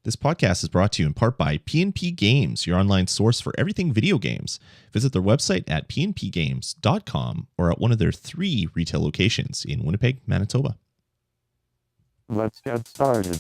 This podcast is brought to you in part by P&P Games, your online source for everything video games. Visit their website at pnpgames.com or at one of their 3 retail locations in Winnipeg, Manitoba. Let's get started.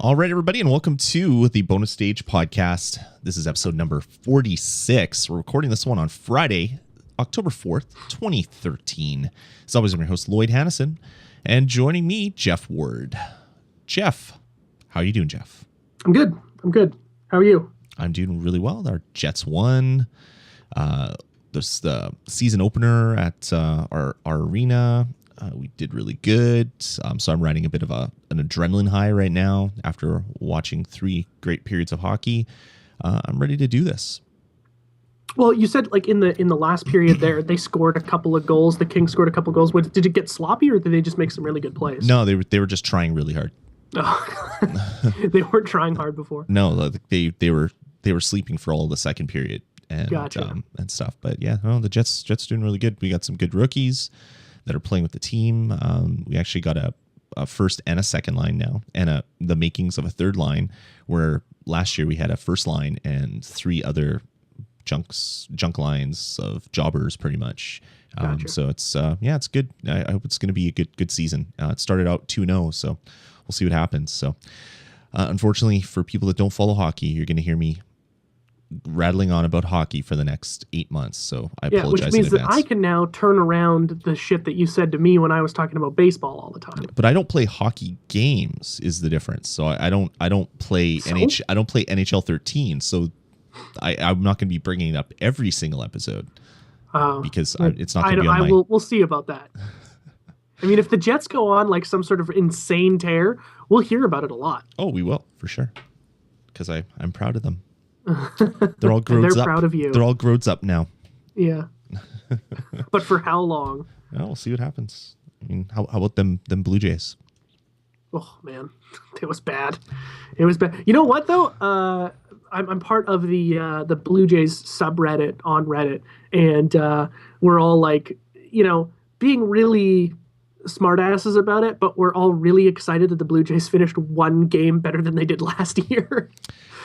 All right, everybody, and welcome to the Bonus Stage Podcast. This is episode number 46. We're recording this one on Friday, October 4th, 2013. As always, I'm your host, Lloyd Hannison, and joining me, Jeff Ward. Jeff, how are you doing, Jeff? I'm good. How are you? I'm doing really well. Our Jets won. There's the season opener at our arena. We did really good. So I'm riding a bit of an adrenaline high right now after watching 3 great periods of hockey. I'm ready to do this. Well, you said like in the last period there, they scored a couple of goals. The Kings scored a couple of goals. Did it get sloppy, or did they just make some really good plays? No, they were just trying really hard. Oh. They weren't trying hard before. No, they were sleeping for all of the second period and Gotcha. And stuff. But yeah, no, the Jets doing really good. We got some good rookies that are playing with the team. We actually got a first and a second line now, and the makings of a third line, where last year we had a first line and 3 other junk lines of jobbers pretty much. Gotcha. So it's it's good. I hope it's going to be a good season. It started out 2-0, so we'll see what happens. So unfortunately for people that don't follow hockey, you're going to hear me rattling on about hockey for the next 8 months, so I apologize which means in advance. that I can now turn around the shit that you said to me when I was talking about baseball all the time. But I don't play hockey games is the difference. So I don't play I don't play NHL 13. So I'm not going to be bringing it up every single episode because it's not going to be on my... We'll see about that. I mean, if the Jets go on like some sort of insane tear, we'll hear about it a lot. Oh, we will for sure, because I'm proud of them. They're all grown up. They're proud of you. They're all grown up now. Yeah. But for how long? Well, we'll see what happens. I mean, how about them Blue Jays? Oh man, it was bad. It was bad. You know what though? I'm part of the Blue Jays subreddit on Reddit, and we're all like, being really smartasses about it, but we're all really excited that the Blue Jays finished 1 game better than they did last year.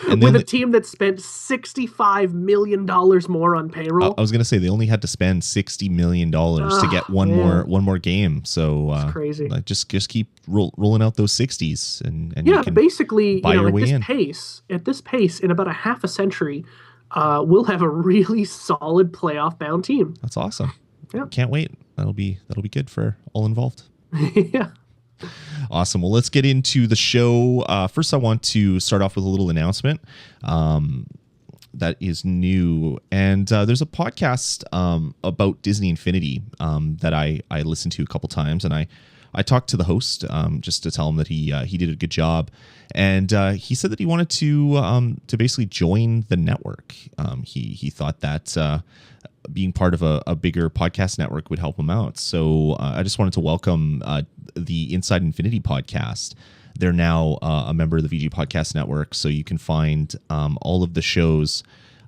And with a team that spent $65 million more on payroll. I was going to say they only had to spend $60 million to get one more game. So it's crazy. Just keep rolling out those 60s and yeah, you can basically, buy your way in. At this pace, in about a half a century, we'll have a really solid playoff bound team. That's awesome. Yeah. Can't wait. That'll be good for all involved. Yeah. Awesome. Well, let's get into the show. First, I want to start off with a little announcement that is new. And there's a podcast about Disney Infinity that I listened to a couple times. And I talked to the host just to tell him that he did a good job. And he said that he wanted to basically join the network. He thought that being part of a bigger podcast network would help him out. So I just wanted to welcome the Inside Infinity podcast. They're now a member of the VG Podcast Network, so you can find all of the shows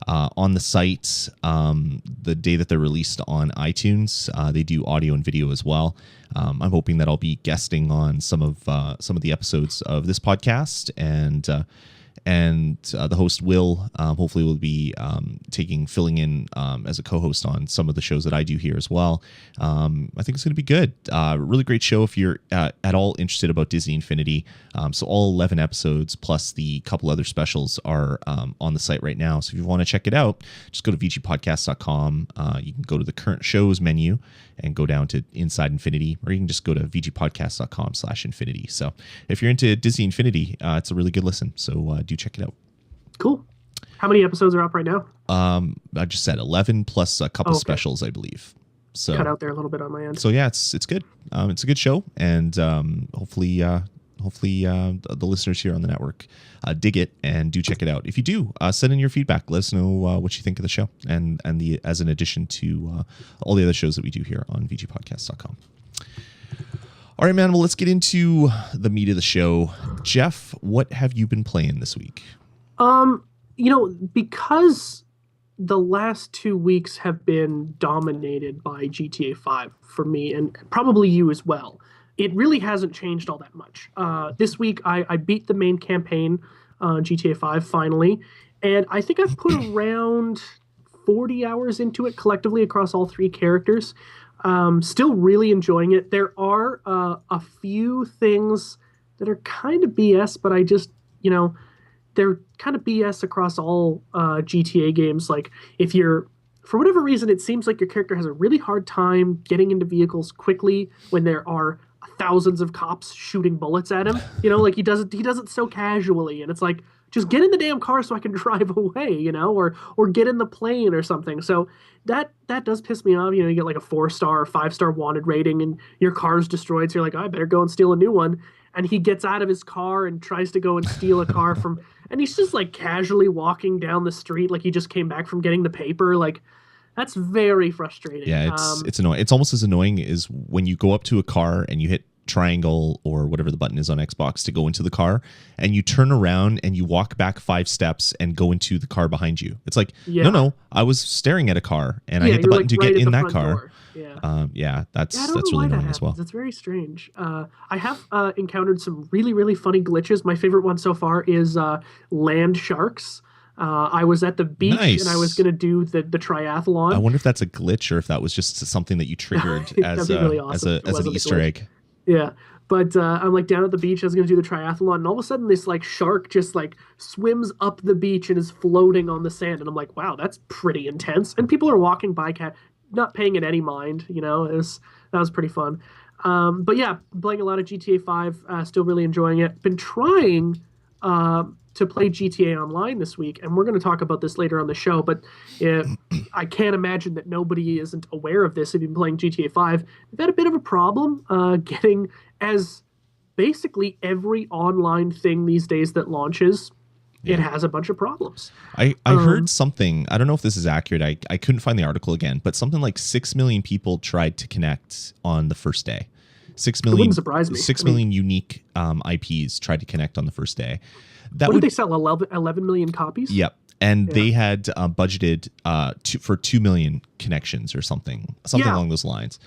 on the site the day that they're released on iTunes. They do audio and video as well. I'm hoping that I'll be guesting on some of the episodes of this podcast, and and the host Will hopefully will be filling in as a co-host on some of the shows that I do here as well. I think it's going to be good. Really great show if you're at all interested about Disney Infinity. So all 11 episodes plus the couple other specials are on the site right now. So if you want to check it out, just go to vgpodcast.com. You can go to the current shows menu and go down to Inside Infinity, or you can just go to vgpodcast.com/infinity. So if you're into Disney Infinity, it's a really good listen. So do check it out. Cool. How many episodes are up right now? I just said 11 plus a couple specials, I believe. So cut out there a little bit on my end. So yeah, it's good. It's a good show, and hopefully the listeners here on the network dig it and do check it out. If you do, send in your feedback. Let us know what you think of the show, and as an addition to all the other shows that we do here on vgpodcast.com. All right, man. Well, let's get into the meat of the show. Jeff, what have you been playing this week? Because the last 2 weeks have been dominated by GTA 5 for me, and probably you as well. It really hasn't changed all that much. This week, I beat the main campaign, GTA 5, finally, and I think I've put around 40 hours into it collectively across all 3 characters. Still really enjoying it. There are a few things that are kind of BS, but I just, they're kind of BS across all GTA games. Like if you're, for whatever reason, it seems like your character has a really hard time getting into vehicles quickly when there are thousands of cops shooting bullets at him. Like he does it so casually, and it's like, just get in the damn car so I can drive away, or get in the plane or something. So that does piss me off. You get like a 4-star or 5-star wanted rating and your car's destroyed. So you're like, I better go and steal a new one. And he gets out of his car and tries to go and steal a car and he's just like casually walking down the street like he just came back from getting the paper. Like, that's very frustrating. Yeah, it's annoying. It's almost as annoying as when you go up to a car and you hit triangle or whatever the button is on Xbox to go into the car, and you turn around and you walk back 5 steps and go into the car behind you. It's like, no, I was staring at a car and I hit the button to get in that car. Door. That's really annoying as well. It's very strange. I have encountered some really, really funny glitches. My favorite one so far is land sharks. I was at the beach and I was going to do the triathlon. I wonder if that's a glitch or if that was just something that you triggered as really awesome. as an Easter egg. Yeah. But I'm like down at the beach. I was going to do the triathlon, and all of a sudden this like shark just like swims up the beach and is floating on the sand. And I'm like, wow, that's pretty intense. And people are walking by, not paying it any mind. That was pretty fun. But yeah, playing a lot of GTA 5, still really enjoying it. Been trying to play GTA Online this week, and we're going to talk about this later on the show, but I can't imagine that nobody isn't aware of this if you've been playing GTA 5. We've had a bit of a problem getting, as basically every online thing these days that launches, it has a bunch of problems. I heard something, I don't know if this is accurate, I couldn't find the article again, but something like 6 million people tried to connect on the first day. 6 million, it wouldn't surprise me. 6 million unique IPs tried to connect on the first day. Did they sell 11 million copies? Yep. And they had budgeted for 2 million connections or something along those lines.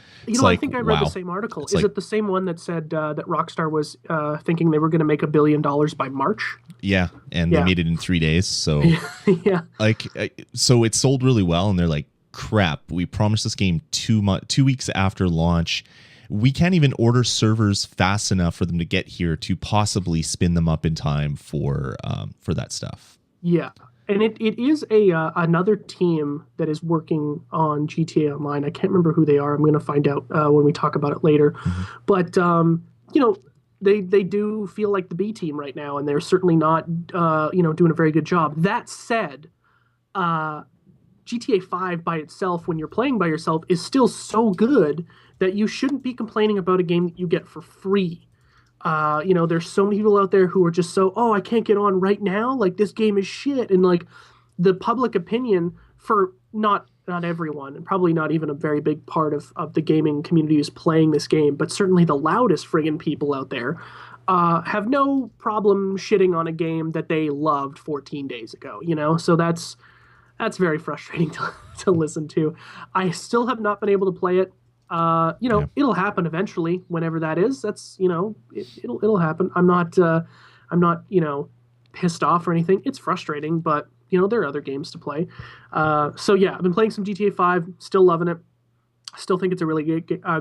I think I read the same article. Is it the same one that said that Rockstar was thinking they were going to make $1 billion by March? Yeah, and they made it in 3 days. So so it sold really well, and they're like, crap, we promised this game 2 weeks after launch. We can't even order servers fast enough for them to get here to possibly spin them up in time for that stuff. Yeah. And it is another team that is working on GTA Online. I can't remember who they are. I'm going to find out when we talk about it later. Mm-hmm. But, they do feel like the B team right now, and they're certainly not, doing a very good job. That said, GTA 5 by itself, when you're playing by yourself, is still so good that you shouldn't be complaining about a game that you get for free. There's so many people out there who are just I can't get on right now. Like, this game is shit. And like the public opinion for not everyone, and probably not even a very big part of the gaming community is playing this game, but certainly the loudest friggin' people out there have no problem shitting on a game that they loved 14 days ago, So that's very frustrating to listen to. I still have not been able to play it. It'll happen eventually, whenever that is. That's, it'll happen. I'm not pissed off or anything. It's frustrating, but you know, there are other games to play. So yeah, I've been playing some GTA 5, still loving it. Still think it's a really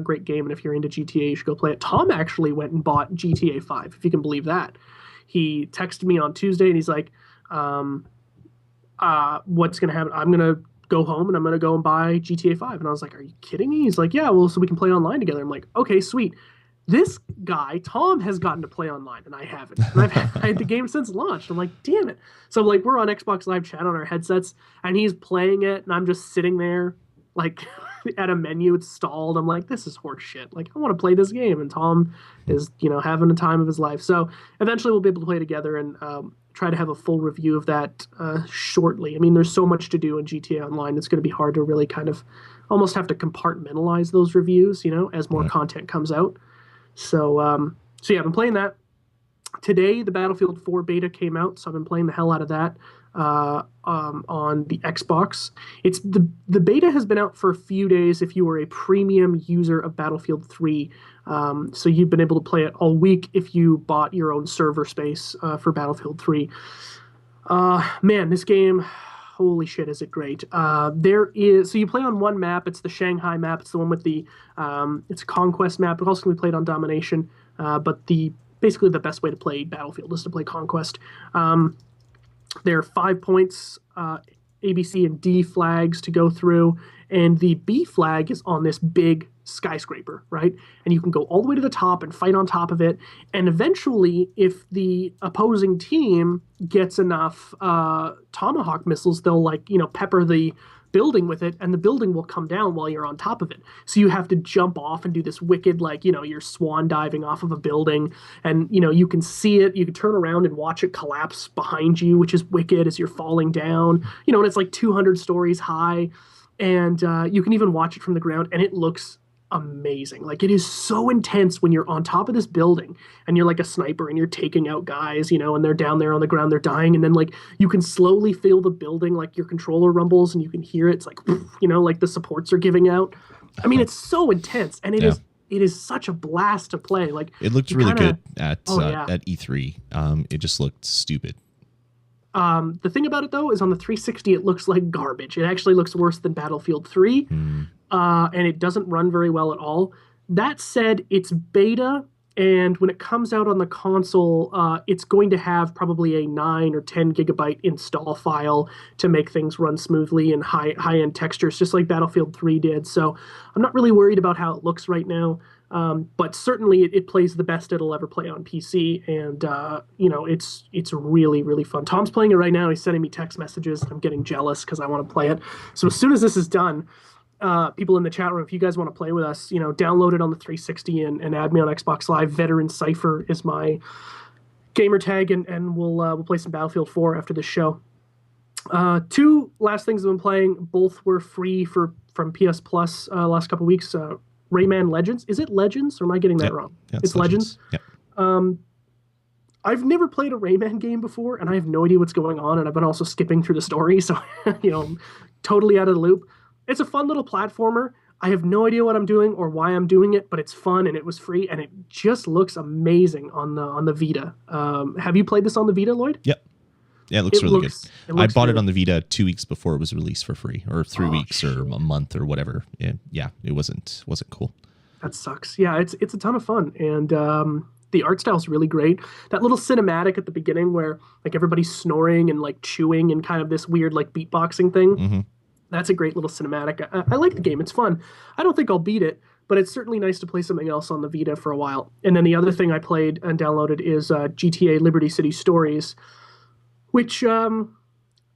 great game, and if you're into GTA, you should go play it. Tom actually went and bought GTA 5, if you can believe that. He texted me on Tuesday, and he's like, what's going to happen? I'm going to go home, and I'm going to go and buy GTA 5. And I was like, are you kidding me? He's like, yeah, well, so we can play online together. I'm like, okay, sweet. This guy, Tom, has gotten to play online, and I haven't. And I had the game since launch. I'm like, damn it. So like, we're on Xbox Live Chat on our headsets, and he's playing it, and I'm just sitting there, like, at a menu, it's stalled. I'm like, this is horse shit. Like, I want to play this game. And Tom is, you know, having the time of his life. So eventually we'll be able to play together and try to have a full review of that shortly. I mean, there's so much to do in GTA Online. It's going to be hard to really kind of almost have to compartmentalize those reviews, you know, as more content comes out. So yeah, I've been playing that. Today, the Battlefield 4 beta came out, so I've been playing the hell out of that on the Xbox. It's the beta has been out for a few days if you were a premium user of Battlefield 3. So you've been able to play it all week if you bought your own server space for Battlefield 3. Man, this game, holy shit, is it great. So you play on one map. It's the Shanghai map. It's the one with the it's a conquest map. It also can be played on domination, but basically the best way to play Battlefield is to play Conquest. There are 5 points, A, B, C, and D flags to go through, and the B flag is on this big skyscraper, right? And you can go all the way to the top and fight on top of it, and eventually, if the opposing team gets enough Tomahawk missiles, they'll, like, you know, pepper the building with it, and the building will come down while you're on top of it. So you have to jump off and do this wicked, like, you know, you're swan diving off of a building, and, you know, you can see it, you can turn around and watch it collapse behind you, which is wicked as you're falling down, you know, and it's like 200 stories high, and you can even watch it from the ground, and it looks amazing. Like, it is so intense when you're on top of this building and you're like a sniper and you're taking out guys, you know, and they're down there on the ground, they're dying, and then like you can slowly feel the building, like your controller rumbles and you can hear it's like, you know, like the supports are giving out. I mean, it's so intense, and it is such a blast to play. Like, it looked really good at E3. It just looked stupid. The thing about it, though, is on the 360 it looks like garbage. It actually looks worse than Battlefield 3. And it doesn't run very well at all. That said, it's beta, and when it comes out on the console, it's going to have probably a 9 or 10 gigabyte install file to make things run smoothly and high-end textures, just like Battlefield 3 did. So I'm not really worried about how it looks right now, but certainly it plays the best it'll ever play on PC, and you know, it's really, really fun. Tom's playing it right now. He's sending me text messages. I'm getting jealous because I want to play it. So as soon as this is done, people in the chat room, if you guys want to play with us, you know, download it on the 360 and add me on Xbox Live. Veteran Cypher is my gamer tag, and we'll play some Battlefield 4 after this show. 2 last things I've been playing, both were free from PS Plus last couple weeks. Rayman Legends. Is it Legends, or am I getting that wrong? Yeah, it's Legends. Yep. I've never played a Rayman game before, and I have no idea what's going on, and I've been also skipping through the story, so, you know, I'm totally out of the loop. It's a fun little platformer. I have no idea what I'm doing or why I'm doing it, but it's fun, and it was free, and it just looks amazing on the Vita. Have you played this on the Vita, Lloyd? Yep. Yeah, it looks really good. I bought good. it on the Vita 2 weeks before it was released for free, or 3 weeks, or a month, or whatever. Yeah, it wasn't cool. That sucks. Yeah, it's a ton of fun, and the art style is really great. That little cinematic at the beginning where like everybody's snoring and like chewing and kind of this weird like beatboxing thing. Mm-hmm. That's a great little cinematic. I like the game. It's fun. I don't think I'll beat it, but it's certainly nice to play something else on the Vita for a while. And then the other thing I played and downloaded is GTA Liberty City Stories, which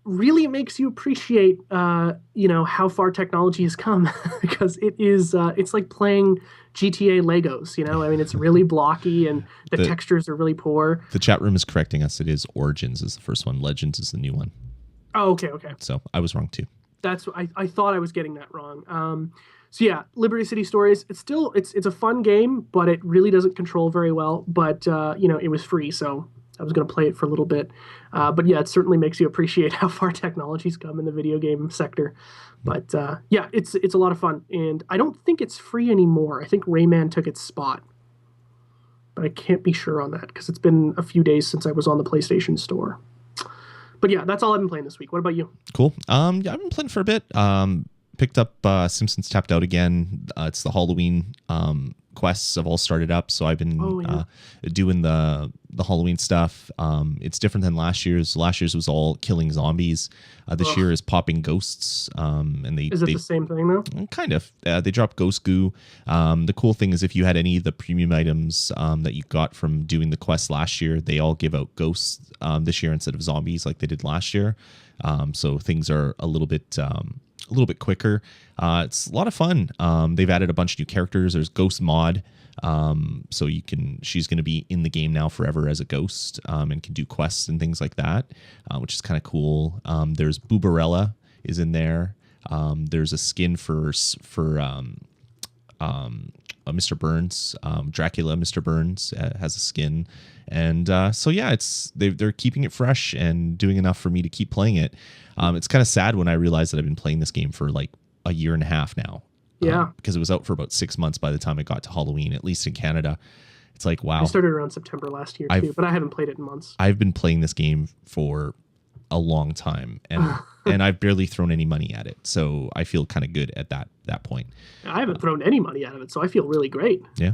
really makes you appreciate, you know, how far technology has come, because it is, it's like playing GTA Legos, you know? I mean, it's really blocky, and the textures are really poor. The chat room is correcting us. It is Origins is the first one. Legends is the new one. Oh, okay. So I was wrong too. That's I thought I was getting that wrong. So yeah, Liberty City Stories. It's still it's a fun game, but it really doesn't control very well. But you know, it was free, so I was going to play it for a little bit. But yeah, it certainly makes you appreciate how far technology's come in the video game sector. But yeah, it's a lot of fun, and I don't think it's free anymore. I think Rayman took its spot. but I can't be sure on that because it's been a few days since I was on the PlayStation Store. But yeah, that's all I've been playing this week. What about you? Cool. Yeah, I've been playing for a bit. Picked up Simpsons Tapped Out again. It's the Halloween quests have all started up, so I've been doing the Halloween stuff. It's different than last year's. Last year's was all killing zombies. This year is popping ghosts. And Is it the same thing though? Kind of. They drop ghost goo. The cool thing is if you had any of the premium items that you got from doing the quest last year, they all give out ghosts this year instead of zombies like they did last year. So things are a little bit quicker. It's a lot of fun. They've added a bunch of new characters. There's Ghost Mod. So she's going to be in the game now forever as a ghost, and can do quests and things like that, which is kind of cool. There's Boobarella is in there. There's a skin for Mr. Burns, Dracula. Mr. Burns has a skin, and so yeah, they're keeping it fresh and doing enough for me to keep playing it. It's kind of sad when I realized that I've been playing this game for like a year and a half now. Yeah, because it was out for about 6 months by the time it got to Halloween, at least in Canada. It's like, wow. I started around September last year too, but I haven't played it in months. I've been playing this game for a long time, and I've barely thrown any money at it, so I feel kind of good at that point. I haven't thrown any money out of it, so I feel really great. Yeah,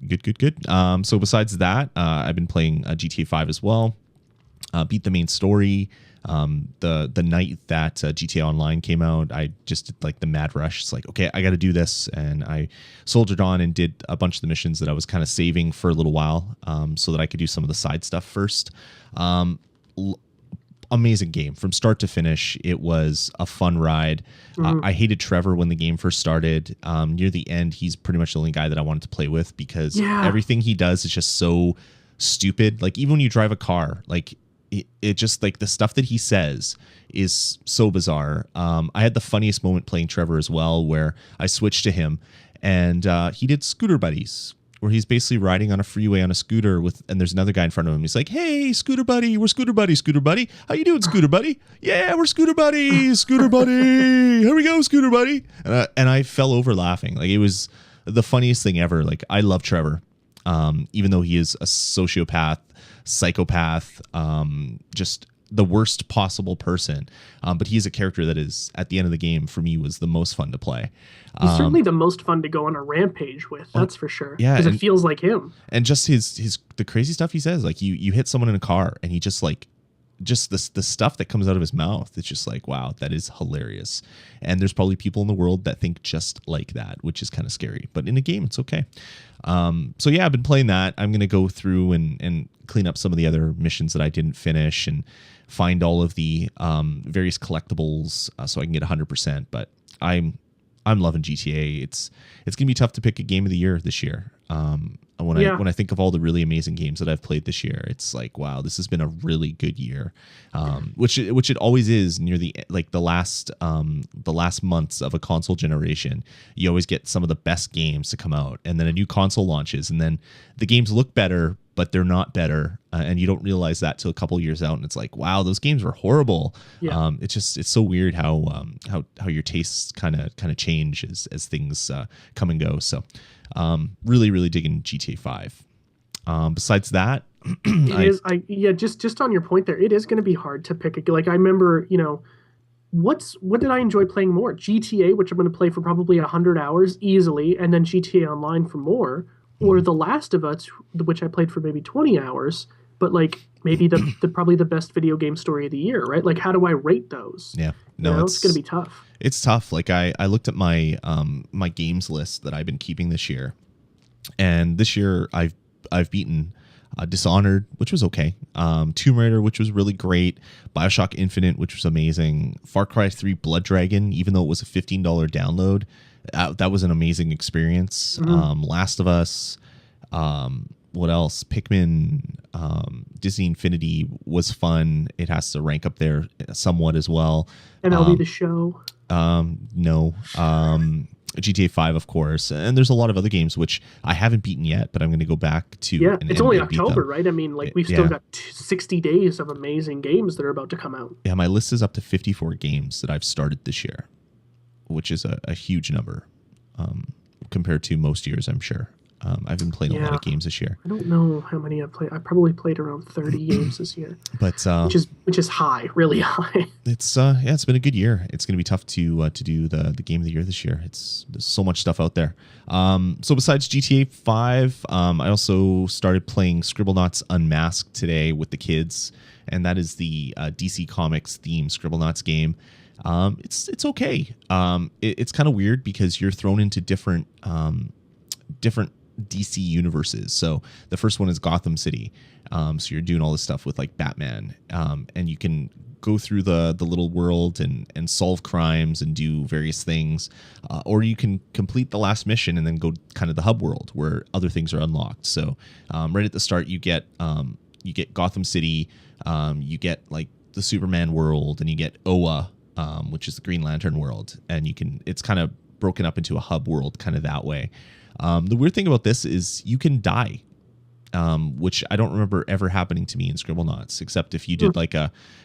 good. So besides that, I've been playing GTA 5 as well. Beat the main story. The night that GTA Online came out, I just did like the mad rush. It's like, okay, I got to do this, and I soldiered on and did a bunch of the missions that I was kind of saving for a little while, so that I could do some of the side stuff first. Amazing game from start to finish. It was a fun ride. I hated Trevor when the game first started. Near the end, he's pretty much the only guy that I wanted to play with because everything he does is just so stupid. Like even when you drive a car, like it just like the stuff that he says is so bizarre. I had the funniest moment playing Trevor as well, where I switched to him and he did Scooter Buddies, where he's basically riding on a freeway on a scooter and there's another guy in front of him. He's like, "Hey, Scooter Buddy, we're Scooter Buddy, Scooter Buddy. How you doing, Scooter Buddy? Yeah, we're Scooter Buddy, Scooter Buddy. Here we go, Scooter Buddy." And I fell over laughing. Like it was the funniest thing ever. Like I love Trevor, even though he is a sociopath, psychopath, just the worst possible person. But he's a character that is, at the end of the game, for me, was the most fun to play. He's certainly the most fun to go on a rampage with. That's for sure. Yeah, because it feels like him. And just the crazy stuff he says. Like you hit someone in a car, and he just like the stuff that comes out of his mouth. It's just like, wow, that is hilarious. And there's probably people in the world that think just like that, which is kind of scary. But in a game, it's okay. So yeah, I've been playing that. I'm gonna go through and clean up some of the other missions that I didn't finish and find all of the various collectibles so I can get 100%. But I'm loving GTA. It's gonna be tough to pick a game of the year this year. When I think of all the really amazing games that I've played this year, it's like, wow, this has been a really good year. Which it always is near the last months of a console generation. You always get some of the best games to come out, and then a new console launches, and then the games look better, but they're not better, and you don't realize that till a couple years out, and it's like, wow, those games were horrible. Yeah. It's so weird how your tastes kind of change as things come and go. So really digging GTA 5. Besides that, just on your point there, it is going to be hard to pick. Like I remember, what did I enjoy playing more? GTA, which I'm going to play for probably 100 hours easily, and then GTA Online for more, or The Last of Us, which I played for maybe 20 hours, but like maybe the probably the best video game story of the year, right? Like how do I rate those? Yeah, no, it's going to be tough. It's tough. Like I looked at my my games list that I've been keeping this year, and this year I've beaten Dishonored, which was okay, Tomb Raider, which was really great, BioShock Infinite, which was amazing, Far Cry 3 Blood Dragon, even though it was a $15 download, that was an amazing experience. Last of Us, what else? Pikmin, Disney Infinity was fun. It has to rank up there somewhat as well. MLB The Show. No. GTA 5, of course, and there's a lot of other games which I haven't beaten yet, but I'm going to go back to. Yeah, it's only October, right? I mean, like we've still got 60 days of amazing games that are about to come out. Yeah, my list is up to 54 games that I've started this year, which is a huge number compared to most years, I'm sure. I've been playing a lot Yeah. of games this year, I don't know how many I've played. I probably played around 30 games this year, but which is high, really high. it's it's been a good year. It's going to be tough to do the game of the year this year. There's so much stuff out there. So besides GTA 5, I also started playing Scribblenauts Unmasked today with the kids, and that is the DC Comics themed Scribblenauts game. It's okay. It's kind of weird because you're thrown into different DC universes. So the first one is Gotham City. So you're doing all this stuff with like Batman, and you can go through the little world and solve crimes and do various things, or you can complete the last mission and then go kind of the hub world where other things are unlocked. So right at the start, you get Gotham City, you get like the Superman world, and you get Oa, which is the Green Lantern world, and it's kind of broken up into a hub world kind of that way. The weird thing about this is you can die, which I don't remember ever happening to me in Scribblenauts, except if you did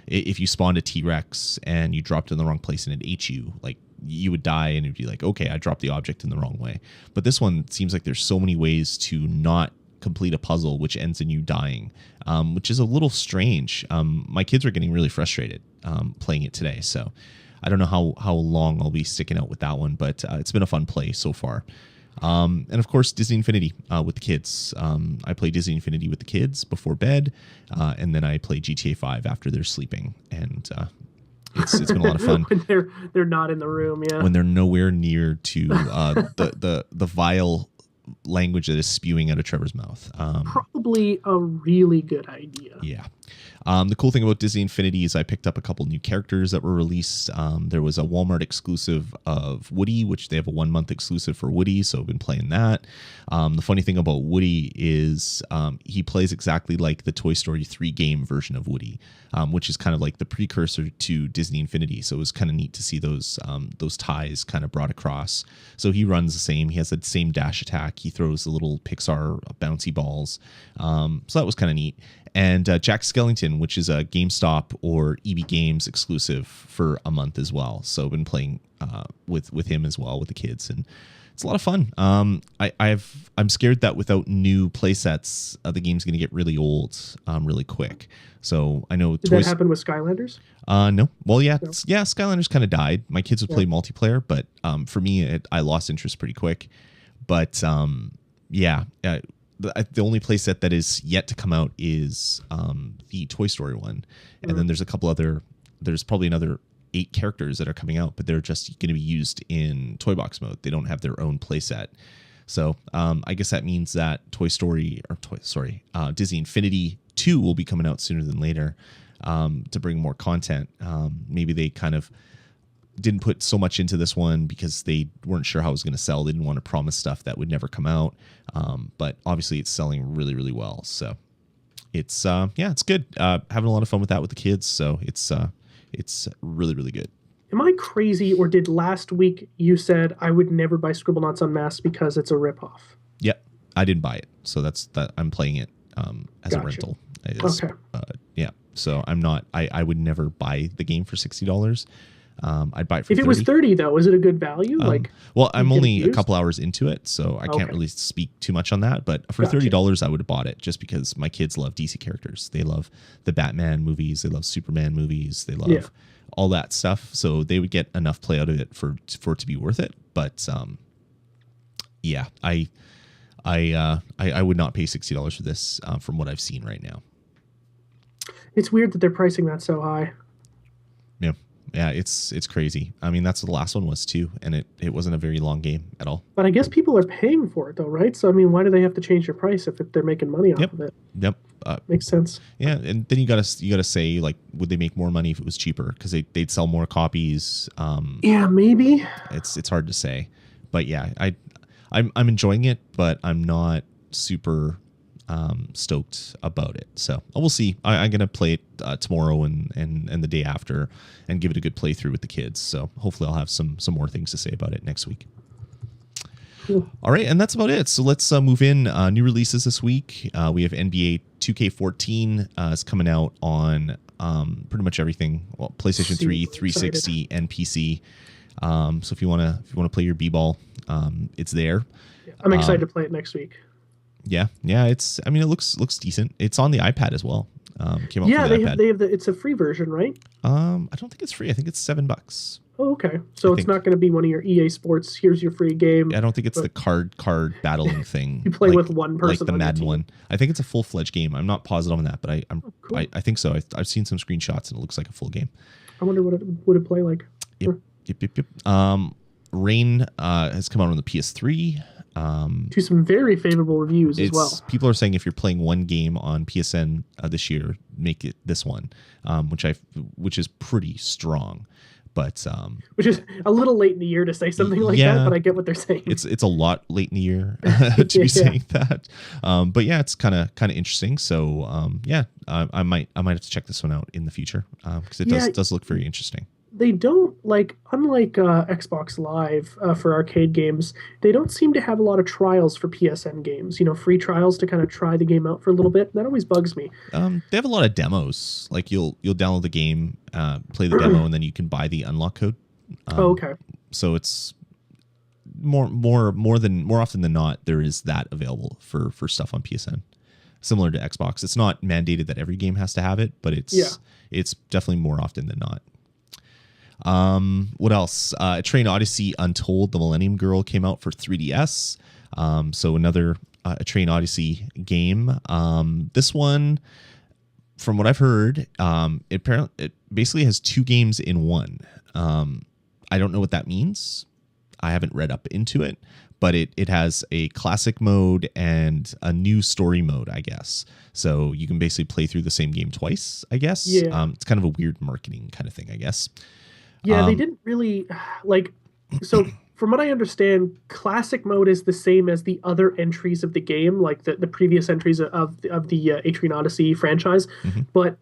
if you spawned a T-Rex and you dropped in the wrong place and it ate you, like you would die and it'd be like, okay, I dropped the object in the wrong way. But this one seems like there's so many ways to not complete a puzzle, which ends in you dying, which is a little strange. My kids are getting really frustrated playing it today, so I don't know how long I'll be sticking out with that one, but it's been a fun play so far. And of course, Disney Infinity with the kids. I play Disney Infinity with the kids before bed, and then I play GTA 5 after they're sleeping. And it's been a lot of fun. When they're not in the room, yeah. When they're nowhere near to the vile language that is spewing out of Trevor's mouth. Probably a really good idea. Yeah. The cool thing about Disney Infinity is I picked up a couple new characters that were released. There was a Walmart exclusive of Woody, which they have a 1 month exclusive for Woody, so I've been playing that. The funny thing about Woody is he plays exactly like the Toy Story 3 game version of Woody, which is kind of like the precursor to Disney Infinity. So it was kind of neat to see those ties kind of brought across. So he runs the same. He has that same dash attack. He throws the little Pixar bouncy balls. So that was kind of neat. And Jack Skellington, which is a GameStop or EB Games exclusive for a month as well. So I've been playing with him as well with the kids, and it's a lot of fun. I'm scared that without new play sets, the game's going to get really old really quick. So I know Did that happen with Skylanders? No. Well, yeah, No. yeah. Skylanders kind of died. My kids would play multiplayer, but for me, I lost interest pretty quick. But yeah. The only playset that is yet to come out is the Toy Story one. And then there's a couple there's probably another 8 characters that are coming out, but they're just going to be used in Toy Box mode. They don't have their own playset. So I guess that means that Disney Infinity 2 will be coming out sooner than later to bring more content. Maybe they kind of didn't put so much into this one because they weren't sure how it was going to sell. They didn't want to promise stuff that would never come out. But obviously it's selling really, really well. So it's it's good. Having a lot of fun with that with the kids. So it's really, really good. Am I crazy, or did last week you said I would never buy Scribblenauts Unmasked because it's a ripoff? Yep. I didn't buy it. So that's that. I'm playing it as a Gotcha. rental. Okay. Yeah. So I'm not, I would never buy the game for $60. I'd buy it for If it 30. was 30 though, is it a good value? Well, I'm you get only it a used? couple hours into it, so I can't Okay. really speak too much on that. But for Gotcha. $30, I would have bought it just because my kids love DC characters. They love the Batman movies. They love Superman movies. They love all that stuff. So they would get enough play out of it for it to be worth it. But yeah, I would not pay $60 for this from what I've seen right now. It's weird that they're pricing that so high. Yeah, it's crazy. I mean, that's what the last one was too, and it wasn't a very long game at all. But I guess people are paying for it though, right? So I mean, why do they have to change their price if they're making money off of it? Yep. Makes sense. Yeah, and then you gotta say, like, would they make more money if it was cheaper? Because they'd sell more copies. Yeah, maybe. It's hard to say, but yeah, I'm enjoying it, but I'm not super stoked about it. So we'll see. I'm gonna play it tomorrow and the day after, and give it a good playthrough with the kids. So hopefully I'll have some more things to say about it next week. Cool. All right, and that's about it. So let's move in. New releases this week. We have NBA 2K14 is coming out on pretty much everything. Well, PlayStation 3, Super 360, and PC. So if you wanna play your b-ball, It's there. I'm excited to play it next week. Yeah. I mean, it looks decent. It's on the iPad as well. Came out Yeah, for the they iPad. have it's a free version, right? I don't think it's free. I think it's $7. Oh, okay. So it's think- not going to be one of your EA Sports. Here's your free game. I don't think it's the card battling thing. You play with one person like the on your Madden team. one. I think it's a full fledged game. I'm not positive on that, but cool. I think so. I've seen some screenshots and it looks like a full game. I wonder what it would play like. Yep. Rain has come out on the PS3. To some very favorable reviews as well. People are saying if you're playing one game on PSN this year, make it this one, which is pretty strong. But which is a little late in the year to say something like that, but I get what they're saying. It's a lot late in the year to be saying that. But yeah, it's kind of interesting. So I might have to check this one out in the future because it does look very interesting. They don't unlike Xbox Live for arcade games, they don't seem to have a lot of trials for PSN games, free trials to kind of try the game out for a little bit. That always bugs me. They have a lot of demos. Like you'll download the game, play the demo, and then you can buy the unlock code. Okay. So it's more often than not, there is that available for stuff on PSN. Similar to Xbox. It's not mandated that every game has to have it, but it's definitely more often than not. What else? Train Odyssey Untold: The Millennium Girl came out for 3DS. So another Train Odyssey game. This one, from what I've heard, it basically has two games in one. I don't know what that means. I haven't read up into it, but it has a classic mode and a new story mode, I guess. So you can basically play through the same game twice, I guess. Yeah. It's kind of a weird marketing kind of thing, I guess. Yeah, they didn't really so from what I understand, classic mode is the same as the other entries of the game, like the previous entries of the Atrian Odyssey franchise. Mm-hmm. But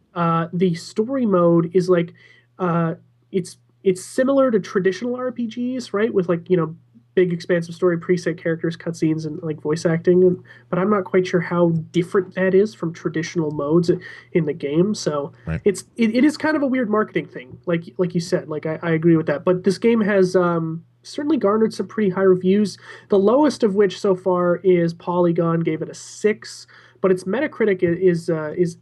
the story mode is it's similar to traditional RPGs, right? With big expansive story, preset characters, cutscenes, and voice acting. But I'm not quite sure how different that is from traditional modes in the game. So right. it is kind of a weird marketing thing, like you said. I agree with that. But this game has certainly garnered some pretty high reviews. The lowest of which so far is Polygon gave it a 6, but its Metacritic is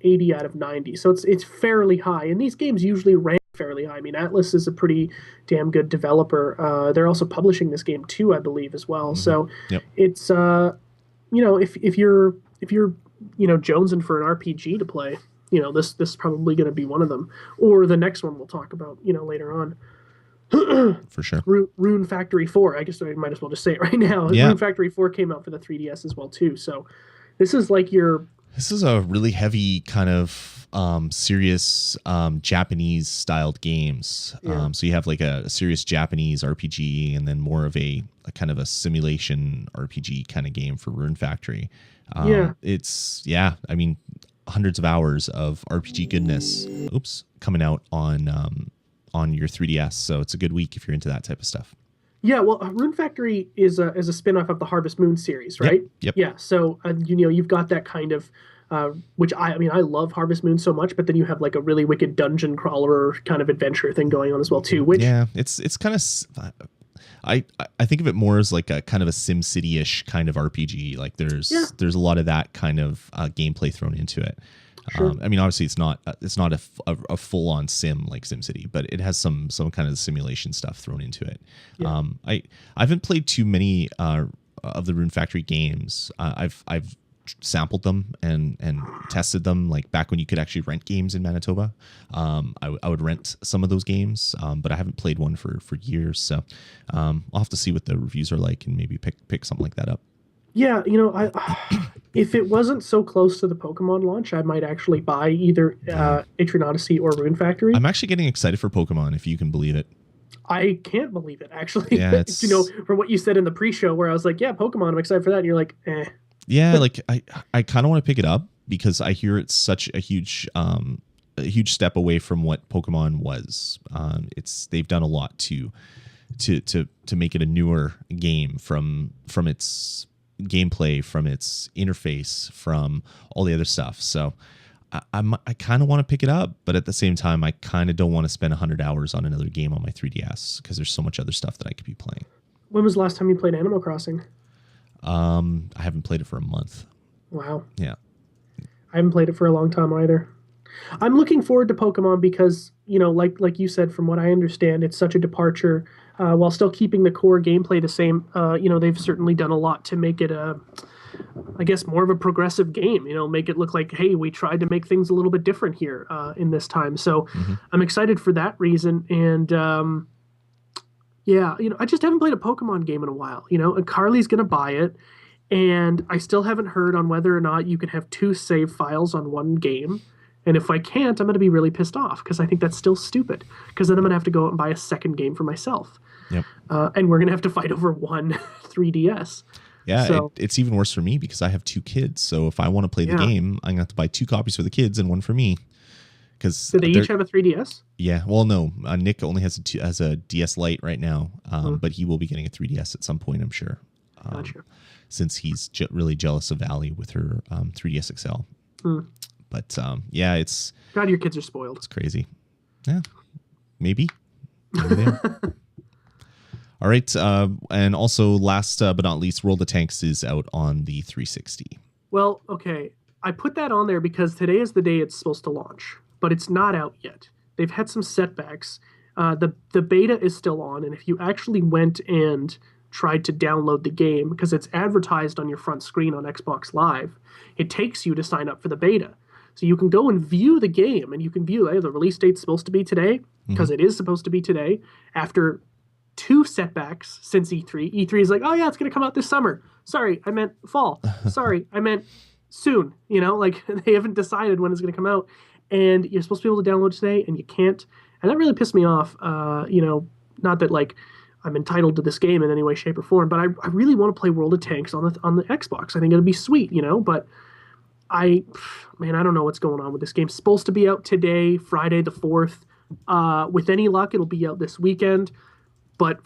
80 out of 90. So it's fairly high. And these games usually rank fairly high. I mean, Atlas is a pretty damn good developer. They're also publishing this game too, I believe, as well. Mm-hmm. So it's if you're jonesing for an RPG to play, this is probably going to be one of them, or the next one we'll talk about later on. For sure. Rune Factory 4. I guess I might as well just say it right now. Yeah. Rune Factory 4 came out for the 3DS as well too. So this is This is a really heavy kind of serious Japanese styled games. Yeah. So you have a serious Japanese RPG and then more of a kind of a simulation RPG kind of game for Rune Factory. I mean, hundreds of hours of RPG goodness. Coming out on your 3DS. So it's a good week if you're into that type of stuff. Yeah, well, Rune Factory is a spin-off of the Harvest Moon series, right? Yep. Yeah, so you've got that kind of which I love Harvest Moon so much, but then you have a really wicked dungeon crawler kind of adventure thing going on as well too. Which it's kind of I think of it more as a kind of a SimCity-ish kind of RPG. There's a lot of that kind of gameplay thrown into it. Sure. I mean, obviously, it's not a full-on sim like SimCity, but it has some kind of simulation stuff thrown into it. Yeah. I haven't played too many of the Rune Factory games. I've sampled them and tested them back when you could actually rent games in Manitoba. I would rent some of those games, but I haven't played one for years. So I'll have to see what the reviews are like and maybe pick something like that up. Yeah, if it wasn't so close to the Pokemon launch, I might actually buy either Atrian Odyssey or Rune Factory. I'm actually getting excited for Pokemon, if you can believe it. I can't believe it, actually. Yeah, from what you said in the pre-show, where I was like, yeah, Pokemon, I'm excited for that. And you're like, eh. Yeah, I kind of want to pick it up because I hear it's such a huge step away from what Pokemon was. They've done a lot to make it a newer game from its gameplay, from its interface, from all the other stuff. So I kind of want to pick it up, but at the same time, I kind of don't want to spend 100 hours on another game on my 3DS because there's so much other stuff that I could be playing. When was the last time you played Animal Crossing? I haven't played it for a month. Wow. Yeah. I haven't played it for a long time either. I'm looking forward to Pokemon because, like you said, from what I understand, it's such a departure while still keeping the core gameplay the same. They've certainly done a lot to make it I guess, more of a progressive game. Make it look like, hey, we tried to make things a little bit different here in this time. So I'm excited for that reason. And yeah, I just haven't played a Pokemon game in a while. And Carly's gonna buy it. And I still haven't heard on whether or not you can have 2 save files on one game. And if I can't, I'm going to be really pissed off because I think that's still stupid. Because then I'm going to have to go out and buy a second game for myself. Yep. And we're going to have to fight over one 3DS. Yeah, So- it's even worse for me because I have 2 kids. So if I want to play the Yeah. game, I'm going to have to buy 2 copies for the kids and one for me. Because Do they each have a 3DS? Yeah, well, no. Nick only has a DS Lite right now, but he will be getting a 3DS at some point, I'm sure. Gotcha. Since he's really jealous of Allie with her 3DS XL. But yeah, it's God, your kids are spoiled. crazy. Yeah, maybe they are. All right, and also last but not least, World of Tanks is out on the 360. Well, okay. I put that on there because today is the day it's supposed to launch, but it's not out yet. They've had some setbacks. The beta is still on, and if you actually went and tried to download the game, because it's advertised on your front screen on Xbox Live, it takes you to sign up for the beta. So you can go and view the game, and you can view, hey, the release date's supposed to be today, because it is supposed to be today, after 2 setbacks since E3. E3 is like, oh yeah, it's going to come out this summer. Sorry, I meant fall. Sorry, I meant soon. Like they haven't decided when it's going to come out. And you're supposed to be able to download today, and you can't. And that really pissed me off. Not that like I'm entitled to this game in any way, shape, or form, but I really want to play World of Tanks on the Xbox. I think it'd be sweet, but I don't know what's going on with this game. It's supposed to be out today, Friday the 4th. With any luck, it'll be out this weekend. But,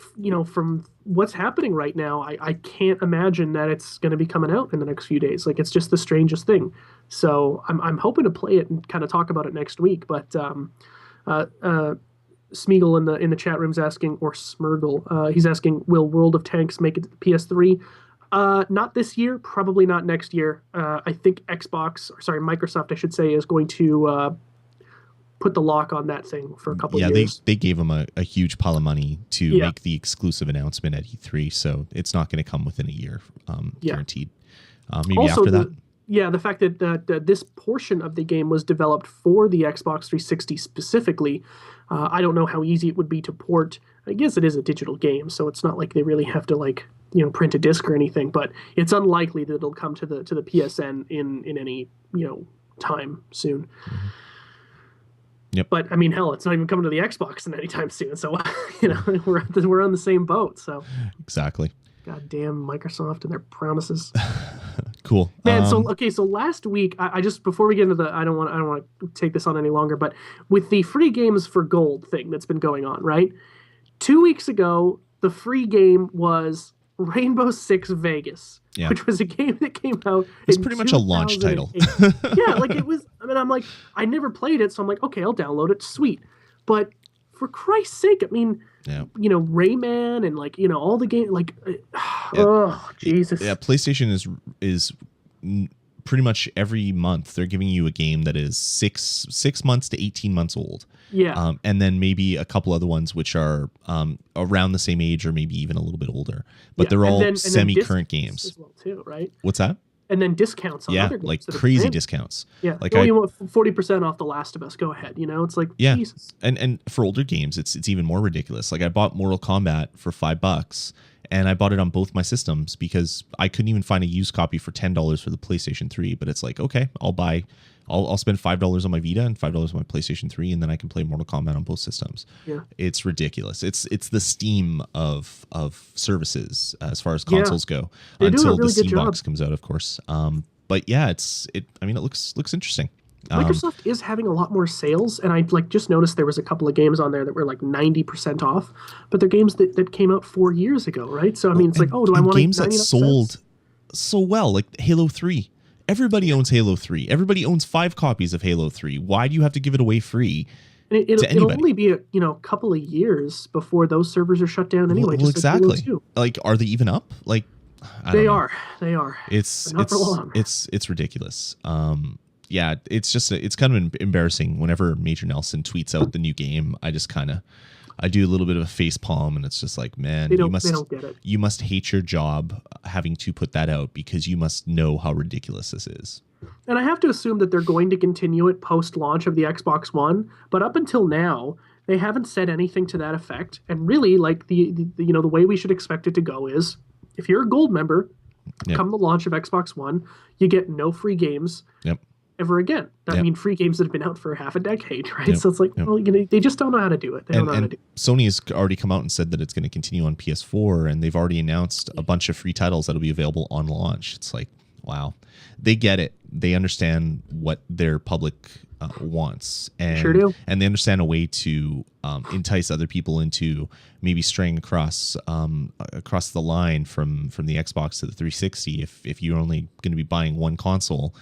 from what's happening right now, I can't imagine that it's going to be coming out in the next few days. Like, it's just the strangest thing. So I'm hoping to play it and kind of talk about it next week. But Smeagol in the chat room's asking, or Smurgle, he's asking, will World of Tanks make it to the PS3? Not this year, probably not next year. I think Microsoft, I should say, is going to put the lock on that thing for a couple of years. Yeah, they gave them a huge pile of money to make the exclusive announcement at E3, so it's not going to come within a year, guaranteed. Maybe also, after that. The fact that this portion of the game was developed for the Xbox 360 specifically, I don't know how easy it would be to port. I guess it is a digital game, so it's not like they really have to print a disc or anything, but it's unlikely that it'll come to the PSN in any time soon. Mm-hmm. Yep. But I mean, hell, it's not even coming to the Xbox anytime soon. So we're on the same boat. So exactly. Goddamn Microsoft and their promises. Cool, man. So last week, I just, before we get into I don't want to take this on any longer, but with the free games for gold thing that's been going on, right? 2 weeks ago, the free game was Rainbow Six Vegas, which was a game that came out. It's pretty much a launch title. Yeah, like it was. I mean, I'm like, I never played it, so I'm like, okay, I'll download it. Sweet. But for Christ's sake, I mean, Rayman and all the game, oh Jesus. Yeah, PlayStation is pretty much every month they're giving you a game that is 6 months to 18 months old. Yeah. And then maybe a couple other ones which are around the same age or maybe even a little bit older. But they're all semi-current games as well too, right? What's that? And then discounts on other games. Like crazy discounts. Yeah. Like you want 40% off The Last of Us. Go ahead. It's like, Jesus. And for older games, it's even more ridiculous. Like I bought Mortal Kombat for $5 and I bought it on both my systems because I couldn't even find a used copy for $10 for the PlayStation 3. But it's like, okay, I'll spend $5 on my Vita and $5 on my PlayStation 3, and then I can play Mortal Kombat on both systems. Yeah. It's ridiculous. It's the Steam of services as far as consoles go, until the Steam box comes out, of course. But yeah, it looks interesting. Microsoft is having a lot more sales, and I just noticed there was a couple of games on there that were like 90% off, but they're games that came out 4 years ago, right? So I mean, it's like, oh, do I want games that sold so well, like Halo 3? Everybody owns Halo 3. Everybody owns 5 copies of Halo 3. Why do you have to give it away free? And to it'll anybody. only be a couple of years before those servers are shut down anyway. Well, just like Halo exactly. 2. Like, are they even up? Like, I don't They know. are. They are. It's But not for long. it's ridiculous. Yeah, it's just it's kind of embarrassing whenever Major Nelson tweets out the new game. I just kind of I do a little bit of a face palm, and it's just like, man, They you don't must get it. you must hate your job having to put that out because you must know how ridiculous this is. And I have to assume that they're going to continue it post-launch of the Xbox One, but up until now, they haven't said anything to that effect. And really, like the way we should expect it to go is, if you're a gold member, Yep. come the launch of Xbox One, you get no free games Yep. ever again. I Yep. mean, free games that have been out for half a decade, right? Yep. So it's like, Yep. well, they just don't know how to do it. They don't know how to And do it. Sony has already come out and said that it's going to continue on PS4, and they've already announced a bunch of free titles that'll be available on launch. It's like, wow, they get it. They understand what their public wants, and Sure do. and they understand a way to entice other people into maybe straying across the line from the Xbox to the 360. If you're only going to be buying one console,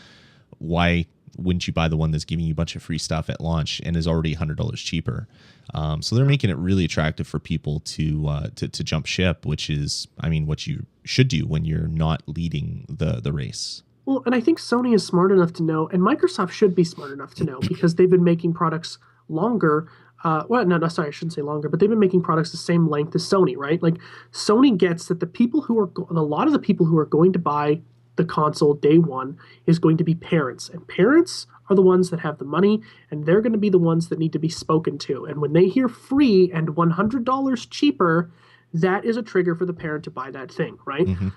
why wouldn't you buy the one that's giving you a bunch of free stuff at launch and is already $100 cheaper? So they're making it really attractive for people to jump ship, which is, I mean, what you should do when you're not leading the race. Well, and I think Sony is smart enough to know, and Microsoft should be smart enough to know, because they've been making products longer. Sorry, I shouldn't say longer, but they've been making products the same length as Sony, right? Like, Sony gets that a lot of the people who are going to buy the console day one is going to be parents, and parents are the ones that have the money, and they're going to be the ones that need to be spoken to. And when they hear free and $100 cheaper, that is a trigger for the parent to buy that thing, right? Mm-hmm.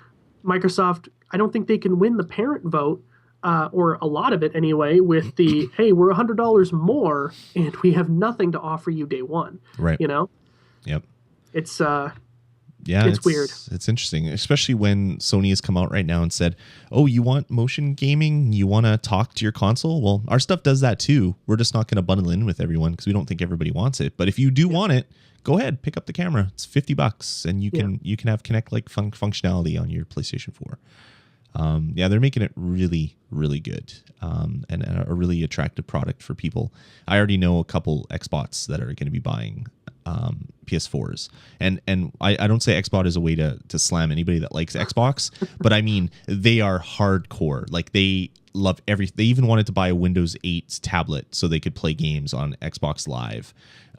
Microsoft, I don't think they can win the parent vote, or a lot of it anyway, with the, hey, we're $100 more and we have nothing to offer you day one. Right. You know? Yep. It's it's weird. It's interesting, especially when Sony has come out right now and said, "Oh, you want motion gaming? You want to talk to your console? Well, our stuff does that too. We're just not going to bundle in with everyone because we don't think everybody wants it. But if you do want it, go ahead, pick up the camera. It's $50, and you can have Kinect-like functionality on your PlayStation 4." They're making it really, really good, and a really attractive product for people. I already know a couple Xbots that are going to be buying PS4s, and I don't say Xbot is a way to slam anybody that likes Xbox, but I mean they are hardcore. Like, they love everything. They even wanted to buy a Windows 8 tablet so they could play games on Xbox Live.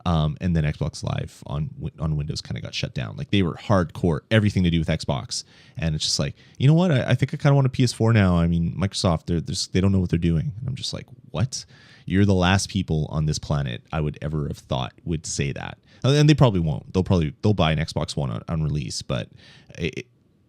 And then Xbox Live on Windows kind of got shut down. Like, they were hardcore, everything to do with Xbox. And it's just like, you know what? I think I kind of want a PS4 now. I mean, Microsoft, they don't know what they're doing. And I'm just like, what? You're the last people on this planet I would ever have thought would say that. And they probably won't. They'll buy an Xbox One on release. But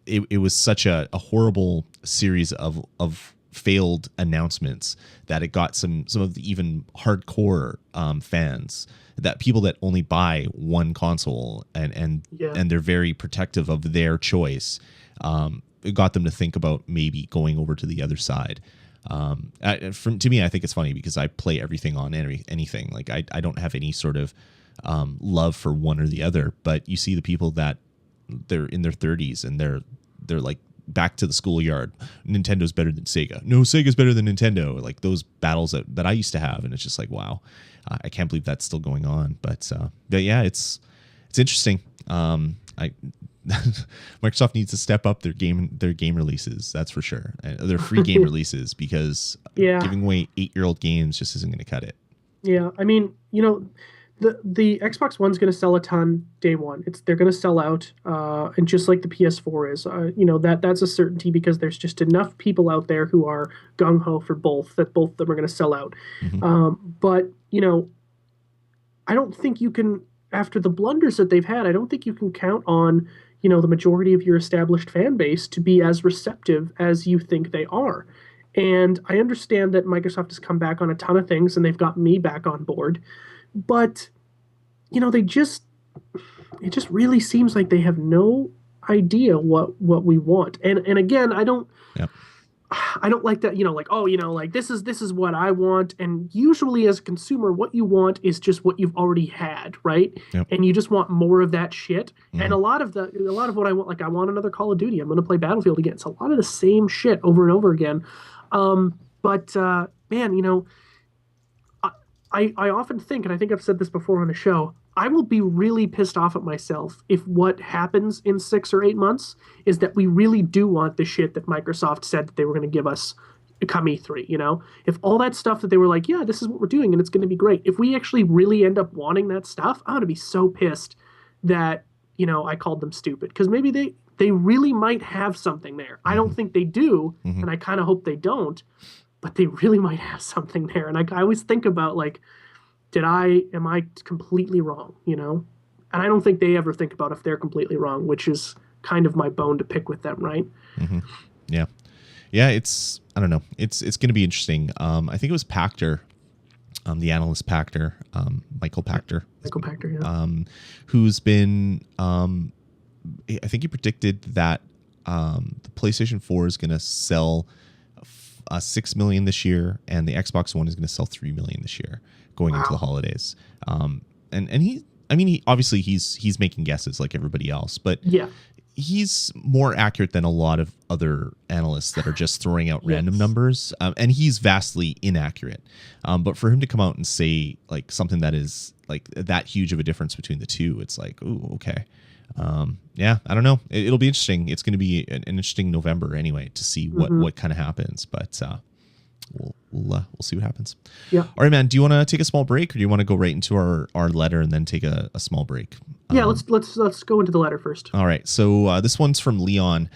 it was such a horrible series of failed announcements that it got some of the even hardcore fans, that people that only buy one console and they're very protective of their choice. It got them to think about maybe going over to the other side. To me, I think it's funny because I play everything on anything. Like, I don't have any sort of love for one or the other. But you see the people that they're in their 30s and they're like back to the schoolyard. Nintendo's better than Sega. No, Sega's better than Nintendo. Like, those battles that I used to have, and it's just like, wow, I can't believe that's still going on. But yeah, it's interesting. Microsoft needs to step up their game releases. That's for sure. Their free game releases, because giving away 8-year-old games just isn't going to cut it. Yeah, I mean, the Xbox One's going to sell a ton day one. They're going to sell out, and just like the PS4 is, that's a certainty, because there's just enough people out there who are gung ho for both, that both of them are going to sell out. Mm-hmm. But I don't think you can, after the blunders that they've had, I don't think you can count on the majority of your established fan base to be as receptive as you think they are. And I understand that Microsoft has come back on a ton of things, and they've got me back on board. But, it just really seems like they have no idea what we want. And again, I don't like that, this is what I want. And usually as a consumer, what you want is just what you've already had, right? Yep. And you just want more of that shit. Mm-hmm. And a lot of what I want, like, I want another Call of Duty. I'm going to play Battlefield again. It's a lot of the same shit over and over again. Man, I often think, and I think I've said this before on the show, I will be really pissed off at myself if what happens in 6 or 8 months is that we really do want the shit that Microsoft said that they were going to give us come E3, you know? If all that stuff that they were like, yeah, this is what we're doing and it's going to be great. If we actually really end up wanting that stuff, I'm going to be so pissed that, you know, I called them stupid because maybe they really might have something there. I don't think they do, and I kind of hope they don't, but they really might have something there. And I always think about like, am I completely wrong, you know? And I don't think they ever think about if they're completely wrong, which is kind of my bone to pick with them, right? Yeah. Yeah, I don't know. It's going to be interesting. I think it was Pachter, the analyst Pachter, Michael Pachter. Michael Pachter, yeah. Who's been, I think he predicted that the PlayStation 4 is going to sell 6 million this year, and the Xbox One is going to sell 3 million this year going into the holidays. And he obviously he's making guesses like everybody else, but yeah, he's more accurate than a lot of other analysts that are just throwing out random numbers. And he's vastly inaccurate. But for him to come out and say like something that is like that huge of a difference between the two, it's like, ooh, okay. Yeah, I don't know. It'll be interesting. It's going to be an interesting November anyway to see what kind of happens. But we'll see what happens. Yeah. All right, man. Do you want to take a small break, or do you want to go right into our letter and then take a small break? Yeah, let's go into the letter first. All right. So this one's from Leon.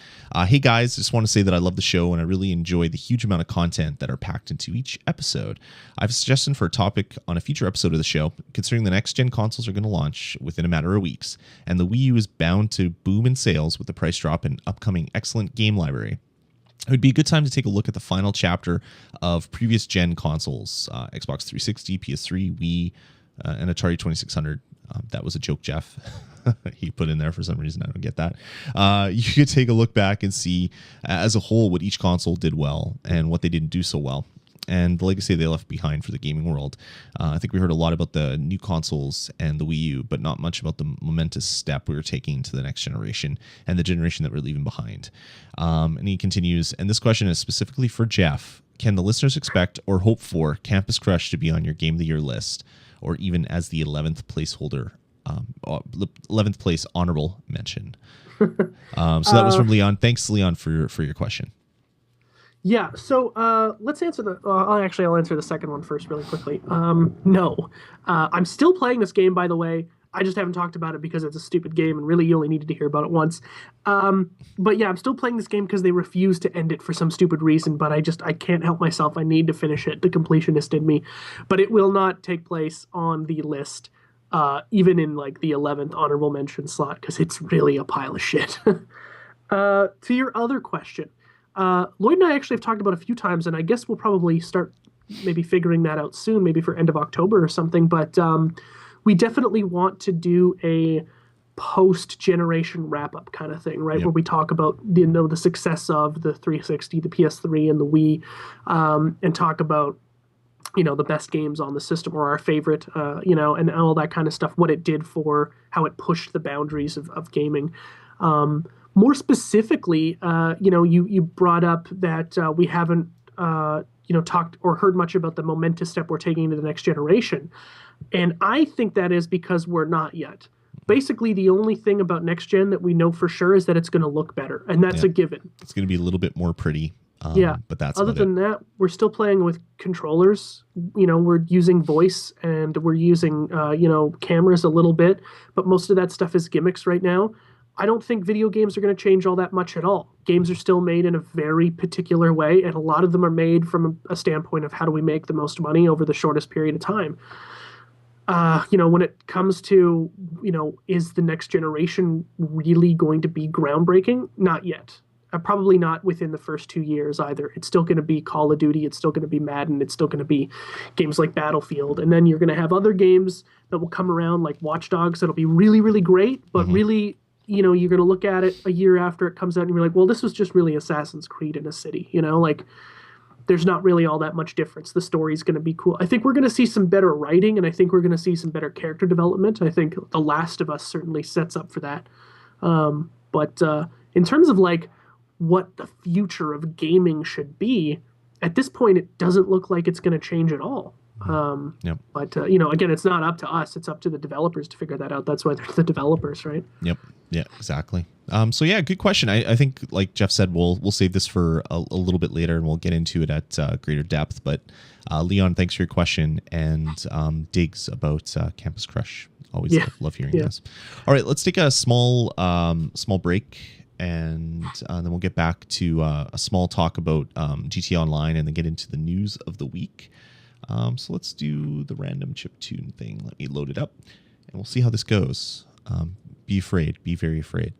Hey guys, just want to say that I love the show and I really enjoy the huge amount of content that are packed into each episode. I have a suggestion for a topic on a future episode of the show, considering the next gen consoles are going to launch within a matter of weeks, and the Wii U is bound to boom in sales with the price drop and upcoming excellent game library. It would be a good time to take a look at the final chapter of previous gen consoles, Xbox 360, PS3, Wii, and Atari 2600. That was a joke, Jeff. He put in there for some reason. I don't get that. You could take a look back and see as a whole what each console did well and what they didn't do so well, and the legacy they left behind for the gaming world. I think we heard a lot about the new consoles and the Wii U, but not much about the momentous step we were taking to the next generation and the generation that we're leaving behind. And he continues, and this question is specifically for Jeff. Can the listeners expect or hope for Campus Crush to be on your Game of the Year list, or even as the 11th placeholder, 11th place honorable mention? So that was from Leon. Thanks, Leon, for your question. Yeah, so let's answer I'll answer the second one first really quickly. No. I'm still playing this game, by the way. I just haven't talked about it because it's a stupid game, and really you only needed to hear about it once. But yeah, I'm still playing this game because they refuse to end it for some stupid reason, but I can't help myself. I need to finish it, the completionist in me. But it will not take place on the list, even in like the 11th honorable mention slot, because it's really a pile of shit. To your other question, Lloyd and I actually have talked about a few times, and I guess we'll probably start maybe figuring that out soon, maybe for end of October or something, but we definitely want to do a post-generation wrap-up kind of thing, right? Yep. Where we talk about the success of the 360, the PS3, and the Wii, and talk about the best games on the system, or our favorite, and all that kind of stuff, what it did for how it pushed the boundaries of gaming. More specifically, you brought up that we haven't talked or heard much about the momentous step we're taking into the next generation. And I think that is because we're not yet. Basically, the only thing about next gen that we know for sure is that it's going to look better, and that's a given. It's going to be a little bit more pretty. But that's other than that, we're still playing with controllers. We're using voice and we're using cameras a little bit, but most of that stuff is gimmicks right now. I don't think video games are going to change all that much at all. Games are still made in a very particular way, and a lot of them are made from a standpoint of how do we make the most money over the shortest period of time. When it comes to, is the next generation really going to be groundbreaking? Not yet. Probably not within the first 2 years either. It's still going to be Call of Duty. It's still going to be Madden. It's still going to be games like Battlefield. And then you're going to have other games that will come around like Watch Dogs that'll be really, really great, but really, you're going to look at it a year after it comes out and you're like, well, this was just really Assassin's Creed in a city, there's not really all that much difference. The story's going to be cool. I think we're going to see some better writing, and I think we're going to see some better character development. I think The Last of Us certainly sets up for that. But in terms of what the future of gaming should be, at this point, it doesn't look like it's going to change at all. Yep. But again, it's not up to us; it's up to the developers to figure that out. That's why they're the developers, right? Yep. Yeah, exactly. So yeah, good question. I think, like Jeff said, we'll save this for a little bit later, and we'll get into it at greater depth. But Leon, thanks for your question, and digs about Campus Crush. Always love hearing this. All right, let's take a small break, and then we'll get back to a small talk about GTA Online, and then get into the news of the week. So let's do the random chiptune thing. Let me load it up, and we'll see how this goes. Be afraid. Be very afraid.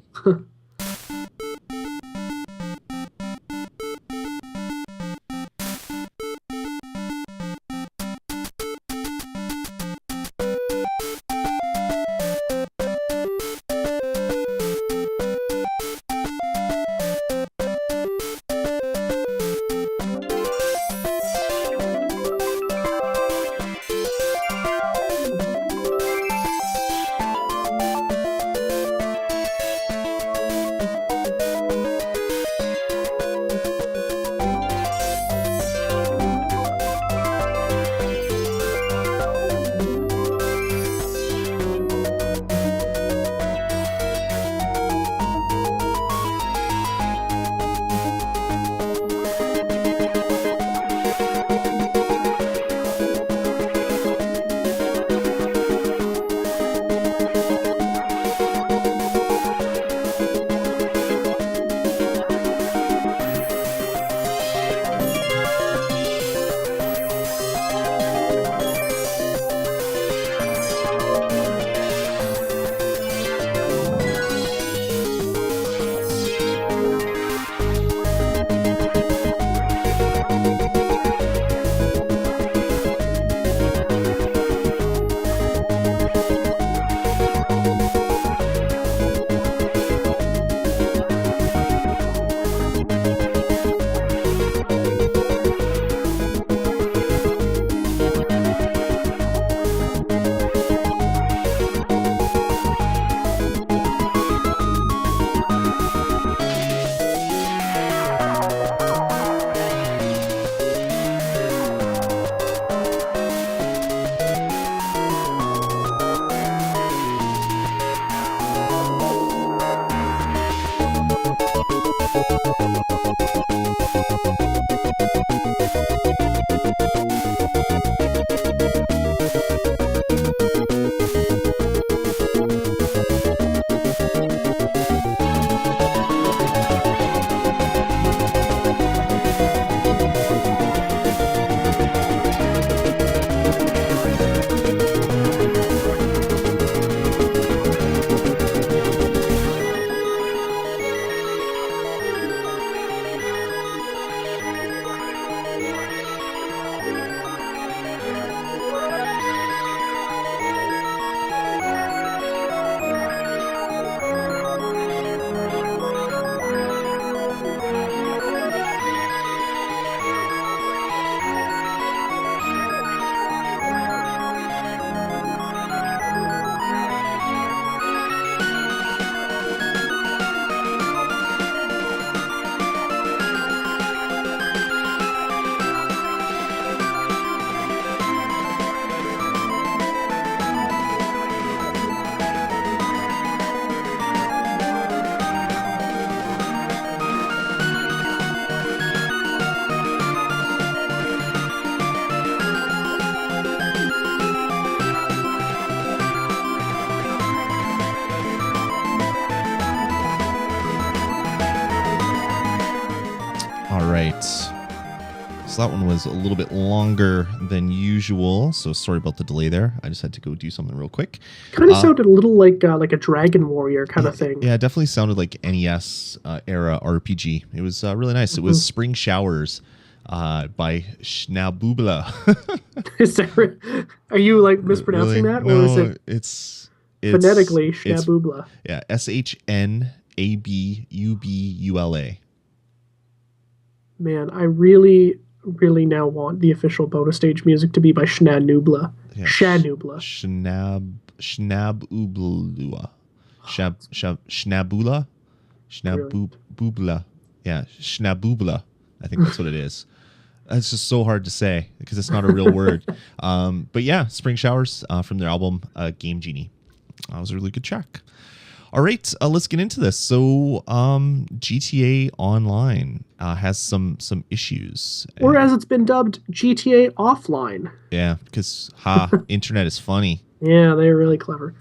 All right. So that one was a little bit longer than usual. So sorry about the delay there. I just had to go do something real quick. Kind of sounded a little like a Dragon Warrior kind of thing. Yeah, it definitely sounded like NES era RPG. It was really nice. It was Spring Showers by Schnabubla. Is that, are you like mispronouncing that, or is it it's phonetically Schnabubla? Yeah, SHNABUBULA. Man, I really, really now want the official bonus stage music to be by Schnabubla. Yeah, Schnabubla. Schnabubla. Schnabula? Schnabubla. Yeah, Schnabubla. I think that's what it is. It's just so hard to say because it's not a real word. But yeah, Spring Showers from their album Game Genie. That was a really good track. All right, let's get into this. So GTA Online has some issues. Or as it's been dubbed, GTA Offline. Yeah, because internet is funny. Yeah, they're really clever.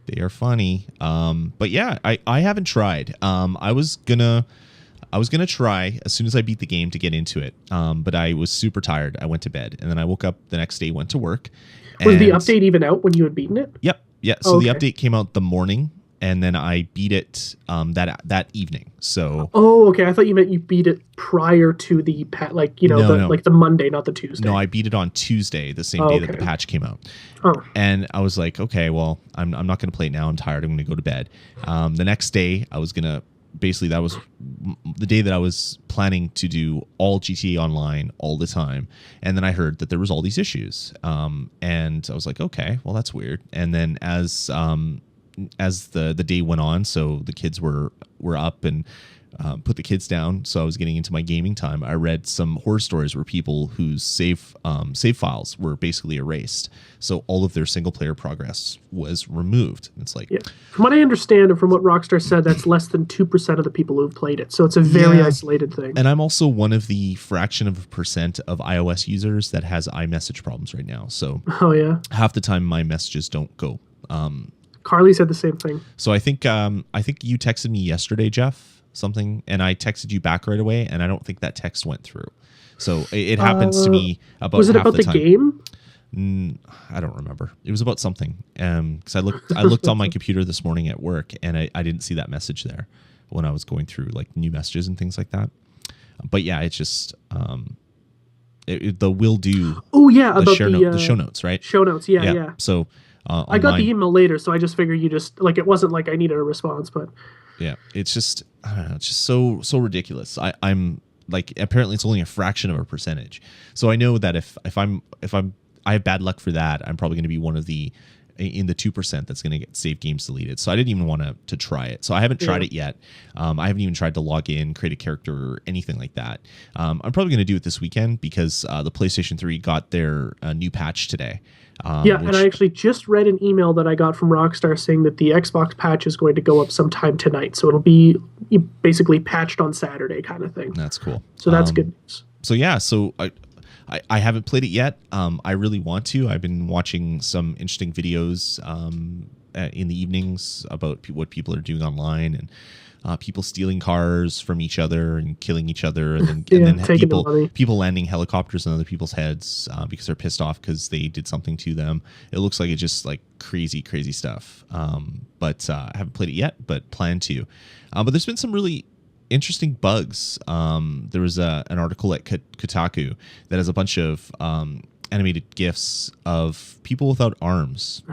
They are funny. But yeah, I haven't tried. I was gonna try as soon as I beat the game to get into it. But I was super tired. I went to bed, and then I woke up the next day, went to work. Was the update even out when you had beaten it? Yep. Yeah. So the update came out the morning, and then I beat it that evening. So. Oh, okay. I thought you meant you beat it prior to the No. like the Monday, not the Tuesday. No, I beat it on Tuesday, the same day that the patch came out. Oh. And I was like, okay, well, I'm not going to play it now. I'm tired. I'm going to go to bed. The next day, I was going to basically, that was the day that I was planning to do all GTA Online all the time. And then I heard that there was all these issues. And I was like, okay, well, that's weird. And then as the day went on, so the kids were up and put the kids down, so I was getting into my gaming time. I read some horror stories where people whose save files were basically erased, so all of their single player progress was removed. It's like, from what I understand and from what Rockstar said, that's less than 2% of the people who've played it, so it's a very isolated thing. And I'm also one of the fraction of a percent of iOS users that has iMessage problems right now. So half the time my messages don't go. Carly said the same thing. So I think you texted me yesterday, Jeff, something, and I texted you back right away, and I don't think that text went through. So it happens to me about was it half about the time. game? I don't remember. It was about something. Because I looked on my computer this morning at work, and I didn't see that message there when I was going through like new messages and things like that. But yeah, it's just the will do. Oh yeah, the about the show notes, right? Show notes, yeah. So I got the email later, so I just figured you just like, it wasn't like I needed a response, but yeah, it's just, I don't know, it's just so ridiculous. I'm like, apparently it's only a fraction of a percentage. So I know that if I have bad luck for that, I'm probably going to be one of the in the 2% that's going to get save games deleted. So I didn't even want to try it. So I haven't tried it yet. I haven't even tried to log in, create a character, or anything like that. I'm probably going to do it this weekend because the PlayStation 3 got their new patch today. And I actually just read an email that I got from Rockstar saying that the Xbox patch is going to go up sometime tonight. So it'll be basically patched on Saturday kind of thing. That's cool. So that's good news. So yeah, so I haven't played it yet. I really want to. I've been watching some interesting videos in the evenings about what people are doing online, and people stealing cars from each other and killing each other, and then people landing helicopters on other people's heads because they're pissed off because they did something to them. It looks like it's just like crazy stuff. But I haven't played it yet, but plan to. But there's been some really interesting bugs. There was an article at Kotaku that has a bunch of animated GIFs of people without arms.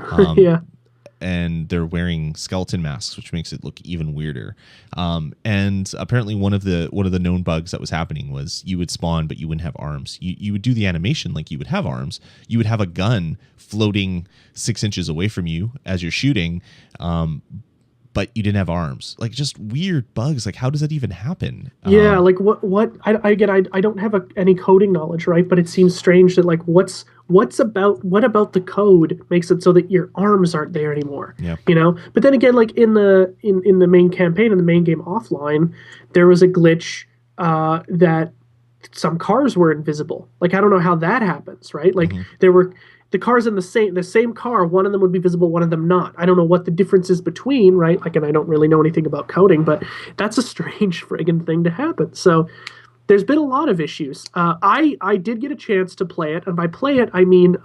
And they're wearing skeleton masks, which makes it look even weirder. And apparently one of the known bugs that was happening was you would spawn, but you wouldn't have arms. You would do the animation like you would have arms. You would have a gun floating 6 inches away from you as you're shooting, but you didn't have arms. Like, just weird bugs. Like, how does that even happen? Like what I don't have any coding knowledge, right? But it seems strange that like what about the code makes it so that your arms aren't there anymore? Yeah. You know? But then again, like in the main campaign, in the main game offline, there was a glitch that some cars were invisible. Like, I don't know how that happens, right? Like there were the cars in the same car, one of them would be visible, one of them not. I don't know what the difference is between, right? Like, and I don't really know anything about coding, but that's a strange friggin' thing to happen. So there's been a lot of issues. I did get a chance to play it, and by play it, I mean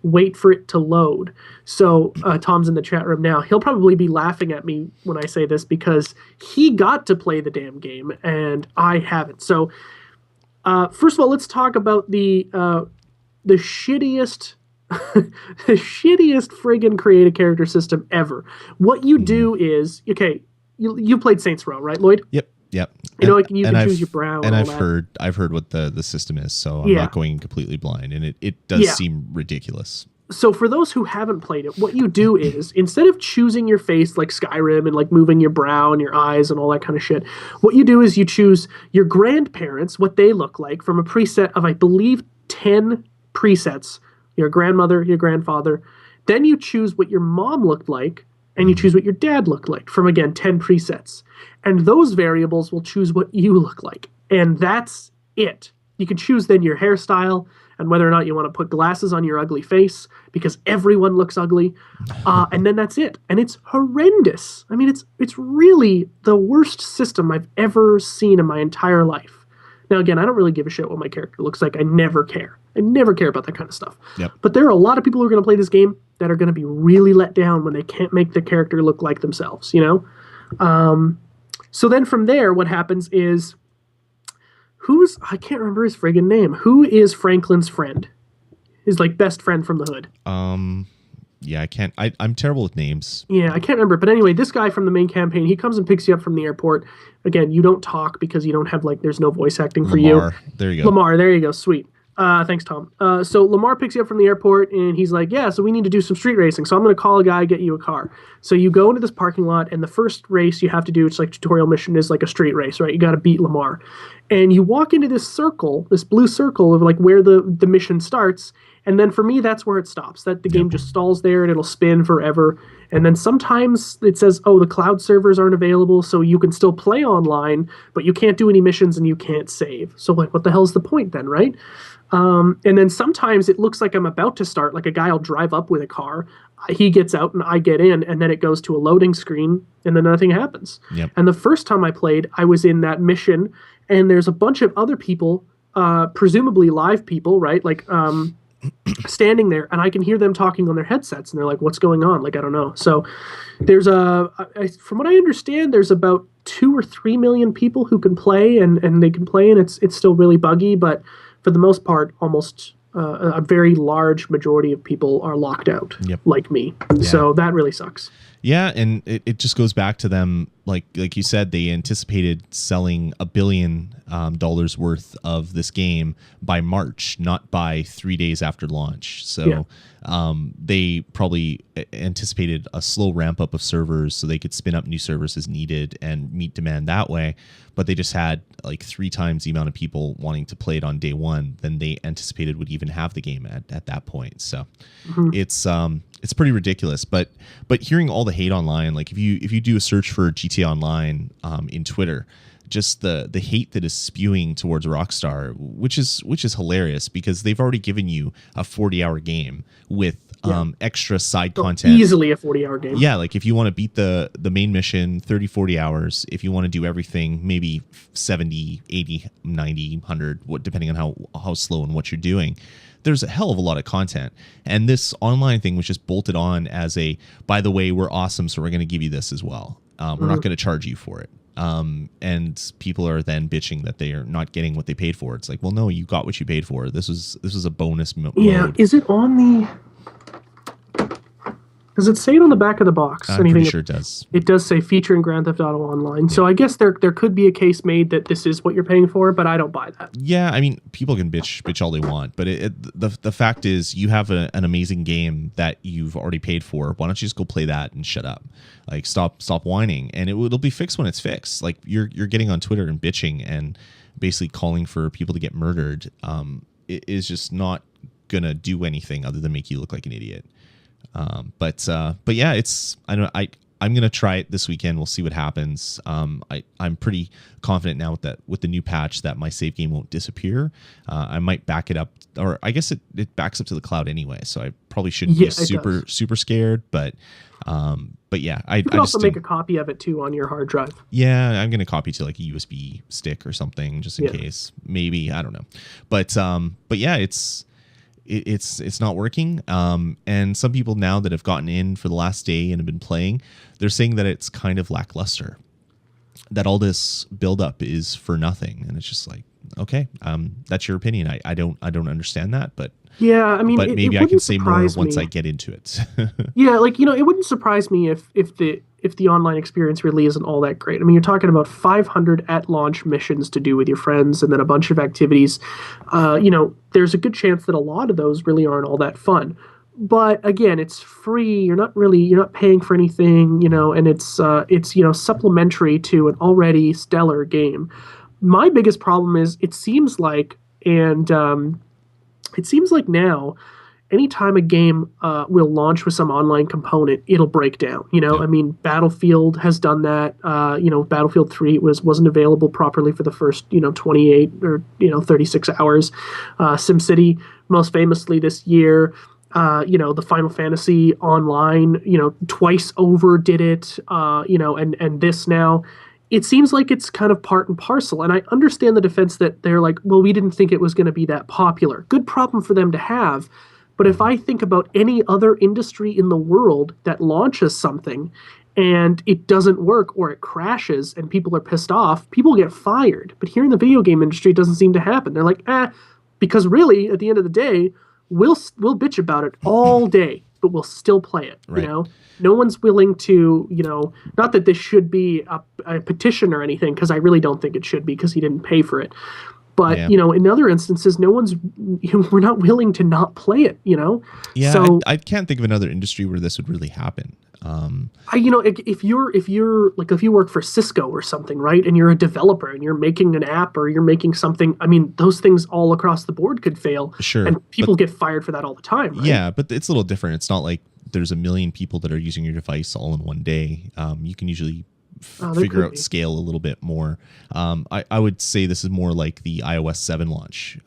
wait for it to load. So Tom's in the chat room now. He'll probably be laughing at me when I say this because he got to play the damn game, and I haven't. So first of all, let's talk about the shittiest the shittiest friggin' create a character system ever. What you do is, okay, you played Saints Row, right, Lloyd? Yep. You know, like you can choose your brow. And I've heard what the system is, so I'm not going completely blind, and it does seem ridiculous. So for those who haven't played it, what you do is instead of choosing your face like Skyrim and like moving your brow and your eyes and all that kind of shit, what you do is you choose your grandparents, what they look like from a preset of, I believe, 10 presets. Your grandmother, your grandfather. Then you choose what your mom looked like, and you choose what your dad looked like from, again, 10 presets. And those variables will choose what you look like. And that's it. You can choose then your hairstyle and whether or not you want to put glasses on your ugly face, because everyone looks ugly. And then that's it. And it's horrendous. I mean, it's really the worst system I've ever seen in my entire life. Now, again, I don't really give a shit what my character looks like. I never care. I never care about that kind of stuff. Yep. But there are a lot of people who are going to play this game that are going to be really let down when they can't make the character look like themselves, you know? So then from there, what happens is, I can't remember his friggin' name. Who is Franklin's friend? His, like, best friend from the hood. Yeah, I can't. I'm terrible with names. Yeah, I can't remember. But anyway, this guy from the main campaign, he comes and picks you up from the airport. Again, you don't talk because you don't have, like, there's no voice acting for you. There you go. Lamar, there you go. Sweet. Thanks, Tom. So Lamar picks you up from the airport, and he's like, yeah, so we need to do some street racing. So I'm going to call a guy, get you a car. So you go into this parking lot, and the first race you have to do, it's like tutorial mission, is like a street race, right? You got to beat Lamar. And you walk into this circle, this blue circle of like where the mission starts. And then for me, that's where it stops. That the game just stalls there, and it'll spin forever. And then sometimes it says, oh, the cloud servers aren't available, so you can still play online, but you can't do any missions and you can't save. So like, what the hell's the point then, right? And then sometimes it looks like I'm about to start, like a guy will drive up with a car, he gets out and I get in, and then it goes to a loading screen and then nothing happens. Yep. And the first time I played, I was in that mission and there's a bunch of other people, presumably live people, right? Like, standing there, and I can hear them talking on their headsets, and they're like, what's going on? Like, I don't know. So there's from what I understand, there's about 2 or 3 million people who can play, and they can play, and it's still really buggy, but for the most part, almost a very large majority of people are locked out, like me. Yeah. So that really sucks. Yeah, and it just goes back to them, like you said, they anticipated selling $1 billion worth of this game by March, not by 3 days after launch. So they probably anticipated a slow ramp up of servers so they could spin up new servers as needed and meet demand that way. But they just had like 3 times the amount of people wanting to play it on day one than they anticipated would even have the game at that point. So it's pretty ridiculous. But hearing all the hate online, like if you do a search for GTA Online in Twitter, just the hate that is spewing towards Rockstar, which is hilarious because they've already given you a 40-hour game with extra side content. Easily a 40-hour game. Yeah, like if you want to beat the main mission, 30, 40 hours. If you want to do everything, maybe 70, 80, 90, 100, depending on how slow and what you're doing. There's a hell of a lot of content. And this online thing was just bolted on as by the way, we're awesome, so we're going to give you this as well. We're not going to charge you for it. And people are then bitching that they are not getting what they paid for. It's like, well, no, you got what you paid for. This was a bonus mode. Yeah, is it on the... Does it say it on the back of the box? I'm pretty sure it does. It does say featuring Grand Theft Auto Online. Yeah. So I guess there could be a case made that this is what you're paying for, but I don't buy that. Yeah, I mean, people can bitch all they want, but the fact is you have an amazing game that you've already paid for. Why don't you just go play that and shut up? Like, stop whining, and it'll be fixed when it's fixed. Like, you're getting on Twitter and bitching and basically calling for people to get murdered. It is just not gonna do anything other than make you look like an idiot. But yeah, I'm gonna try it this weekend. We'll see what happens. I'm pretty confident now with the new patch that my save game won't disappear. I might back it up, or I guess it backs up to the cloud anyway. So I probably shouldn't be super scared. But yeah, you could also make a copy of it too on your hard drive. Yeah, I'm gonna copy to like a USB stick or something just in case. Maybe, I don't know. But yeah, it's not working. And some people now that have gotten in for the last day and have been playing, they're saying that it's kind of lackluster, that all this buildup is for nothing. And it's just like, okay, that's your opinion. I don't understand that, but yeah, I mean, but maybe I can say more once I get into it. Yeah, like, it wouldn't surprise me if the online experience really isn't all that great. I mean, you're talking about 500 at launch missions to do with your friends and then a bunch of activities. There's a good chance that a lot of those really aren't all that fun. but again, it's free. You're not paying for anything, and it's supplementary to an already stellar game. My biggest problem is it seems like now, anytime a game will launch with some online component, it'll break down. I mean, Battlefield has done that. Battlefield 3 wasn't available properly for the first 28 or 36 hours. SimCity, most famously this year. The Final Fantasy Online, twice over did it. And this now. It seems like it's kind of part and parcel. And I understand the defense that they're like, well, we didn't think it was going to be that popular. Good problem for them to have. But if I think about any other industry in the world that launches something and it doesn't work or it crashes and people are pissed off, people get fired. But here in the video game industry, it doesn't seem to happen. They're like, because really, at the end of the day, we'll bitch about it all day, but we'll still play it. Right. No one's willing to, not that this should be a petition or anything, because I really don't think it should be, because he didn't pay for it. But, in other instances, we're not willing to not play it, Yeah, so, I can't think of another industry where this would really happen. if you work for Cisco or something, right, and you're a developer and you're making an app or you're making something, I mean, those things all across the board could fail. Sure. And people get fired for that all the time, right? Yeah, but it's a little different. It's not like there's a million people that are using your device all in one day. You can usually figure out scale a little bit more. I would say this is more like the iOS 7 launch.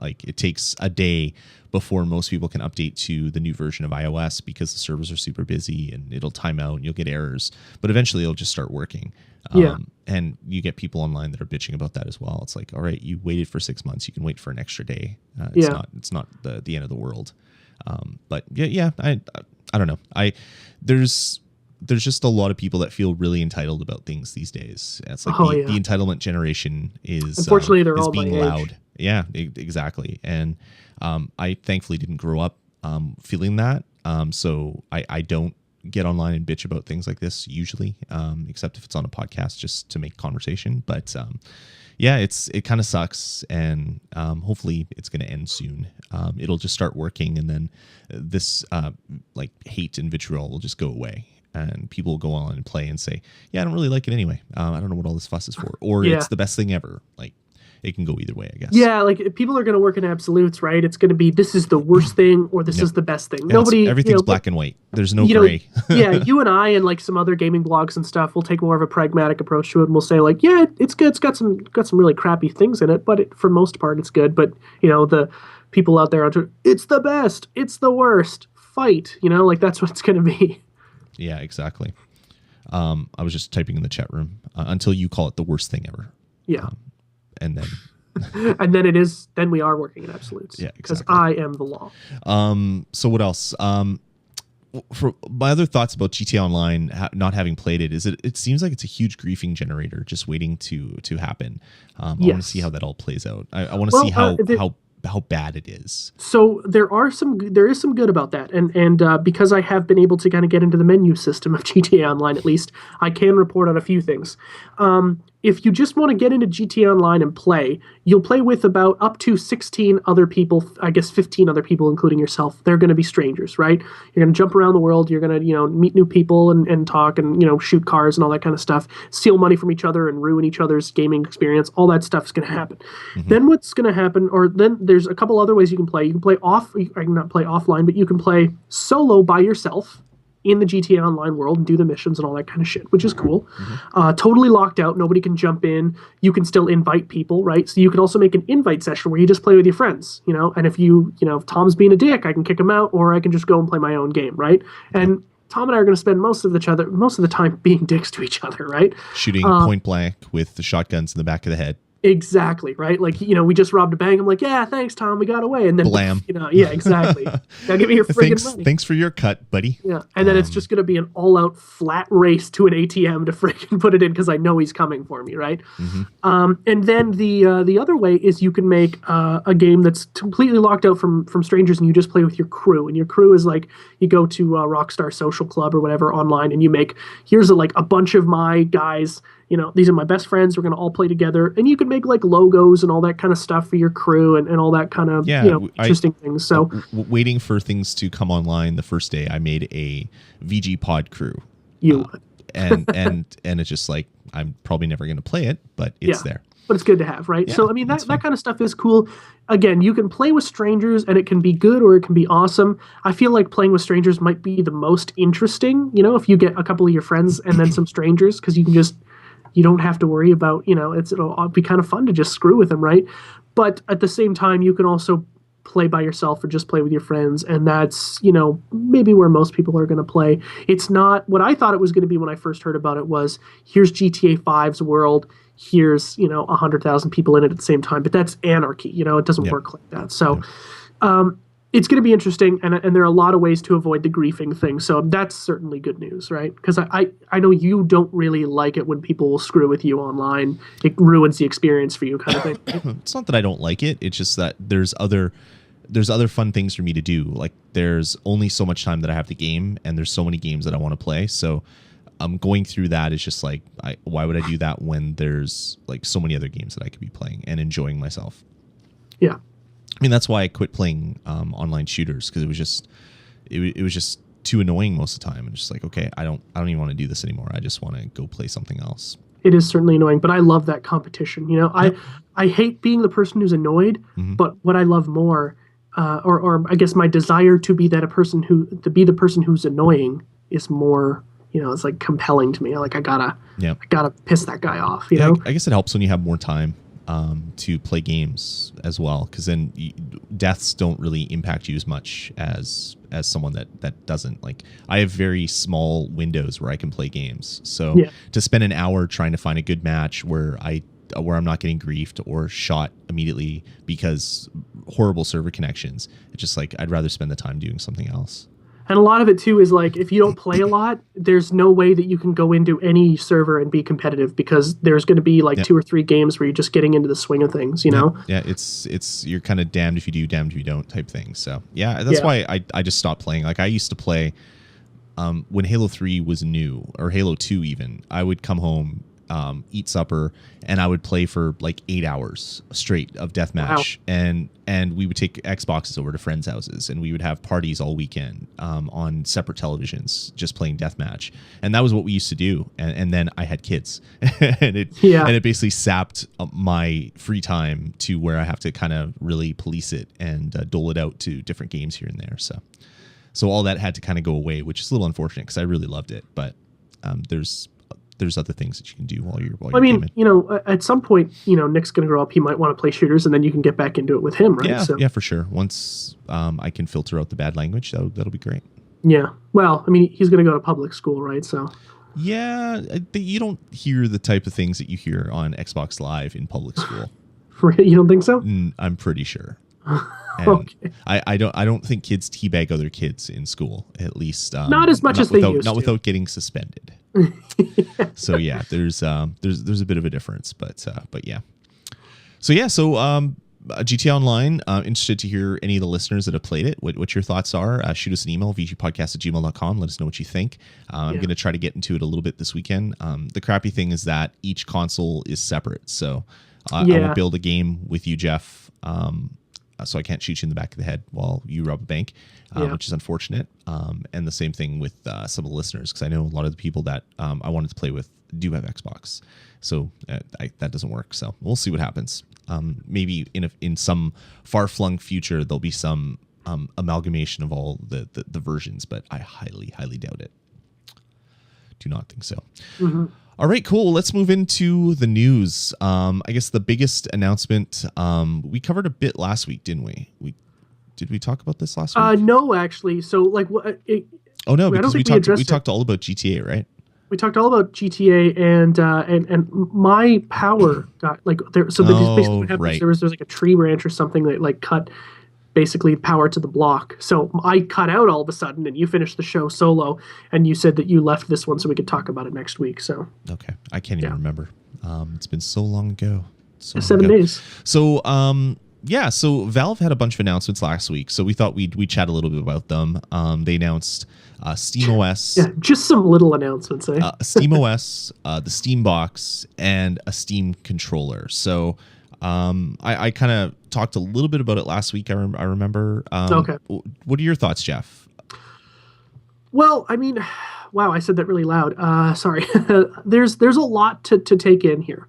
Like it takes a day before most people can update to the new version of iOS because the servers are super busy and it'll time out and you'll get errors, but eventually it'll just start working. And you get people online that are bitching about that as well. It's like, all right, you waited for 6 months, you can wait for an extra day. It's not the end of the world. But I don't know. There's just a lot of people that feel really entitled about things these days. It's like the entitlement generation is unfortunately they're is all being my loud. age. Yeah, exactly. And I thankfully didn't grow up feeling that. So I don't get online and bitch about things like this usually, except if it's on a podcast just to make conversation. But it kind of sucks, and hopefully it's going to end soon. It'll just start working, and then this like hate and vitriol will just go away, and people will go on and play and say, "Yeah, I don't really like it anyway. I don't know what all this fuss is for," or "It's the best thing ever." Like it can go either way, I guess. Yeah, like people are going to work in absolutes, right? It's going to be this is the worst thing or this is the best thing. Everything's black and white. There's no gray. Yeah, you and I and like some other gaming blogs and stuff will take more of a pragmatic approach to it, and we'll say like, yeah, it's good. It's got some really crappy things in it, but for most part, it's good. But the people out there are, it's the best. It's the worst. Fight. Like that's what it's going to be. Yeah, exactly. I was just typing in the chat room until you call it the worst thing ever. Yeah. And then and then we are working in absolutes. Yeah, because exactly. I am the law. So what else? For my other thoughts about GTA Online, not having played it, is it seems like it's a huge griefing generator just waiting to happen. I want to see how that all plays out. I want to see how bad it is. So there is some good about that, and because I have been able to kind of get into the menu system of GTA Online, at least I can report on a few things. If you just want to get into GTA Online and play, you'll play with about up to 16 other people, I guess 15 other people, including yourself. They're going to be strangers, right? You're going to jump around the world. You're going to, meet new people and talk and, shoot cars and all that kind of stuff, steal money from each other and ruin each other's gaming experience. All that stuff is going to happen. Mm-hmm. Then what's going to happen, or then there's a couple other ways you can play. You can play not play offline, but you can play solo by yourself in the GTA Online world and do the missions and all that kind of shit, which is cool. Mm-hmm. Totally locked out. Nobody can jump in. You can still invite people, right? So you can also make an invite session where you just play with your friends, and if if Tom's being a dick, I can kick him out, or I can just go and play my own game, right? And Tom and I are going to spend most of the time being dicks to each other, right? Shooting point blank with the shotguns in the back of the head. Exactly, right? Like, we just robbed a bank. I'm like, yeah, thanks, Tom. We got away. And then, blam. Yeah, exactly. Now give me your friggin' money. Thanks for your cut, buddy. Yeah, and then it's just going to be an all-out flat race to an ATM to friggin' put it in because I know he's coming for me, right? Mm-hmm. And then the other way is you can make a game that's completely locked out from strangers, and you just play with your crew. And your crew is like, you go to Rockstar Social Club or whatever online, and you make, here's a bunch of my guys, these are my best friends. We're going to all play together. And you can make like logos and all that kind of stuff for your crew and all that kind of, interesting things. So waiting for things to come online the first day, I made a VG Pod crew. And it's just like, I'm probably never going to play it, but it's there. But it's good to have, right? Yeah, so, I mean, that kind of stuff is cool. Again, you can play with strangers and it can be good or it can be awesome. I feel like playing with strangers might be the most interesting, if you get a couple of your friends and then some strangers, because you don't have to worry about, it'll be kind of fun to just screw with them, right? But at the same time, you can also play by yourself or just play with your friends. And that's, maybe where most people are going to play. It's not what I thought it was going to be when I first heard about it was, here's GTA 5's world. Here's 100,000 people in it at the same time, but that's anarchy. It doesn't work like that. So it's going to be interesting, and there are a lot of ways to avoid the griefing thing. So that's certainly good news, right? Because I know you don't really like it when people will screw with you online. It ruins the experience for you, kind of thing. It's not that I don't like it. It's just that there's other fun things for me to do. Like there's only so much time that I have to game, and there's so many games that I want to play. So going through that is just like, why would I do that when there's like so many other games that I could be playing and enjoying myself? Yeah. I mean, that's why I quit playing online shooters, because it was just too annoying most of the time. And just like, okay, I don't even want to do this anymore. I just want to go play something else. It is certainly annoying, but I love that competition. I hate being the person who's annoyed, but what I love more, or I guess my desire to be the person who's annoying is more. It's like compelling to me. Like I gotta piss that guy off. I guess it helps when you have more time to play games as well, because then deaths don't really impact you as much as someone that doesn't. Like I have very small windows where I can play games. So to spend an hour trying to find a good match where I'm not getting griefed or shot immediately because horrible server connections, it's just like I'd rather spend the time doing something else. And a lot of it too is like, if you don't play a lot, there's no way that you can go into any server and be competitive, because there's going to be like 2 or 3 games where you're just getting into the swing of things, Yeah, it's you're kind of damned if you do, damned if you don't type thing. So that's why I just stopped playing. Like I used to play when Halo 3 was new, or Halo 2 even. I would come home, eat supper, and I would play for like 8 hours straight of deathmatch. Wow. And we would take Xboxes over to friends' houses, and we would have parties all weekend on separate televisions, just playing deathmatch. And that was what we used to do. And then I had kids, and it basically sapped my free time to where I have to kind of really police it and dole it out to different games here and there. So all that had to kind of go away, which is a little unfortunate because I really loved it. But there's other things that you can do while you're gaming. At some point, Nick's going to grow up. He might want to play shooters, and then you can get back into it with him, right? Yeah, for sure. Once I can filter out the bad language, that'll be great. Yeah. Well, I mean, he's going to go to public school, right? So. Yeah, you don't hear the type of things that you hear on Xbox Live in public school. You don't think so? I'm pretty sure. Okay. I don't think kids teabag other kids in school, at least not as much as they used to. Not without getting suspended. So yeah, there's a bit of a difference, but yeah. So GTA Online, interested to hear any of the listeners that have played it, what your thoughts are. Shoot us an email, vgpodcast@gmail.com. Let us know what you think. I'm going to try to get into it a little bit this weekend. The crappy thing is that each console is separate, so I won't build a game with you, Jeff. So I can't shoot you in the back of the head while you rob a bank, which is unfortunate. And the same thing with some of the listeners, because I know a lot of the people that I wanted to play with do have Xbox. So that doesn't work. So we'll see what happens. Maybe in some far-flung future, there'll be some amalgamation of all the versions, but I highly, highly doubt it. Do not think so. Mm-hmm. All right, cool. Let's move into the news. I guess the biggest announcement, we covered a bit last week, didn't we? Did we talk about this last week? No, actually. So like, because we talked all about GTA, right? We talked all about GTA and my power got like there. So basically what happened, there was like a tree branch or something that like cut basically power to the block. So I cut out all of a sudden, and you finished the show solo, and you said that you left this one so we could talk about it next week. So okay, I can't even remember. It's been so long ago. 7 days. So Yeah, so Valve had a bunch of announcements last week, so we thought we'd chat a little bit about them. They announced SteamOS, Yeah, just some little announcements, eh? SteamOS, the Steam Box, and a Steam controller. So I kind of talked a little bit about it last week. I remember. Okay. What are your thoughts, Jeff? Well, I mean, wow, I said that really loud. Sorry. There's a lot to take in here.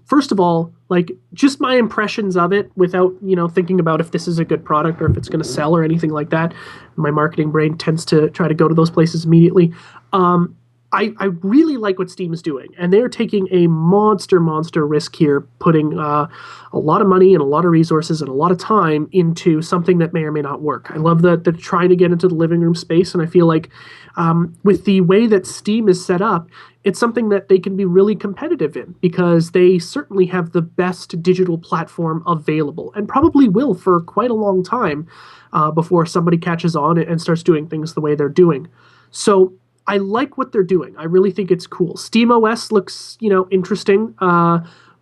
First of all, like just my impressions of it without, thinking about if this is a good product or if it's going to sell or anything like that. My marketing brain tends to try to go to those places immediately. I really like what Steam is doing, and they're taking a monster risk here, putting a lot of money and a lot of resources and a lot of time into something that may or may not work. I love that they're trying to get into the living room space, and I feel like with the way that Steam is set up, it's something that they can be really competitive in because they certainly have the best digital platform available and probably will for quite a long time before somebody catches on and starts doing things the way they're doing. So I like what they're doing. I really think it's cool. SteamOS looks, interesting.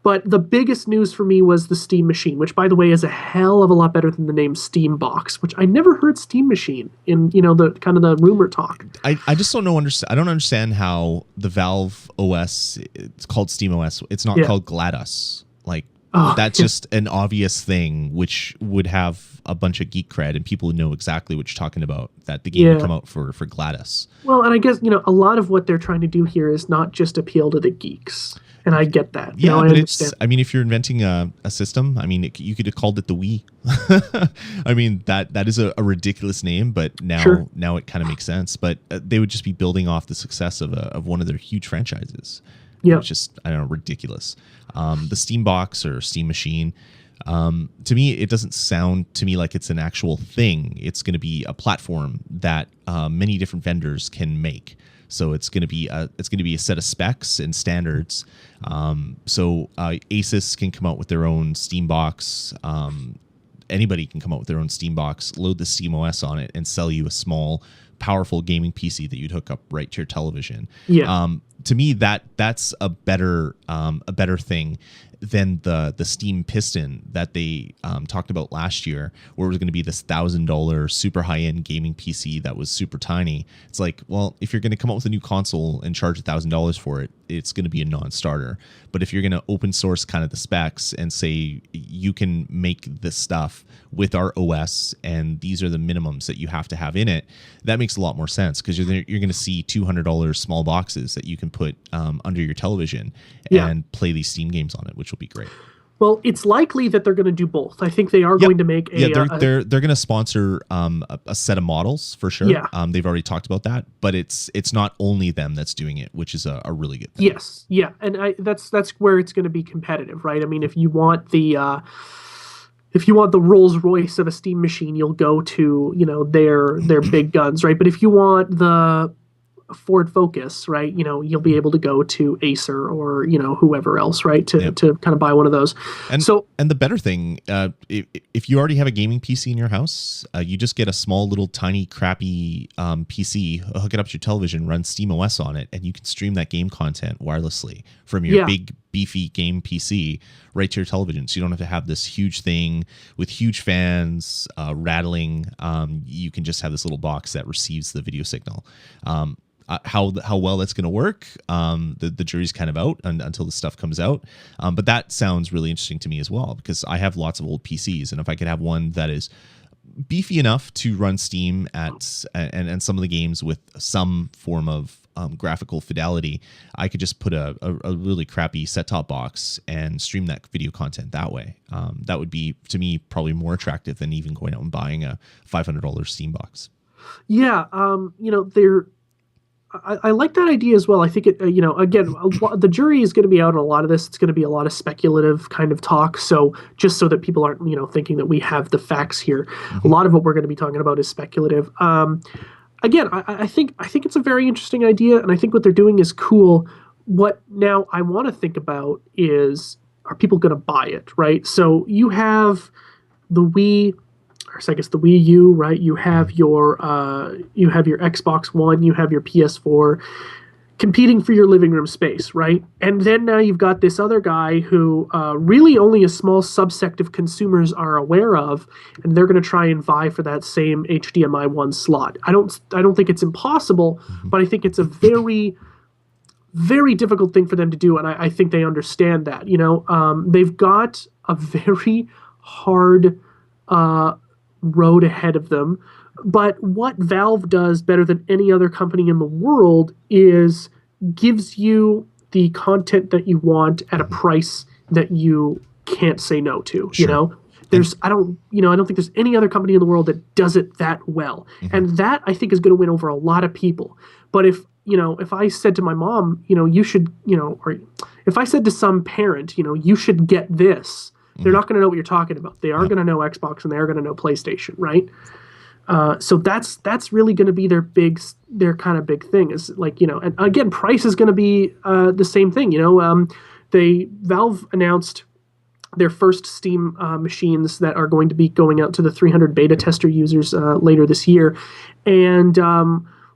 But the biggest news for me was the Steam Machine, which, by the way, is a hell of a lot better than the name Steam Box, which I never heard Steam Machine in, the kind of the rumor talk. I just don't know. I don't understand how the Valve OS, it's called SteamOS. It's not called GLaDOS. Like, that's just an obvious thing, which would have a bunch of geek cred and people would know exactly what you're talking about, that the game would come out for GLaDOS. Well, and I guess, a lot of what they're trying to do here is not just appeal to the geeks. And I get that. Yeah, but if you're inventing a system, you could have called it the Wii. that is a ridiculous name, but now it kind of makes sense. But they would just be building off the success of one of their huge franchises. Yeah. It's just, I don't know, ridiculous. The Steam Box or Steam Machine, to me, it doesn't sound to me like it's an actual thing. It's going to be a platform that many different vendors can make. So it's going to be a set of specs and standards. So Asus can come out with their own Steam Box. Anybody can come out with their own Steam Box, load the SteamOS on it, and sell you a small, powerful gaming PC that you'd hook up right to your television. Yeah. To me, that's a better thing than the Steam Piston that they talked about last year, where it was going to be this $1,000 super high-end gaming PC that was super tiny. It's like, well, if you're going to come up with a new console and charge $1,000 for it, it's going to be a non-starter. But if you're going to open source kind of the specs and say you can make this stuff with our OS and these are the minimums that you have to have in it, that makes a lot more sense, because you're going to see $200 small boxes that you can put under your television and play these Steam games on it, which will be great. Well, it's likely that they're going to do both. I think they are going to make a... they're going to sponsor a set of models for sure. Yeah. They've already talked about that, but it's not only them that's doing it, which is a really good thing. Yes, yeah, and that's where it's going to be competitive, right? I mean, if you want the Rolls Royce of a Steam Machine, you'll go to their big guns, right? But if you want the Ford Focus, right, you'll be able to go to Acer or whoever else, right, to kind of buy one of those. And the better thing, if you already have a gaming PC in your house, you just get a small little tiny crappy PC, hook it up to your television, run SteamOS on it, and you can stream that game content wirelessly from your big beefy game PC right to your television. So you don't have to have this huge thing with huge fans rattling. You can just have this little box that receives the video signal. How well that's going to work, the jury's kind of out until the stuff comes out. But that sounds really interesting to me as well, because I have lots of old PCs, and if I could have one that is beefy enough to run Steam and some of the games with some form of graphical fidelity, I could just put a really crappy set-top box and stream that video content that way. That would be, to me, probably more attractive than even going out and buying a $500 Steam box. Yeah, I like that idea as well. I think it, again, the jury is going to be out on a lot of this. It's going to be a lot of speculative kind of talk. So just so that people aren't, thinking that we have the facts here, a lot of what we're going to be talking about is speculative. Again, I think it's a very interesting idea, and I think what they're doing is cool. What now I want to think about is, are people going to buy it, right? So you have the Wii. So I guess the Wii U, right? You have your Xbox One, you have your PS4. competing for your living room space, right? And then now you've got this other guy who really only a small subsect of consumers are aware of, and they're going to try and vie for that same HDMI 1 slot. I don't think it's impossible, but I think it's a very, very difficult thing for them to do, and I think they understand that. They've got a very hard road ahead of them. But what Valve does better than any other company in the world is gives you the content that you want at a price that you can't say no to. Sure. I don't think there's any other company in the world that does it that well. And that I think is going to win over a lot of people. But if I said to my mom, you should, or if I said to some parent, you should get this, they're not going to know what you're talking about. They are going to know Xbox and they are going to know PlayStation, right? So that's really going to be their kind of big thing is and again, price is going to be the same thing. Valve announced their first Steam machines that are going to be going out to the 300 beta tester users later this year, and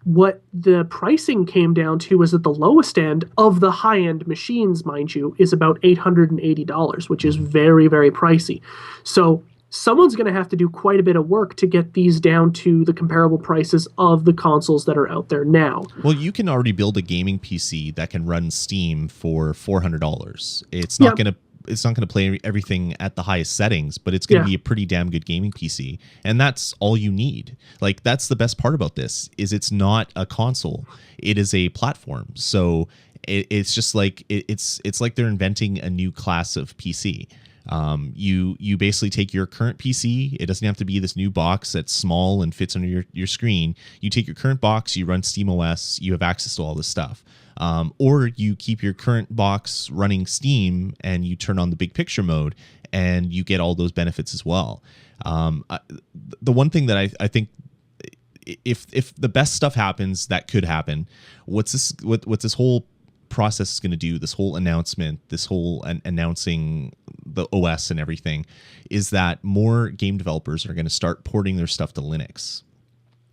what the pricing came down to was at the lowest end of the high-end machines, mind you, is about $880, which is very, very pricey. So someone's going to have to do quite a bit of work to get these down to the comparable prices of the consoles that are out there now. Well, you can already build a gaming PC that can run Steam for $400. It's not going to play everything at the highest settings, but it's going to be a pretty damn good gaming PC, and that's all you need. Like, that's the best part about this is it's not a console; it is a platform. So it's just like it's like they're inventing a new class of PC. You basically take your current PC. It doesn't have to be this new box that's small and fits under your screen. You take your current box, you run SteamOS, you have access to all this stuff. Or you keep your current box running Steam and you turn on the big picture mode and you get all those benefits as well. The one thing that I think if the best stuff happens, that could happen. What this whole process is going to do, this whole announcement, this whole announcing the OS and everything, is that more game developers are going to start porting their stuff to Linux.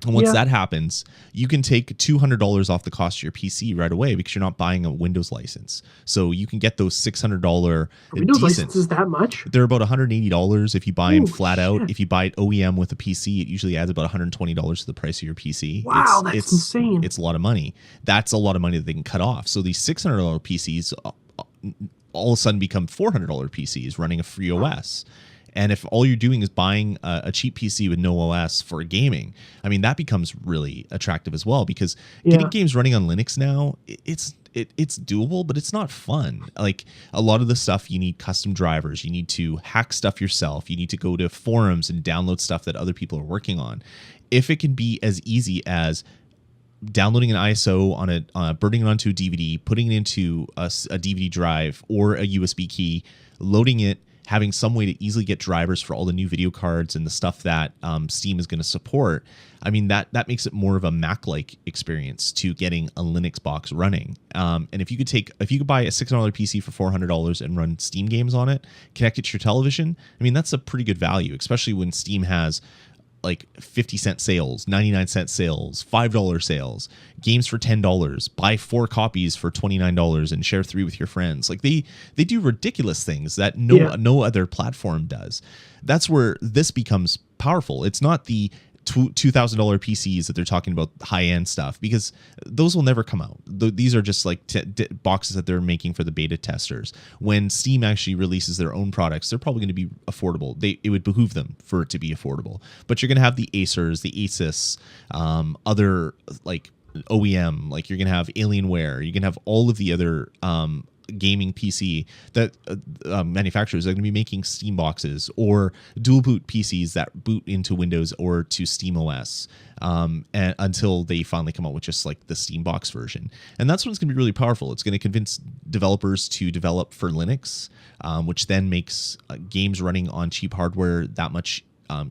And once that happens, you can take $200 off the cost of your PC right away because you're not buying a Windows license. So you can get those $600 Windows licenses that much? They're about $180 if you buy them flat out. If you buy it OEM with a PC, it usually adds about $120 to the price of your PC. Wow, that's insane. It's a lot of money. That's a lot of money that they can cut off. So these $600 PCs all of a sudden become $400 PCs running a free OS. And if all you're doing is buying a cheap PC with no OS for gaming, I mean, that becomes really attractive as well, because getting games running on Linux now, it's doable, but it's not fun. Like, a lot of the stuff, you need custom drivers. You need to hack stuff yourself. You need to go to forums and download stuff that other people are working on. If it can be as easy as downloading an ISO burning it onto a DVD, putting it into a DVD drive or a USB key, loading it, having some way to easily get drivers for all the new video cards and the stuff that Steam is going to support, I mean, that makes it more of a Mac-like experience to getting a Linux box running. And if you could buy a $600 PC for $400 and run Steam games on it, connect it to your television, I mean, that's a pretty good value, especially when Steam has like 50-cent sales, 99-cent sales, $5 sales, games for $10, buy 4 copies for $29 and share 3 with your friends. Like, they do ridiculous things that no other platform does. That's where this becomes powerful. It's not the $2,000 PCs that they're talking about, high-end stuff, because those will never come out. These are just like boxes that they're making for the beta testers. When Steam actually releases their own products, they're probably going to be affordable. It would behoove them for it to be affordable. But you're going to have the Acers, the Asus, other like OEM, like you're going to have Alienware. You can have all of the other gaming PC that manufacturers are going to be making Steam boxes or dual boot PCs that boot into Windows or to SteamOS and until they finally come out with just like the Steam box version. And that's when it's going to be really powerful. It's going to convince developers to develop for Linux, which then makes games running on cheap hardware that much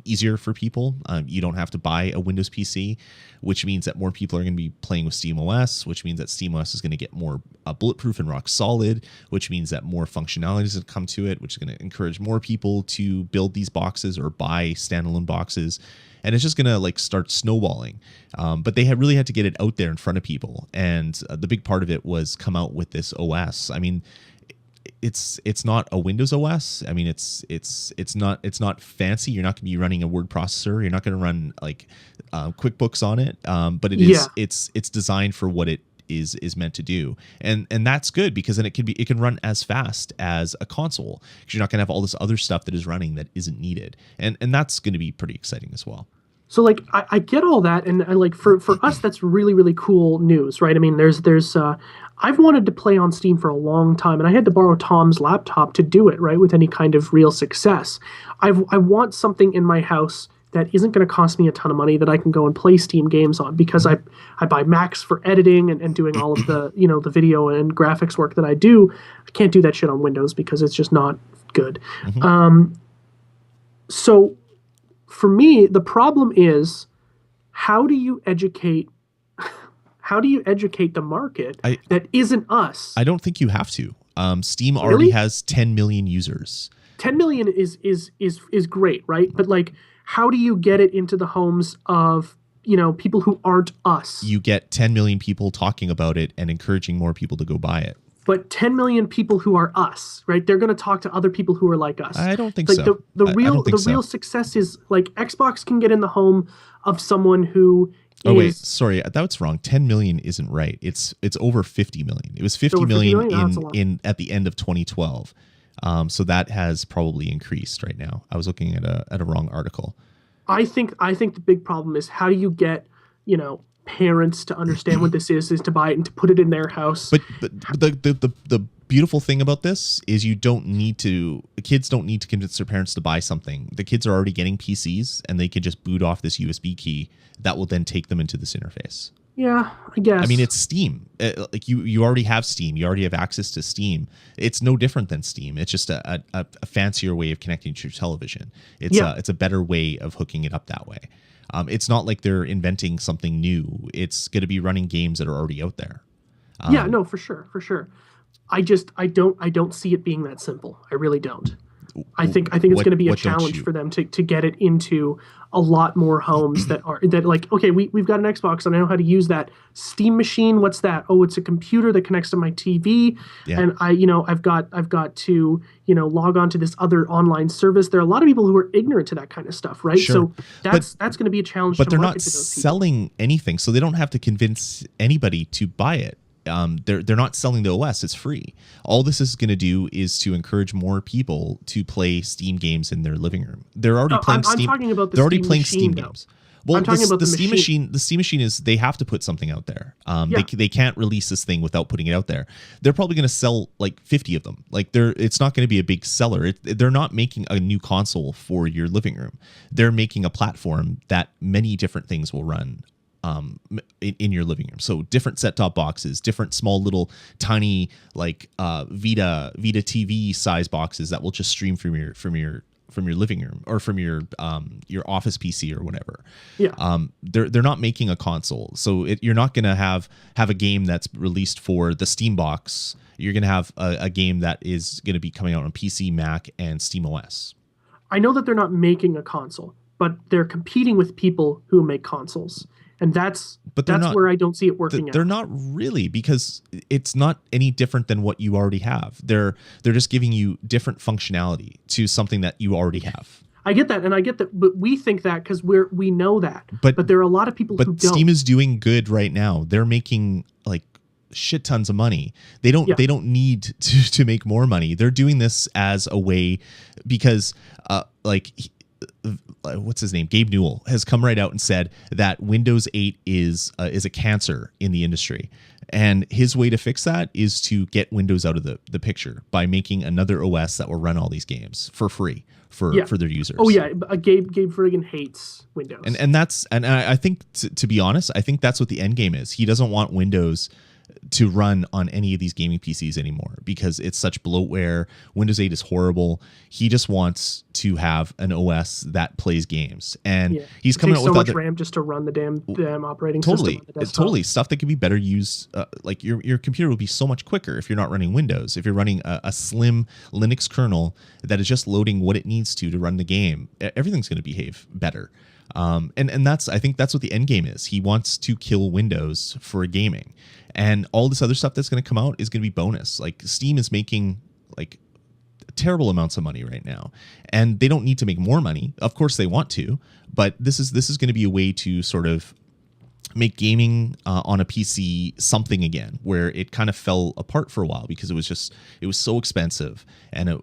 easier for people. You don't have to buy a Windows PC, which means that more people are going to be playing with SteamOS, which means that SteamOS is going to get more bulletproof and rock solid, which means that more functionalities will come to it, which is going to encourage more people to build these boxes or buy standalone boxes. And it's just going to like start snowballing. But they really had to get it out there in front of people. And the big part of it was come out with this OS. I mean, it's not a Windows OS. I mean, it's not fancy. You're not going to be running a word processor. You're not going to run like QuickBooks on it. But it's designed for what it is meant to do, and that's good, because then it can run as fast as a console, because you're not going to have all this other stuff that is running that isn't needed, and that's going to be pretty exciting as well. So like I get all that, and I like for us that's really really cool news, right? I mean, there's I've wanted to play on Steam for a long time, and I had to borrow Tom's laptop to do it, right, with any kind of real success. I want something in my house that isn't going to cost me a ton of money that I can go and play Steam games on, because I buy Macs for editing and doing all of the the video and graphics work that I do. I can't do that shit on Windows because it's just not good. So for me, the problem is, how do you educate the market that isn't us? I don't think you have to. Steam already has 10 million users. 10 million is great, right? But like, how do you get it into the homes of people who aren't us? You get 10 million people talking about it and encouraging more people to go buy it. But 10 million people who are us, right? They're going to talk to other people who are like us. I don't think like so. The real success is like Xbox can get in the home of someone who. Oh wait, sorry, that's wrong. 10 million isn't right. It's over 50 million. It was 50 million in at the end of 2012. So that has probably increased right now. I was looking at a wrong article. I think the big problem is, how do you get parents to understand what this is to buy it and to put it in their house? But the beautiful thing about this is kids don't need to convince their parents to buy something. The kids are already getting PCs, and they can just boot off this USB key that will then take them into this interface. Yeah, I guess. I mean, it's Steam. Like you already have Steam. You already have access to Steam. It's no different than Steam. It's just a fancier way of connecting to your television. It's a better way of hooking it up that way. It's not like they're inventing something new. It's going to be running games that are already out there. No, for sure. I don't see it being that simple. I really don't. I think it's going to be a challenge for them to get it into a lot more homes that like, okay, we've got an Xbox and I know how to use that. Steam machine, what's that? Oh, it's a computer that connects to my TV, and I've got to log on to this other online service. There are a lot of people who are ignorant to that kind of stuff, right? Sure. So that's going to be a challenge. But to they're market not to those people. selling anything, so they don't have to convince anybody to buy it. They're not selling the OS. It's free. All this is going to do is to encourage more people to play Steam games in their living room. They're already playing Steam. I'm talking about they're already playing Steam games. Well, I'm talking about the Steam machine. The Steam machine is, they have to put something out there. They can't release this thing without putting it out there. They're probably going to sell like 50 of them. Like it's not going to be a big seller. They're not making a new console for your living room. They're making a platform that many different things will run in your living room. So different set-top boxes, different small little tiny like Vita TV size boxes that will just stream from your living room or from your office PC or whatever. They're not making a console, so you're not going to have a game that's released for the Steam box. You're going to have a game that is going to be coming out on PC, Mac, and SteamOS. I know that they're not making a console, but they're competing with people who make consoles. And that's where I don't see it working out. They're not really, because it's not any different than what you already have. They're just giving you different functionality to something that you already have. I get that, and I get that, but we think that because we know that. But there are a lot of people who don't. But Steam is doing good right now. They're making like shit tons of money. They don't need to make more money. They're doing this as a way, because what's his name? Gabe Newell has come right out and said that Windows 8 is a cancer in the industry. And his way to fix that is to get Windows out of the picture by making another OS that will run all these games for free for their users. Oh yeah, Gabe friggin' hates Windows. And I think to be honest, I think that's what the end game is. He doesn't want Windows to run on any of these gaming PCs anymore because it's such bloatware. Windows 8 is horrible. He just wants to have an OS that plays games, and he's coming out with so much RAM just to run the damn operating system on the desktop. Totally stuff that could be better used. Like your computer will be so much quicker if you're not running Windows. If you're running a slim Linux kernel that is just loading what it needs to run the game, everything's going to behave better. And I think that's what the end game is. He wants to kill Windows for gaming, and all this other stuff that's going to come out is going to be bonus. Like Steam is making like terrible amounts of money right now, and they don't need to make more money. Of course they want to, but this is going to be a way to sort of make gaming on a PC something again, where it kind of fell apart for a while because it was so expensive, and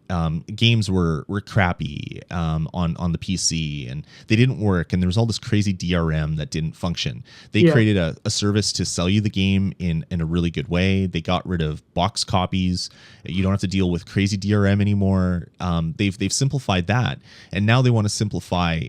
games were crappy on the PC, and they didn't work, and there was all this crazy DRM that didn't function. They created a service to sell you the game in a really good way. They got rid of box copies. You don't have to deal with crazy DRM anymore. They've simplified that, and now they want to simplify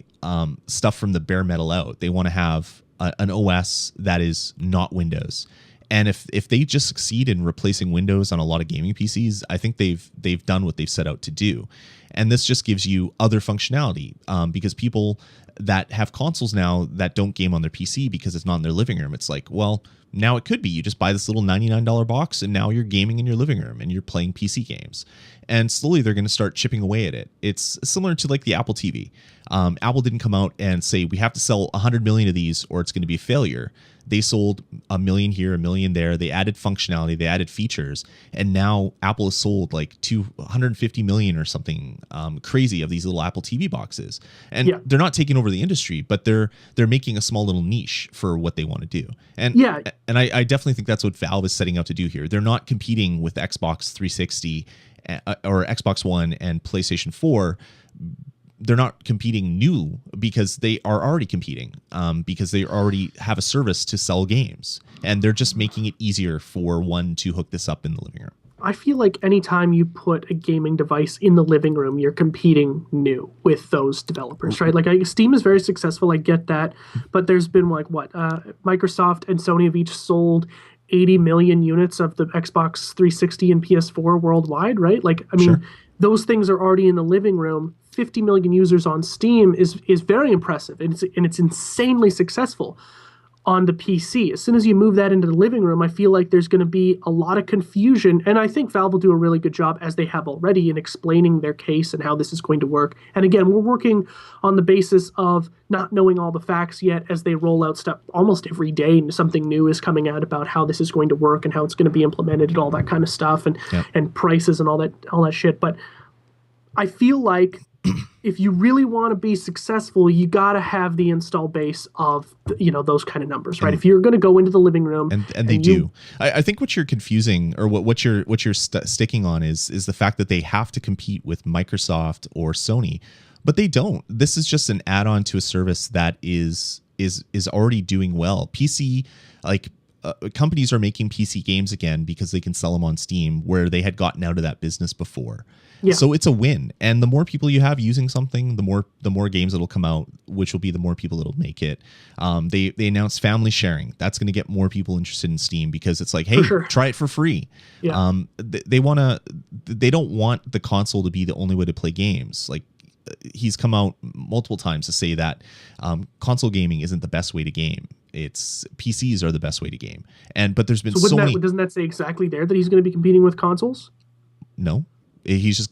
stuff from the bare metal out. They want to have an OS that is not Windows. And if they just succeed in replacing Windows on a lot of gaming PCs, I think they've done what they've set out to do. And this just gives you other functionality because people that have consoles now that don't game on their PC because it's not in their living room, it's like, well, now it could be you just buy this little $99 box and now you're gaming in your living room and you're playing PC games. And slowly they're going to start chipping away at it. It's similar to like the Apple TV. Apple didn't come out and say we have to sell 100 million of these or it's going to be a failure. They sold 1 million here, 1 million there. They added functionality, they added features, and now Apple has sold like 250 million or something crazy of these little Apple TV boxes. And they're not taking over the industry, but they're making a small little niche for what they want to do. And I definitely think that's what Valve is setting out to do here. They're not competing with Xbox 360 or Xbox One and PlayStation 4. They're not competing new because they are already competing because they already have a service to sell games, and they're just making it easier for one to hook this up in the living room. I feel like anytime you put a gaming device in the living room, you're competing new with those developers, right? Like Steam is very successful. I get that. But there's been like Microsoft and Sony have each sold 80 million units of the Xbox 360 and PS4 worldwide, right? Like, I mean, those things are already in the living room. 50 million users on Steam is very impressive, and it's insanely successful on the PC. As soon as you move that into the living room, I feel like there's going to be a lot of confusion, and I think Valve will do a really good job, as they have already, in explaining their case and how this is going to work. And again, we're working on the basis of not knowing all the facts yet as they roll out stuff almost every day, and something new is coming out about how this is going to work and how it's going to be implemented and all that kind of stuff, and prices and all that shit. But I feel like if you really want to be successful, you got to have the install base of, those kind of numbers, right? If you're going to go into the living room, and they do. I think what you're confusing, or what you're sticking on is the fact that they have to compete with Microsoft or Sony, but they don't. This is just an add-on to a service that is already doing well. PC, companies are making PC games again because they can sell them on Steam, where they had gotten out of that business before. So it's a win, and the more people you have using something, the more games that'll come out, which will be the more people that'll make it. They announced family sharing. That's going to get more people interested in Steam because it's like, hey, try it for free. They don't want the console to be the only way to play games. Like, he's come out multiple times to say that console gaming isn't the best way to game. It's PCs are the best way to game. But there's been so many. Doesn't that say exactly there that he's going to be competing with consoles? No. He's not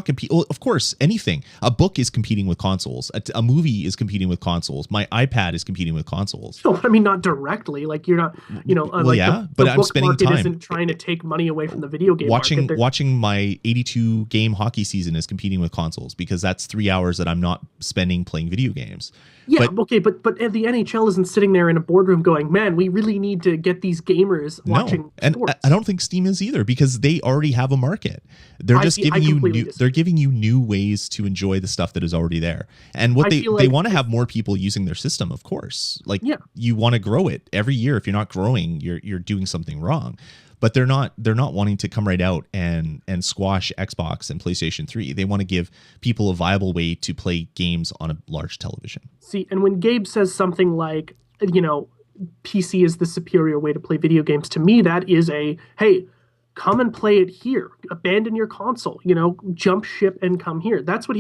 competing. Well, of course, anything. A book is competing with consoles. A movie is competing with consoles. My iPad is competing with consoles. No, I mean, not directly. Like, you're not, but I'm spending time. Isn't trying to take money away from the video game market. Watching my 82 game hockey season is competing with consoles because that's 3 hours that I'm not spending playing video games. Yeah, but the NHL isn't sitting there in a boardroom going, man, we really need to get these gamers watching sports. And I don't think Steam is either, because they already have a market. They're giving you new ways to enjoy the stuff that is already there. And what they want to have more people using their system, of course. You want to grow it every year. If you're not growing, you're doing something wrong. But they're not wanting to come right out and squash Xbox and PlayStation 3. They want to give people a viable way to play games on a large television. See, and when Gabe says something like, PC is the superior way to play video games. To me, that is hey, come and play it here. Abandon your console, jump ship and come here. That's what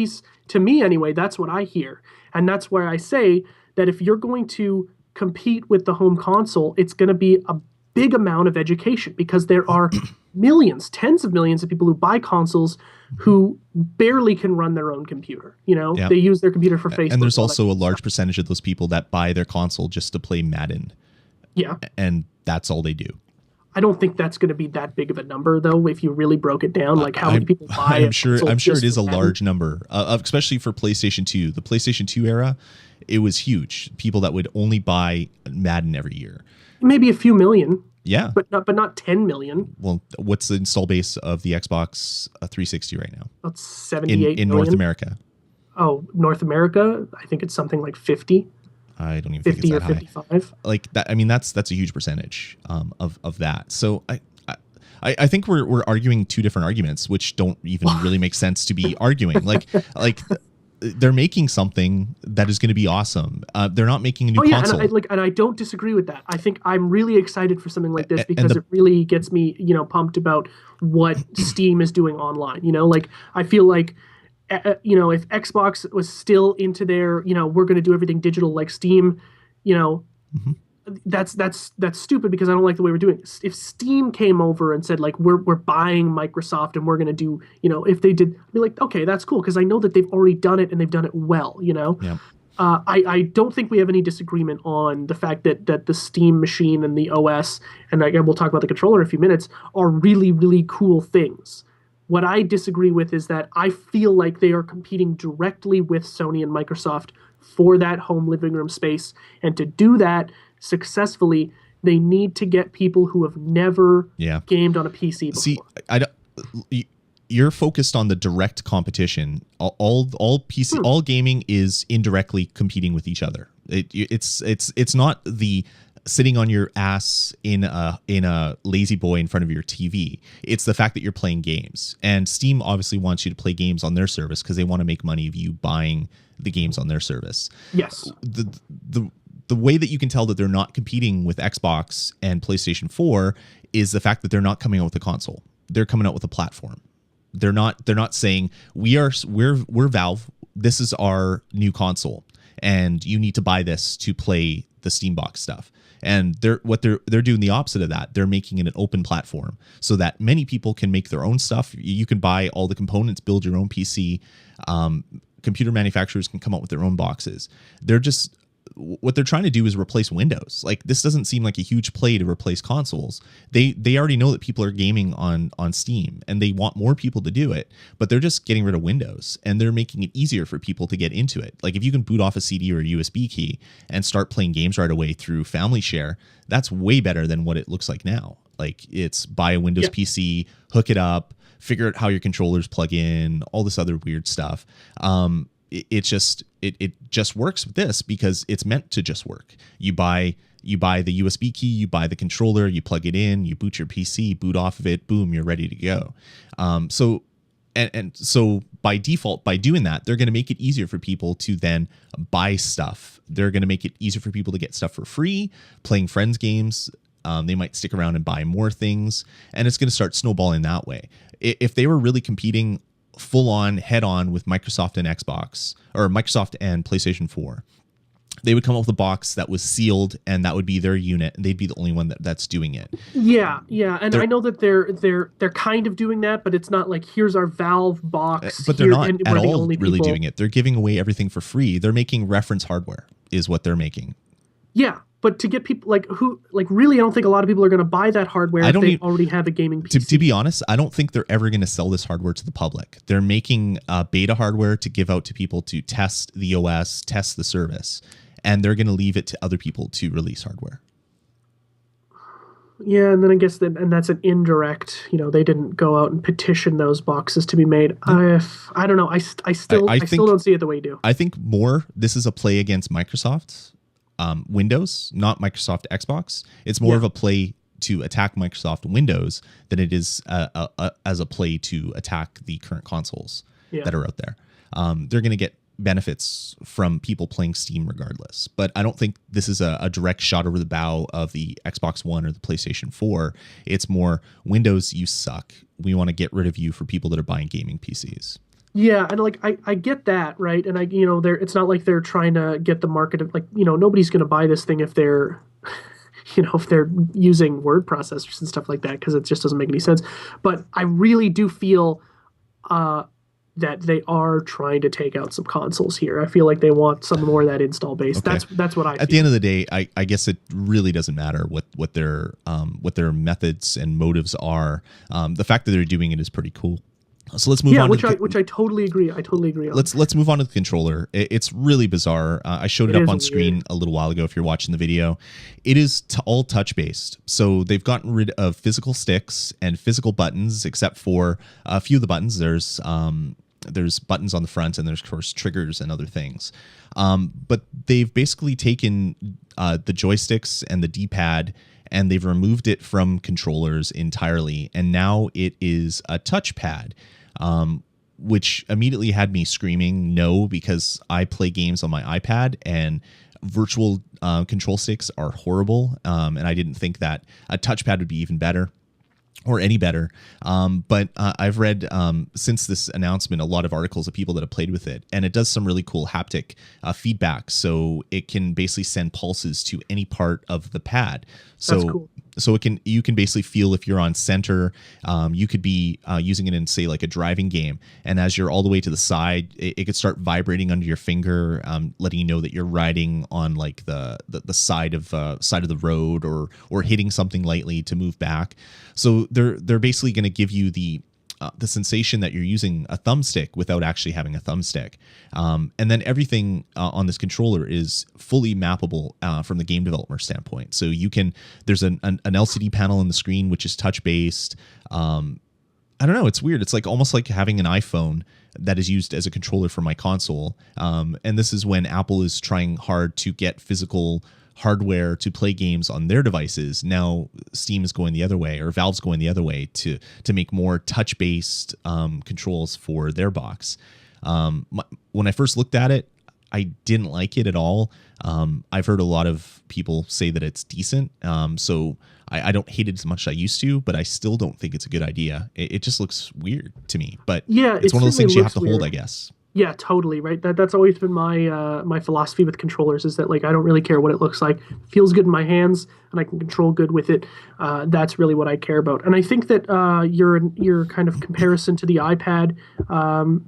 to me anyway, that's what I hear. And that's where I say that if you're going to compete with the home console, it's going to be a big amount of education, because there are millions, tens of millions of people who buy consoles who barely can run their own computer. They use their computer for Facebook. And there's also a large percentage of those people that buy their console just to play Madden. Yeah. And that's all they do. I don't think that's going to be that big of a number, though, if you really broke it down. Like, how many people buy I'm sure it is a Madden? large number, especially for PlayStation 2. The PlayStation 2 era, it was huge. People that would only buy Madden every year. Maybe a few million. Yeah. But not 10 million. Well, what's the install base of the Xbox 360 right now? That's 78 in million. North America. Oh, North America? I think it's something like 50. I don't even think it's that 55. Like that. I mean, that's a huge percentage of that. So I think we're arguing two different arguments, which don't even really make sense to be arguing. Like they're making something that is going to be awesome. They're not making a new console. And I don't disagree with that. I think I'm really excited for something like this because it really gets me, pumped about what Steam is doing online. I feel like, if Xbox was still into their, we're going to do everything digital like Steam, that's stupid, because I don't like the way we're doing it. If Steam came over and said, like, we're buying Microsoft and we're going to do, if they did, I'd be like, okay, that's cool, because I know that they've already done it and they've done it well, Yeah. I don't think we have any disagreement on the fact that the Steam machine and the OS, and again, we'll talk about the controller in a few minutes, are really, really cool things. What I disagree with is that I feel like they are competing directly with Sony and Microsoft for that home living room space. And to do that successfully, they need to get people who have never gamed on a PC before. See, you're focused on the direct competition. All PC, all gaming is indirectly competing with each other. It's not the sitting on your ass in a lazy boy in front of your TV. It's the fact that you're playing games. And Steam obviously wants you to play games on their service because they want to make money of you buying the games on their service. Yes. The way that you can tell that they're not competing with Xbox and PlayStation 4 is the fact that they're not coming out with a console. They're coming out with a platform. They're not saying we're Valve. This is our new console, and you need to buy this to play the Steambox stuff. And they're doing the opposite of that. They're making it an open platform so that many people can make their own stuff. You can buy all the components, build your own PC. Computer manufacturers can come up with their own boxes. What they're trying to do is replace Windows. Like, this doesn't seem like a huge play to replace consoles. They already know that people are gaming on Steam and they want more people to do it, but they're just getting rid of Windows and they're making it easier for people to get into it. Like, if you can boot off a CD or a USB key and start playing games right away through Family Share, that's way better than what it looks like now. Like, it's buy a Windows PC, hook it up, figure out how your controllers plug in, all this other weird stuff. It just works with this because it's meant to just work. You buy the USB key, you buy the controller, you plug it in, you boot your PC, boot off of it, boom, you're ready to go. So by default, by doing that, they're going to make it easier for people to then buy stuff. They're going to make it easier for people to get stuff for free, playing friends games. They might stick around and buy more things, and it's going to start snowballing that way. If they were really competing full on head on with Microsoft and Xbox, or Microsoft and PlayStation 4, they would come up with a box that was sealed and that would be their unit and they'd be the only one that's doing it. Yeah. And I know that they're kind of doing that, but it's not like, here's our Valve box. But they're not at all really doing it. They're giving away everything for free. They're making reference hardware is what they're making. Yeah. But to get people really, I don't think a lot of people are going to buy that hardware if they already have a gaming PC. To be honest, I don't think they're ever going to sell this hardware to the public. They're making beta hardware to give out to people to test the OS, test the service, and they're going to leave it to other people to release hardware. Yeah, and then I guess that's an indirect. They didn't go out and petition those boxes to be made. I don't know. I still don't see it the way you do. I think this is a play against Microsoft. Windows, not Microsoft Xbox. It's more of a play to attack Microsoft Windows than it is as a play to attack the current consoles that are out there. They're going to get benefits from people playing Steam regardless. But I don't think this is a direct shot over the bow of the Xbox One or the PlayStation 4. It's more, Windows, you suck. We want to get rid of you for people that are buying gaming PCs. Yeah, and like I get that, right? And they're it's not like they're trying to get the market of, like, nobody's going to buy this thing if they're if they're using word processors and stuff like that, because it just doesn't make any sense. But I really do feel that they are trying to take out some consoles here. I feel like they want some more of that install base. Okay. That's what I feel. At the end of the day, I guess it really doesn't matter what their methods and motives are. The fact that they're doing it is pretty cool. So let's move on. Which I totally agree. I totally agree on. Let's move on to the controller. It's really bizarre. I showed it up on screen a little while ago. If you're watching the video, it is all touch based. So they've gotten rid of physical sticks and physical buttons, except for a few of the buttons. There's buttons on the front, and there's of course triggers and other things. But they've basically taken the joysticks and the D-pad, and they've removed it from controllers entirely, and now it is a touchpad. Which immediately had me screaming no, because I play games on my iPad and virtual control sticks are horrible. And I didn't think that a touchpad would be even better or any better. But I've read since this announcement a lot of articles of people that have played with it, and it does some really cool haptic feedback. So it can basically send pulses to any part of the pad. So That's cool. So you can basically feel if you're on center. You could be using it in, say, like a driving game, and as you're all the way to the side, it could start vibrating under your finger, letting you know that you're riding on like the side of the road, or hitting something lightly to move back. So they're basically going to give you the sensation that you're using a thumbstick without actually having a thumbstick. And then everything on this controller is fully mappable from the game developer standpoint. So there's an LCD panel on the screen, which is touch based. I don't know. It's weird. It's like almost like having an iPhone that is used as a controller for my console. And this is when Apple is trying hard to get physical hardware to play games on their devices. Now Steam is going the other way, or Valve's going the other way to make more touch-based controls for their box. When I first looked at it, I didn't like it at all. I've heard a lot of people say that it's decent. So I don't hate it as much as I used to, but I still don't think it's a good idea. It just looks weird to me. But yeah, it's one of those things you have to hold, I guess. Yeah, totally. Right. That's always been my my philosophy with controllers, is that like I don't really care what it looks like. It feels good in my hands, and I can control good with it. That's really what I care about. And I think that your kind of comparison to the iPad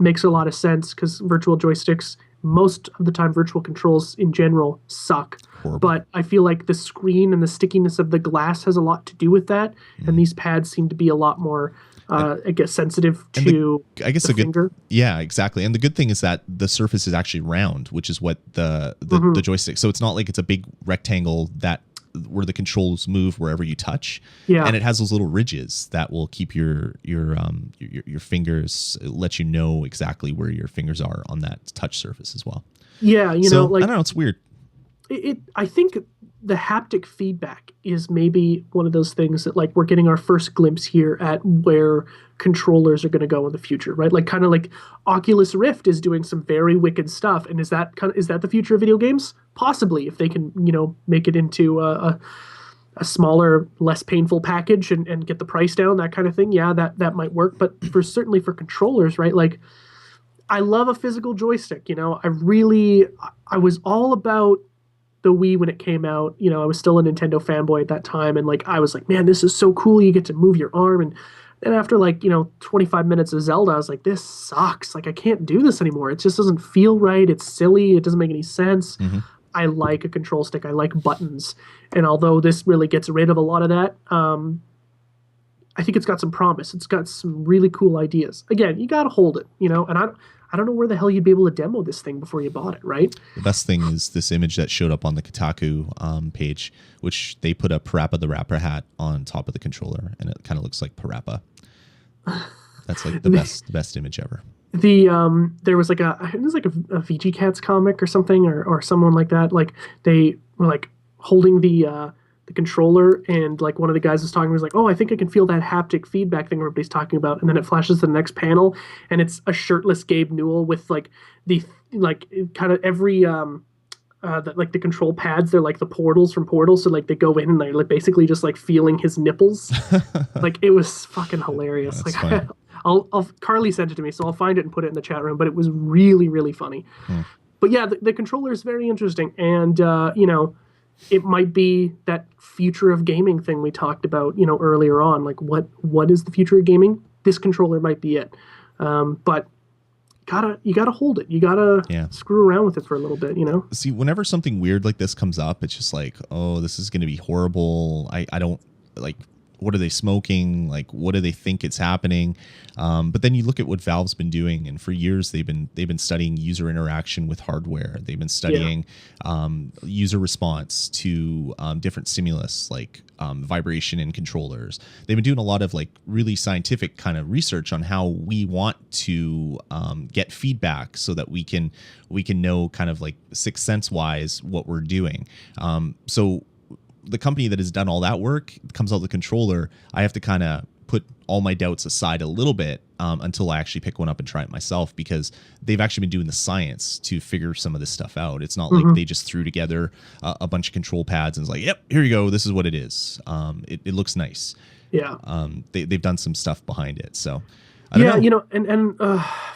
makes a lot of sense, because virtual joysticks, most of the time, virtual controls in general suck. Horrible. But I feel like the screen and the stickiness of the glass has a lot to do with that. And these pads seem to be a lot more I guess sensitive to the finger. Yeah, exactly. And the good thing is that the surface is actually round, which is what the joystick. So it's not like it's a big rectangle where the controls move wherever you touch. Yeah. And it has those little ridges that will keep your fingers, let you know exactly where your fingers are on that touch surface as well. Yeah, I don't know, it's weird. I think the haptic feedback is maybe one of those things that, like, we're getting our first glimpse here at where controllers are going to go in the future, right? Like, kind of like Oculus Rift is doing some very wicked stuff, and is that the future of video games? Possibly, if they can, make it into a smaller, less painful package and get the price down, that kind of thing. Yeah, that might work. But certainly for controllers, right? Like, I love a physical joystick. I was all about the Wii when it came out. I was still a Nintendo fanboy at that time, and like I was like, man, this is so cool. You get to move your arm, and then after 25 minutes of Zelda, I was like, this sucks. Like, I can't do this anymore. It just doesn't feel right. It's silly. It doesn't make any sense. Mm-hmm. I like a control stick. I like buttons, and although this really gets rid of a lot of that, I think it's got some promise. It's got some really cool ideas. Again, you got to hold it, and I don't know where the hell you'd be able to demo this thing before you bought it, right? The best thing is this image that showed up on the Kotaku page, which they put a Parappa the Rapper hat on top of the controller, and it kind of looks like Parappa. That's like the best image ever. There was like a VG Cats comic or something, or someone like that. Like, they were like holding the controller, and like one of the guys was talking, was like, oh, I think I can feel that haptic feedback thing everybody's talking about, and then it flashes to the next panel, and it's a shirtless Gabe Newell with like the like kind of every like the control pads, they're like the portals from Portal, so like they go in and they're like basically just like feeling his nipples. Like it was fucking hilarious. That's Like funny. I'll Carly sent it to me, so I'll find it and put it in the chat room. But it was really really funny. But yeah, the controller is very interesting, and you know, it might be that future of gaming thing we talked about, you know, earlier on. Like what is the future of gaming? This controller might be it. But you gotta hold it. You gotta Yeah. screw around with it for a little bit, you know? See, whenever something weird like this comes up, it's just like, oh, this is going to be horrible. I don't like, what are they smoking? Like, what do they think it's happening? But then you look at what Valve's been doing, and for years they've been studying user interaction with hardware. They've been studying user response to different stimulus, like vibration in controllers. They've been doing a lot of like really scientific kind of research on how we want to get feedback, so that we can know kind of like sixth sense wise what we're doing. So the company that has done all that work comes out with the controller. I have to kind of put all my doubts aside a little bit until I actually pick one up and try it myself, because they've actually been doing the science to figure some of this stuff out. It's not like they just threw together a bunch of control pads and was like, yep, here you go. This is what it is. It looks nice. Yeah. They've done some stuff behind it. So I don't know. You know, and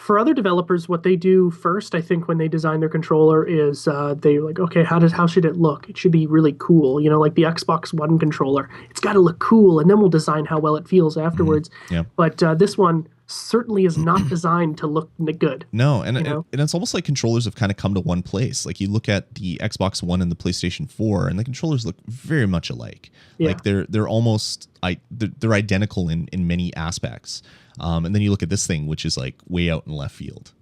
for other developers, what they do first, I think, when they design their controller is they like, okay, how should it look? It should be really cool. You know, like the Xbox One controller, it's got to look cool, and then we'll design how well it feels afterwards. Yeah. But this one certainly is not designed to look good. No, and you know? and it's almost like controllers have kind of come to one place. Like you look at the Xbox One and the PlayStation 4, and the controllers look very much alike. Yeah. Like they're almost they're identical in many aspects. And then you look at this thing, which is like way out in left field.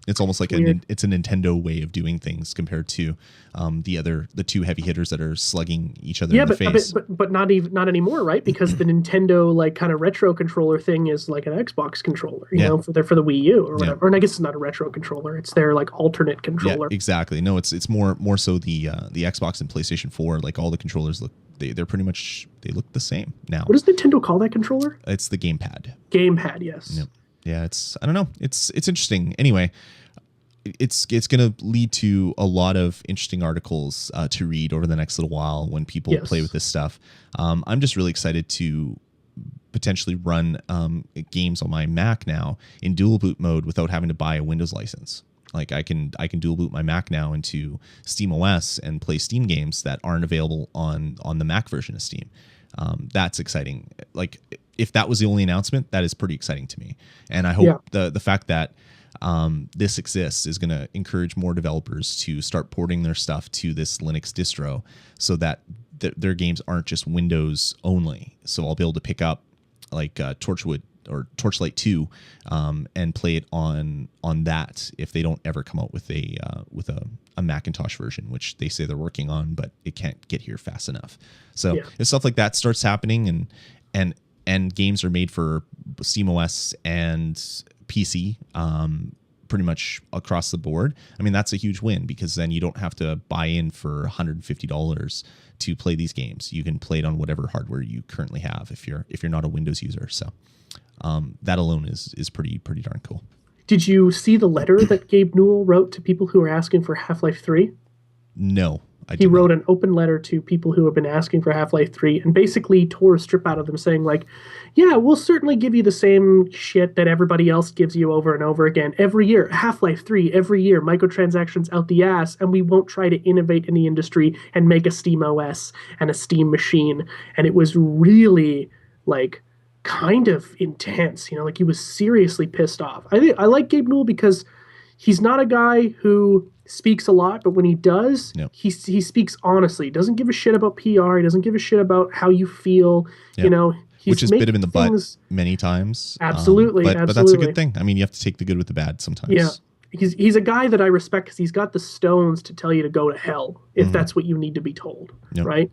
It's almost like it's a Nintendo way of doing things compared to the two heavy hitters that are slugging each other in the face. But not anymore, right? Because the Nintendo like kind of retro controller thing is like an Xbox controller, you know, for the Wii U or whatever. And I guess it's not a retro controller; it's their like alternate controller. Yeah, exactly. No, it's more so the Xbox and PlayStation 4. Like all the controllers look, they're pretty much, they look the same now. What does Nintendo call that controller? It's the gamepad. Gamepad, yes. Yep. Yeah, I don't know. It's interesting. Anyway, it's going to lead to a lot of interesting articles to read over the next little while when people play with this stuff. I'm just really excited to potentially run games on my Mac now in dual boot mode without having to buy a Windows license. Like I can dual boot my Mac now into Steam OS and play Steam games that aren't available on the Mac version of Steam. That's exciting. Like if that was the only announcement, that is pretty exciting to me. And I hope the fact that this exists is going to encourage more developers to start porting their stuff to this Linux distro, so that their games aren't just Windows only. So I'll be able to pick up like Torchwood or Torchlight 2 and play it on that if they don't ever come out with a Macintosh version, which they say they're working on, but it can't get here fast enough. So if stuff like that starts happening and games are made for SteamOS and PC pretty much across the board, I mean, that's a huge win, because then you don't have to buy in for $150 to play these games. You can play it on whatever hardware you currently have if you're not a Windows user. So that alone is pretty darn cool. Did you see the letter that Gabe Newell wrote to people who were asking for Half-Life 3? No, He wrote an open letter to people who have been asking for Half-Life 3 and basically tore a strip out of them saying like, yeah, we'll certainly give you the same shit that everybody else gives you over and over again. Every year, Half-Life 3, every year, microtransactions out the ass, and we won't try to innovate in the industry and make a Steam OS and a Steam machine. And it was really like kind of intense, you know, like he was seriously pissed off. I like Gabe Newell because he's not a guy who speaks a lot, but when he does, he speaks honestly. He doesn't give a shit about PR. He doesn't give a shit about how you feel. You know, which has bit him in the butt many times. Absolutely, but that's a good thing. I mean, you have to take the good with the bad sometimes. Yeah, he's a guy that I respect because he's got the stones to tell you to go to hell if that's what you need to be told, right?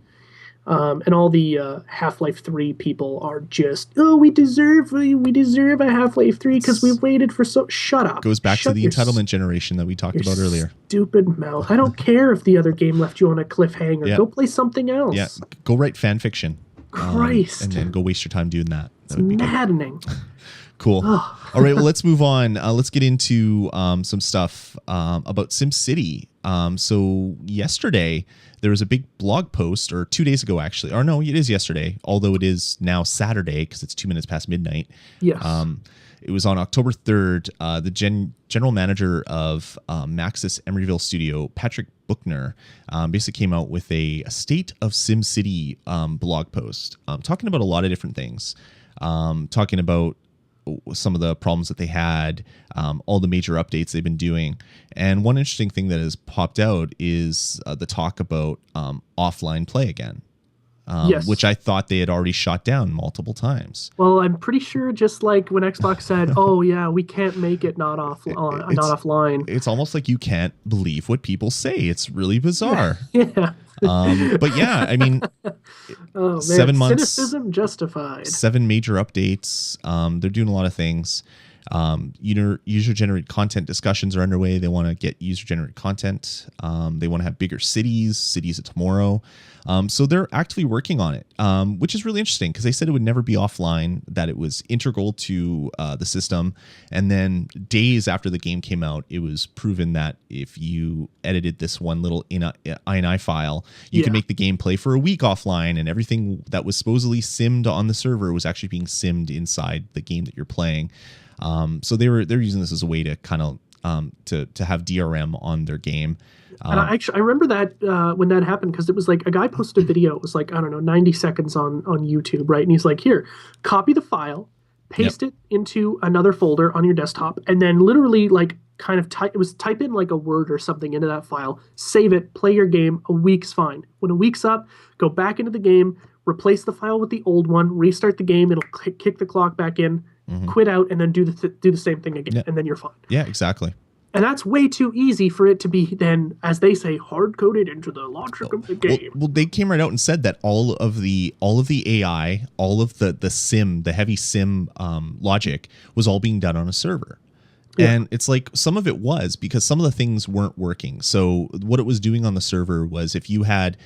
And all the Half-Life 3 people are just, oh, we deserve a Half-Life 3 because we waited for so. Shut up. Goes back to the entitlement generation that we talked about earlier. Stupid mouth. I don't care if the other game left you on a cliffhanger. Go play something else. Yeah, go write fan fiction. Christ. And then go waste your time doing that. It's maddening. Cool. Ugh. All right. Well, let's move on. Let's get into some stuff about SimCity. So yesterday there was a big blog post, or 2 days ago actually, or no, it is yesterday, although it is now Saturday because it's 2 minutes past midnight. Yes. It was on October 3rd. The general manager of Maxis Emeryville Studio, Patrick Buchner, basically came out with a State of SimCity blog post, talking about a lot of different things, talking about some of the problems that they had, all the major updates they've been doing. And one interesting thing that has popped out is the talk about offline play again. Yes. Which I thought they had already shot down multiple times. Well, I'm pretty sure just like when Xbox said, "Oh yeah, we can't make it not offline." It's almost like you can't believe what people say. It's really bizarre. Yeah. But yeah, I mean, Oh man, 7 months, cynicism justified. 7 major updates. They're doing a lot of things. User-generated content discussions are underway. They want to get user-generated content. They want to have bigger cities of tomorrow. So they're actively working on it, which is really interesting because they said it would never be offline, that it was integral to the system. And then days after the game came out, it was proven that if you edited this one little INI file, you can make the game play for a week offline, and everything that was supposedly simmed on the server was actually being simmed inside the game that you're playing. So they're using this as a way to kind of to have DRM on their game. And I remember that when that happened, because it was like a guy posted a video. It was like, I don't know, 90 seconds on YouTube, right? And he's like, here, copy the file, paste it into another folder on your desktop, and then literally like kind of type in like a word or something into that file, save it, play your game. A week's fine. When a week's up, go back into the game, replace the file with the old one, restart the game. It'll kick the clock back in, quit out, and then do the same thing again, and then you're fine. Yeah, exactly. And that's way too easy for it to be then, as they say, hard-coded into the logic of the game. Well, they came right out and said that all of the AI, all of the heavy sim logic was all being done on a server. Yeah. And it's like some of it was because some of the things weren't working. So what it was doing on the server was if you had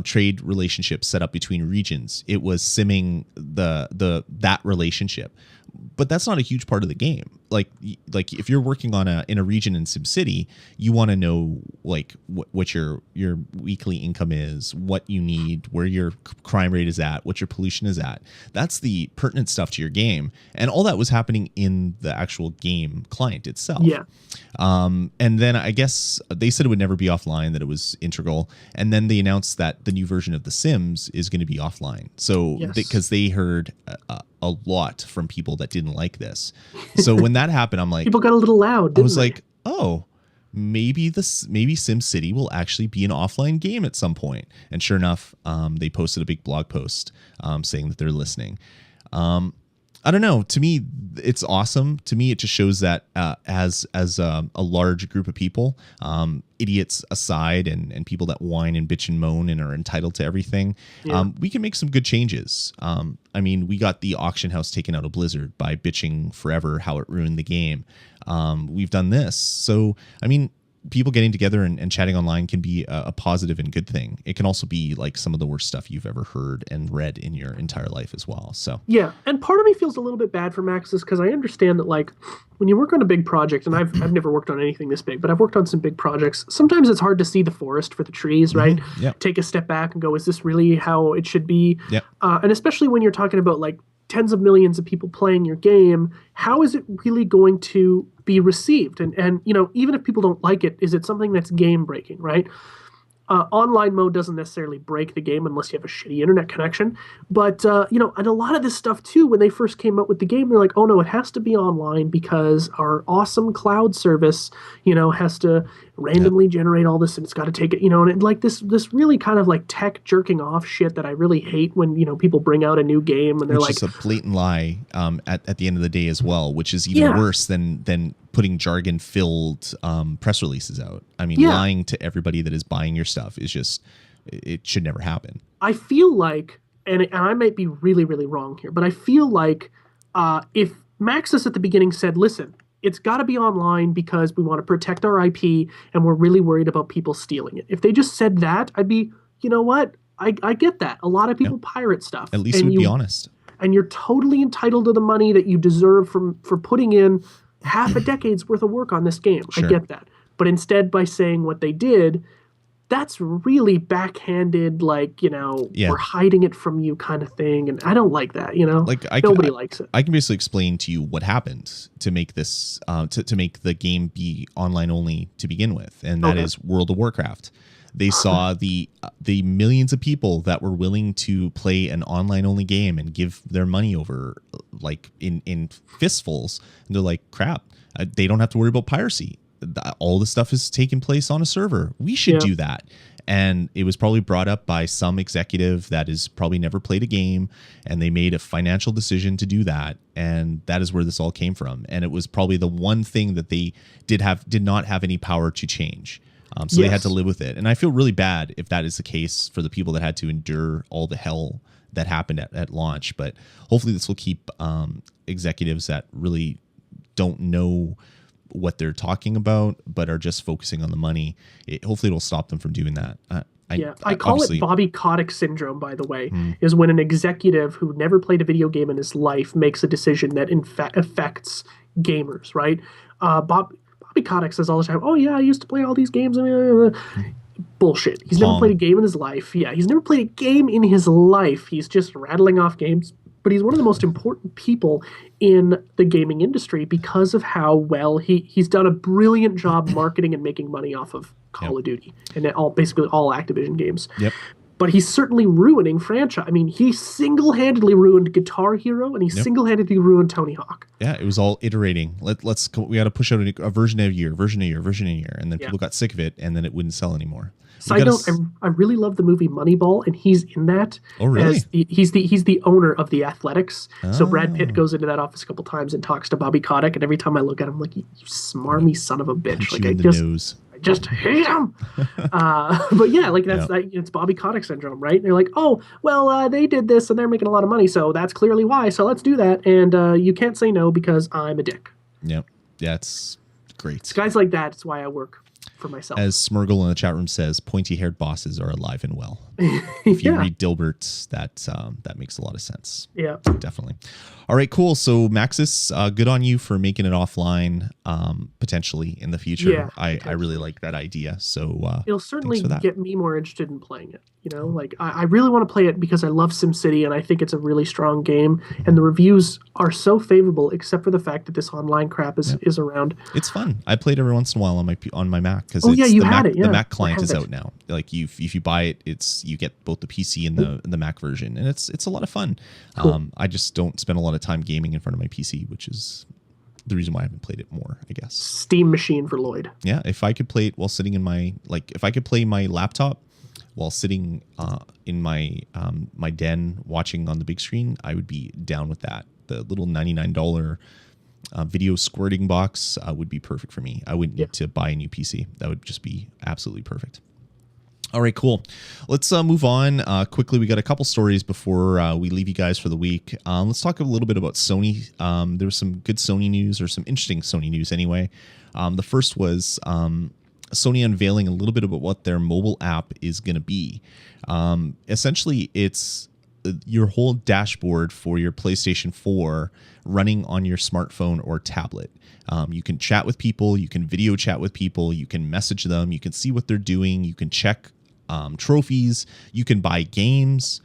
trade relationships set up between regions, it was simming that relationship. But that's not a huge part of the game. Like if you're working in a region in SimCity, you want to know like what your weekly income is, what you need, where your crime rate is at, what your pollution is at. That's the pertinent stuff to your game, and all that was happening in the actual game client itself. Yeah. And then I guess they said it would never be offline, that it was integral, and then they announced that the new version of The Sims is going to be offline. So because they heard a lot from people that didn't like this. So when that happened, I'm like, people got a little loud. I was like, oh, maybe SimCity will actually be an offline game at some point. And sure enough, they posted a big blog post saying that they're listening. I don't know. To me, it's awesome. To me, it just shows that as a large group of people, idiots aside, and people that whine and bitch and moan and are entitled to everything, we can make some good changes. I mean, we got the auction house taken out of Blizzard by bitching forever how it ruined the game. We've done this. So, I mean, people getting together and chatting online can be a positive and good thing. It can also be like some of the worst stuff you've ever heard and read in your entire life as well. So yeah, and part of me feels a little bit bad for Maxis because I understand that like when you work on a big project, and I've never worked on anything this big, but I've worked on some big projects. Sometimes it's hard to see the forest for the trees, right? Yep. Take a step back and go, is this really how it should be? Yep. And especially when you're talking about like tens of millions of people playing your game, how is it really going to be received? And you know, even if people don't like it, is it something that's game breaking, right? Online mode doesn't necessarily break the game unless you have a shitty internet connection. But, you know, and a lot of this stuff, too, when they first came up with the game, they're like, oh, no, it has to be online because our awesome cloud service, you know, has to randomly generate all this, and it's got to take it, you know, and like this really kind of like tech jerking off shit that I really hate when, you know, people bring out a new game and they're which like... is a blatant lie at the end of the day as well, which is even worse than putting jargon-filled press releases out. I mean, lying to everybody that is buying your stuff is just, it should never happen. I feel like, and I might be really, really wrong here, but I feel like if Maxis at the beginning said, listen, it's got to be online because we want to protect our IP and we're really worried about people stealing it. If they just said that, I'd be, you know what? I get that. A lot of people pirate stuff. At least it would be honest. and you're totally entitled to the money that you deserve for putting in half a decade's worth of work on this game. Sure. I get that. But instead, by saying what they did, that's really backhanded, like, we're hiding it from you kind of thing. And I don't like that, Like nobody likes it. I can basically explain to you what happened to make this, to make the game be online only to begin with. And that is World of Warcraft. They saw the millions of people that were willing to play an online only game and give their money over like in fistfuls. And they're like, crap, they don't have to worry about piracy. All the stuff is taking place on a server. We should do that. And it was probably brought up by some executive that has probably never played a game, and they made a financial decision to do that. And that is where this all came from. And it was probably the one thing that they did not have any power to change. So they had to live with it. And I feel really bad if that is the case for the people that had to endure all the hell that happened at launch. But hopefully this will keep executives that really don't know what they're talking about, but are just focusing on the money. Hopefully it'll stop them from doing that. I call it Bobby Kotick syndrome, by the way, is when an executive who never played a video game in his life makes a decision that affects gamers, right? Bobby Kotick says all the time, oh yeah, I used to play all these games. Bullshit. He's never played a game in his life. Yeah, he's never played a game in his life. He's just rattling off games. But he's one of the most important people in the gaming industry because of how well he's done a brilliant job marketing and making money off of Call of Duty and basically all Activision games. Yep. But he's certainly ruining franchise. I mean, he single-handedly ruined Guitar Hero and he single-handedly ruined Tony Hawk. Yeah, it was all iterating. We got to push out a version a year, and then people got sick of it, and then it wouldn't sell anymore. Side note, I really love the movie Moneyball, and he's in that. Oh, really? He's the owner of the Athletics. So Brad Pitt goes into that office a couple times and talks to Bobby Kotick, and every time I look at him, I'm like, you smarmy son of a bitch! Like I just hate him. But yeah, like it's Bobby Kotick syndrome, right? And they're like, oh, well, they did this, and they're making a lot of money, so that's clearly why. So let's do that, and you can't say no because I'm a dick. Yep, that's great. It's guys like that. It's why I work for myself. As Smurgle in the chat room says, pointy-haired bosses are alive and well. If you read Dilbert, that makes a lot of sense. Yeah, definitely. All right, cool. So Maxis, good on you for making it offline, potentially in the future. Yeah, I really like that idea. So it'll certainly get me more interested in playing it. Like I really want to play it because I love SimCity and I think it's a really strong game. And the reviews are so favorable, except for the fact that this online crap is around. It's fun. I played every once in a while on my Mac because the Mac client is out now. Like if you buy it, you get both the PC and the Mac version, and it's a lot of fun. Cool. I just don't spend a lot of time gaming in front of my PC, which is the reason why I haven't played it more, I guess. Steam machine for Lloyd. Yeah, if I could play it while sitting if I could play my laptop while sitting in my my den watching on the big screen, I would be down with that. The little $99 video squirting box would be perfect for me. I wouldn't need to buy a new PC. That would just be absolutely perfect. All right, cool. Let's move on quickly. We got a couple stories before we leave you guys for the week. Let's talk a little bit about Sony. There was some good Sony news, or some interesting Sony news anyway. The first was Sony unveiling a little bit about what their mobile app is going to be. Essentially, it's your whole dashboard for your PlayStation 4 running on your smartphone or tablet. You can chat with people, you can video chat with people, you can message them, you can see what they're doing, you can check trophies, you can buy games.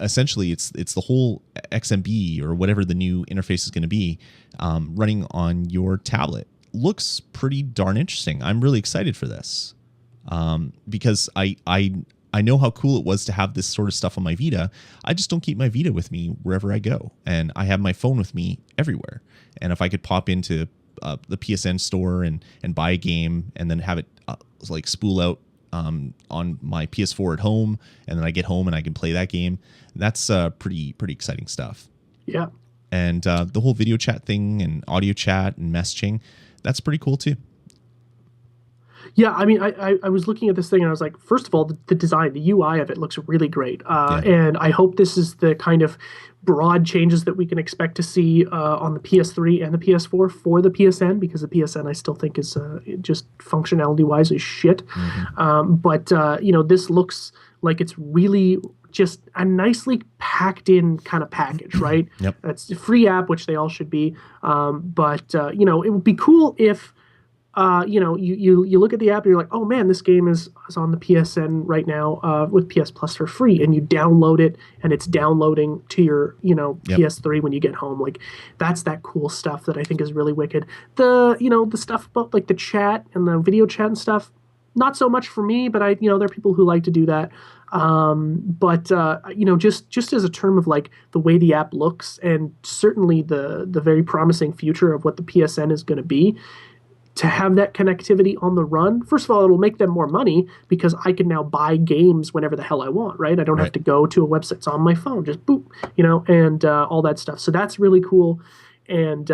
Essentially, it's the whole XMB or whatever the new interface is going to be running on your tablet. Looks pretty darn interesting. I'm really excited for this because I know how cool it was to have this sort of stuff on my Vita. I just don't keep my Vita with me wherever I go, and I have my phone with me everywhere. And if I could pop into the PSN store and buy a game and then have it spool out on my PS4 at home, and then I get home and I can play that game, that's pretty exciting stuff. Yeah. And the whole video chat thing and audio chat and messaging, that's pretty cool too. Yeah, I mean, I was looking at this thing and I was like, first of all, the design, the UI of it looks really great. And I hope this is the kind of broad changes that we can expect to see on the PS3 and the PS4 for the PSN, because the PSN I still think is just functionality-wise is shit. Mm-hmm. But this looks like it's really just a nicely packed in kind of package, right? Yep. It's a free app, which they all should be. But it would be cool if you look at the app and you're like, oh man, this game is on the PSN right now with PS Plus for free, and you download it and it's downloading to your Yep. PS3 when you get home. Like that's that cool stuff that I think is really wicked. The stuff about like the chat and the video chat and stuff, not so much for me, but there are people who like to do that. Just as a term of like the way the app looks, and certainly the very promising future of what the PSN is going to be, to have that connectivity on the run. First of all, it'll make them more money because I can now buy games whenever the hell I want, right? I don't have Right. to go to a website. It's on my phone, just boop, and all that stuff. So that's really cool. And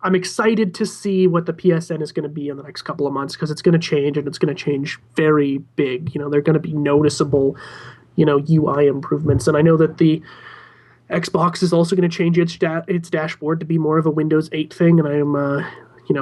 I'm excited to see what the PSN is going to be in the next couple of months, because it's going to change, and it's going to change very big. They're going to be noticeable, UI improvements. And I know that the Xbox is also going to change its dashboard to be more of a Windows 8 thing, and I am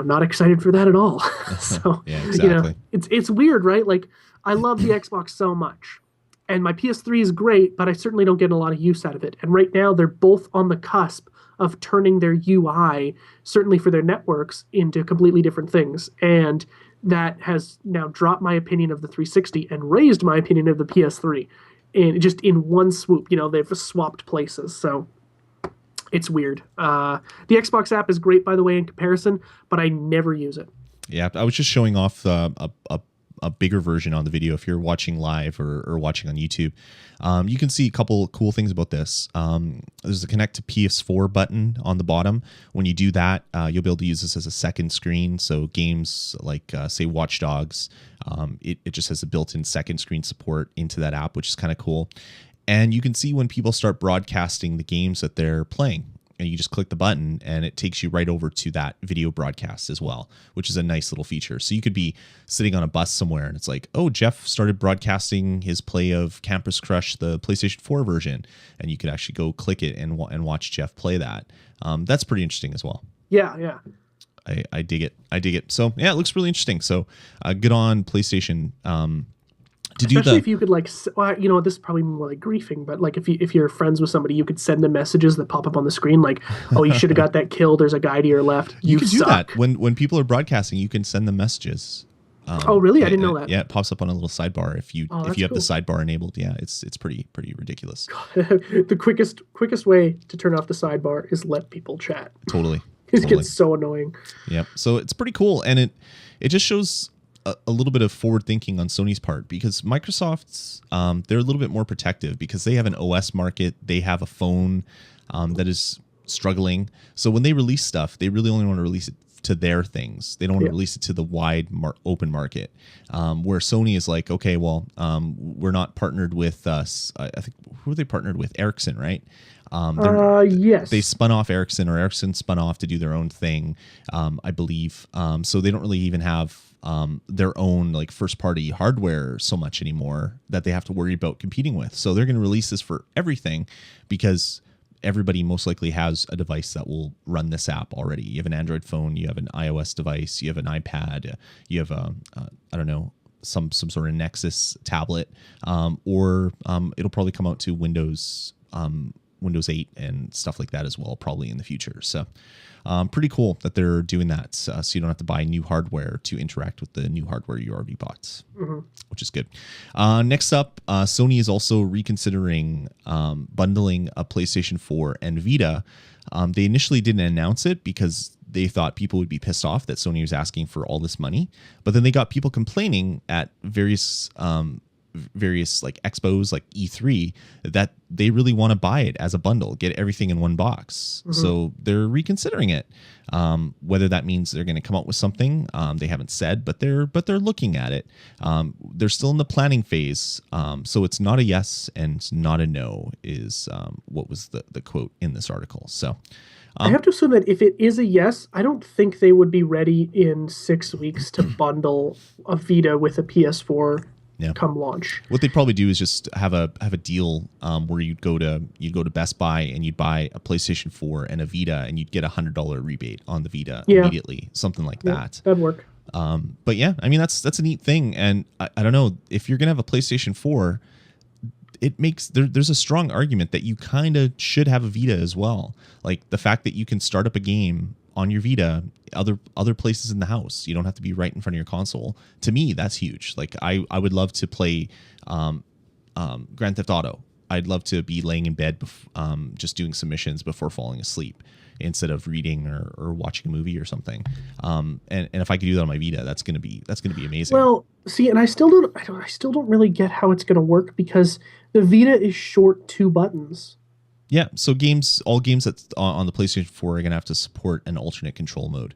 not excited for that at all. So Yeah, exactly. it's weird, right? Like I love the Xbox so much, and my PS3 is great, but I certainly don't get a lot of use out of it. And right now they're both on the cusp of turning their UI, certainly for their networks, into completely different things. And that has now dropped my opinion of the 360 and raised my opinion of the PS3. And just in one swoop, they've swapped places. So it's weird. The Xbox app is great, by the way, in comparison, but I never use it. Yeah, I was just showing off a bigger version on the video. If you're watching live or watching on YouTube, you can see a couple cool things about this. There's a connect to PS4 button on the bottom. When you do that, you'll be able to use this as a second screen. So games like, say, Watch Dogs, it just has a built-in second screen support into that app, which is kind of cool. And you can see when people start broadcasting the games that they're playing. And you just click the button and it takes you right over to that video broadcast as well, which is a nice little feature. So you could be sitting on a bus somewhere and it's like, oh, Jeff started broadcasting his play of Campus Crush, the PlayStation 4 version. And you could actually go click it and watch Jeff play that. That's pretty interesting as well. Yeah. I dig it. So yeah, it looks really interesting. So good on PlayStation. Especially if you could this is probably more like griefing, but like if you're friends with somebody, you could send them messages that pop up on the screen like, oh, you should have got that kill. There's a guy to your left. You can do suck. that when people are broadcasting. You can send them messages. Oh, really? I didn't know that. Yeah, it pops up on a little sidebar if you have cool. the sidebar enabled. Yeah, it's pretty ridiculous. The quickest way to turn off the sidebar is let people chat. Totally. It gets so annoying. Yep. So it's pretty cool, and it just shows a little bit of forward thinking on Sony's part, because Microsoft's they're a little bit more protective because they have an OS market. They have a phone that is struggling. So when they release stuff, they really only want to release it to their things. They don't want to release it to the wide open market. Where Sony is like, okay, well, we're not partnered with us. I think who are they partnered with? Ericsson, right? Yes. They spun off Ericsson, or Ericsson spun off to do their own thing, I believe. So they don't really even have their own like first party hardware so much anymore that they have to worry about competing with. So they're going to release this for everything because everybody most likely has a device that will run this app already. You have an Android phone, you have an iOS device, you have an iPad, you have I don't know, some sort of Nexus tablet, or it'll probably come out to Windows 8 and stuff like that as well, probably in the future. So pretty cool that they're doing that, so you don't have to buy new hardware to interact with the new hardware you already bought, which is good. Next up, Sony is also reconsidering bundling a PlayStation 4 and Vita. They initially didn't announce it because they thought people would be pissed off that Sony was asking for all this money, but then they got people complaining at various like expos like E3 that they really want to buy it as a bundle, get everything in one box. So they're reconsidering it. Whether that means they're going to come out with something, they haven't said, but they're looking at it. They're still in the planning phase. So it's not a yes and not a no is what was the quote in this article. So I have to assume that if it is a yes, I don't think they would be ready in 6 weeks to bundle a Vita with a PS4 come launch. What they'd probably do is just have a deal where you'd go to Best Buy and you'd buy a PlayStation 4 and a Vita, and you'd get $100 rebate on the Vita immediately, something like that. That'd work. But yeah, I mean that's a neat thing, and I don't know if you're gonna have a PlayStation 4. it makes there's a strong argument that you kind of should have a Vita as well. Like the fact that you can start up a game on your Vita other places in the house. You don't have to be right in front of your console. To me, that's huge. Like I would love to play Grand Theft Auto. I'd love to be laying in bed just doing some missions before falling asleep instead of reading or watching a movie or something. And if I could do that on my Vita, that's gonna be amazing. Well, see, and I still don't really get how it's going to work because the Vita is short 2 buttons. Yeah, so all games that's on the PlayStation 4 are going to have to support an alternate control mode.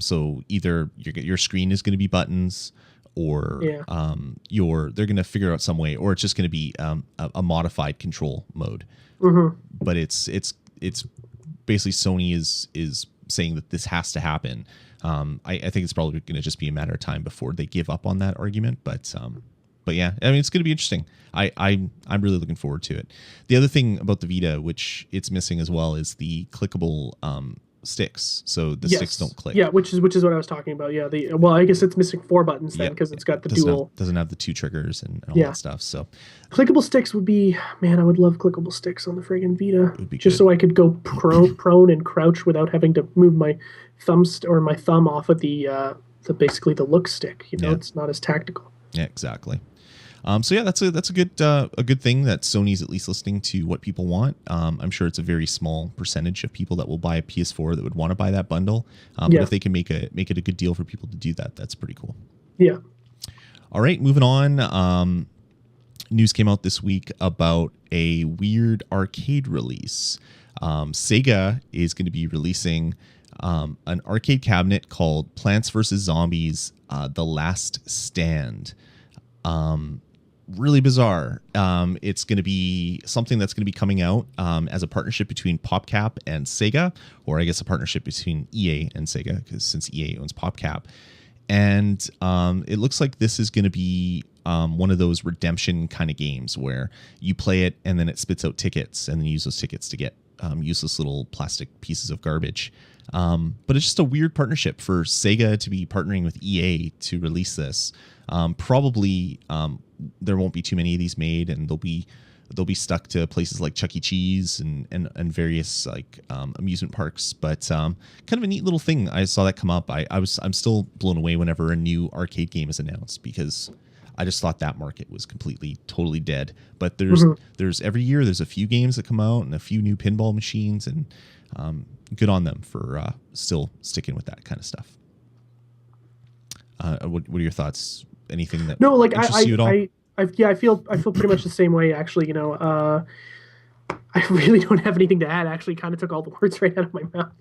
So either your screen is going to be buttons, or they're going to figure out some way, or it's just going to be a modified control mode. Mm-hmm. But it's basically Sony is saying that this has to happen. I think it's probably going to just be a matter of time before they give up on that argument. But yeah, I mean, it's going to be interesting. I'm really looking forward to it. The other thing about the Vita, which it's missing as well, is the clickable sticks. So the sticks don't click. Yeah, which is what I was talking about. Yeah, I guess it's missing 4 buttons then because it's got the dual. Doesn't have the 2 triggers and all that stuff. So clickable sticks would be, man, I would love clickable sticks on the friggin' Vita. It would be just good. so I could go prone and crouch without having to move my thumb off of the basically the look stick. It's not as tactical. Yeah, exactly. So yeah, that's a good thing that Sony's at least listening to what people want. I'm sure it's a very small percentage of people that will buy a PS4 that would want to buy that bundle. But if they can make it a good deal for people to do that, that's pretty cool. Yeah. All right, moving on. News came out this week about a weird arcade release. Sega is going to be releasing an arcade cabinet called Plants vs. Zombies: The Last Stand. Really bizarre. It's going to be something that's going to be coming out as a partnership between PopCap and Sega, or I guess a partnership between EA and Sega, because since EA owns PopCap. And it looks like this is going to be one of those redemption kind of games where you play it and then it spits out tickets, and then you use those tickets to get useless little plastic pieces of garbage. But it's just a weird partnership for Sega to be partnering with EA to release this. Probably there won't be too many of these made, and they'll be stuck to places like Chuck E. Cheese and various like amusement parks. But kind of a neat little thing. I saw that come up. I'm still blown away whenever a new arcade game is announced, because I just thought that market was totally dead. But there's every year there's a few games that come out and a few new pinball machines, and good on them for still sticking with that kind of stuff. What are your thoughts? Anything that interests you at all? I feel pretty much the same way, actually. I really don't have anything to add. Actually, kind of took all the words right out of my mouth.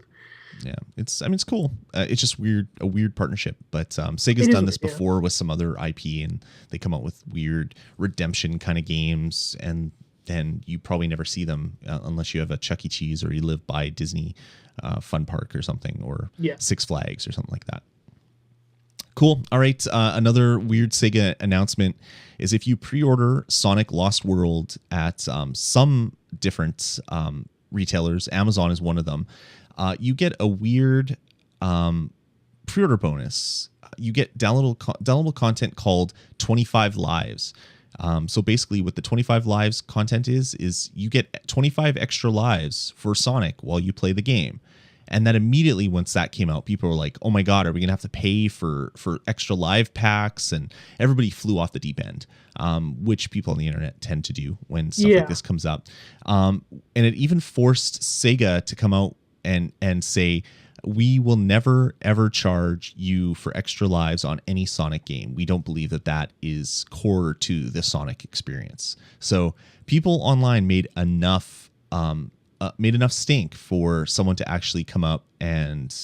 Yeah, it's cool. It's just a weird partnership. But Sega's done this before with some other IP, and they come out with weird redemption kind of games, and then you probably never see them unless you have a Chuck E. Cheese or you live by Disney Fun Park or something, or Six Flags or something like that. Cool. All right. Another weird Sega announcement is if you pre-order Sonic Lost World at some different retailers, Amazon is one of them, you get a weird pre-order bonus. You get downloadable content called 25 Lives. So basically what the 25 Lives content is you get 25 extra lives for Sonic while you play the game. And that immediately, once that came out, people were like, oh my God, are we going to have to pay for extra live packs? And everybody flew off the deep end, which people on the internet tend to do when stuff like this comes up. And it even forced Sega to come out and say, we will never, ever charge you for extra lives on any Sonic game. We don't believe that is core to the Sonic experience. So people online made enough stink for someone to actually come up and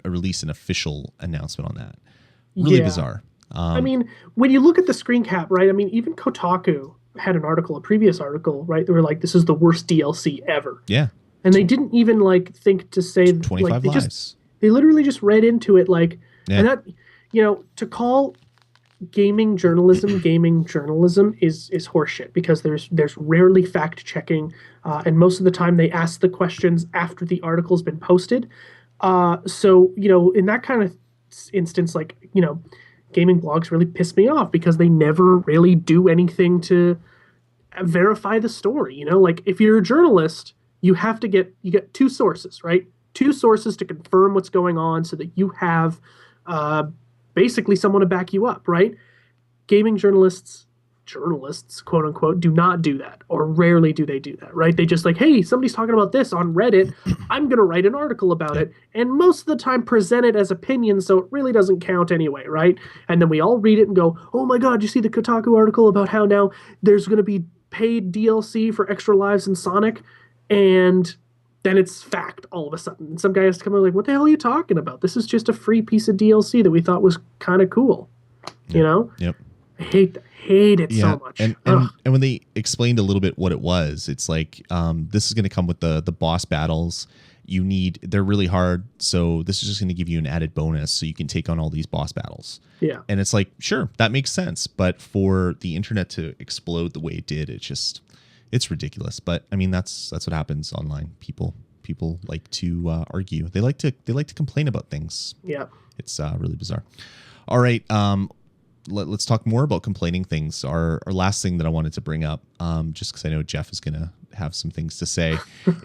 release an official announcement on that. Really bizarre. I mean, when you look at the screen cap, right? I mean, even Kotaku had a previous article, right? They were like, this is the worst DLC ever. Yeah. And they didn't even think to say 25 lives. They literally just read into it and that, to call gaming journalism is horseshit, because there's rarely fact checking, and most of the time they ask the questions after the article's been posted. So in that kind of instance, gaming blogs really piss me off because they never really do anything to verify the story. Like if you're a journalist, you get two sources, right? Two sources to confirm what's going on so that you have basically someone to back you up, right? Gaming journalists, quote unquote, do not do that, or rarely do they do that, right? They just like, hey, somebody's talking about this on Reddit. I'm going to write an article about it. And most of the time present it as opinions, so it really doesn't count anyway, right? And then we all read it and go, oh my God, you see the Kotaku article about how now there's going to be paid DLC for extra lives in Sonic? And then it's fact all of a sudden. And some guy has to come out like, what the hell are you talking about? This is just a free piece of DLC that we thought was kind of cool. Yep. I hate it so much. And when they explained a little bit what it was, it's like this is going to come with the boss battles. They're really hard, so this is just going to give you an added bonus so you can take on all these boss battles. Yeah. And it's like, sure, that makes sense, but for the internet to explode the way it did, it's ridiculous. But I mean, that's what happens online. People like to argue. They like to complain about things. Yeah. It's really bizarre. All right. Let's talk more about complaining things. Our last thing that I wanted to bring up, just because I know Jeff is going to have some things to say,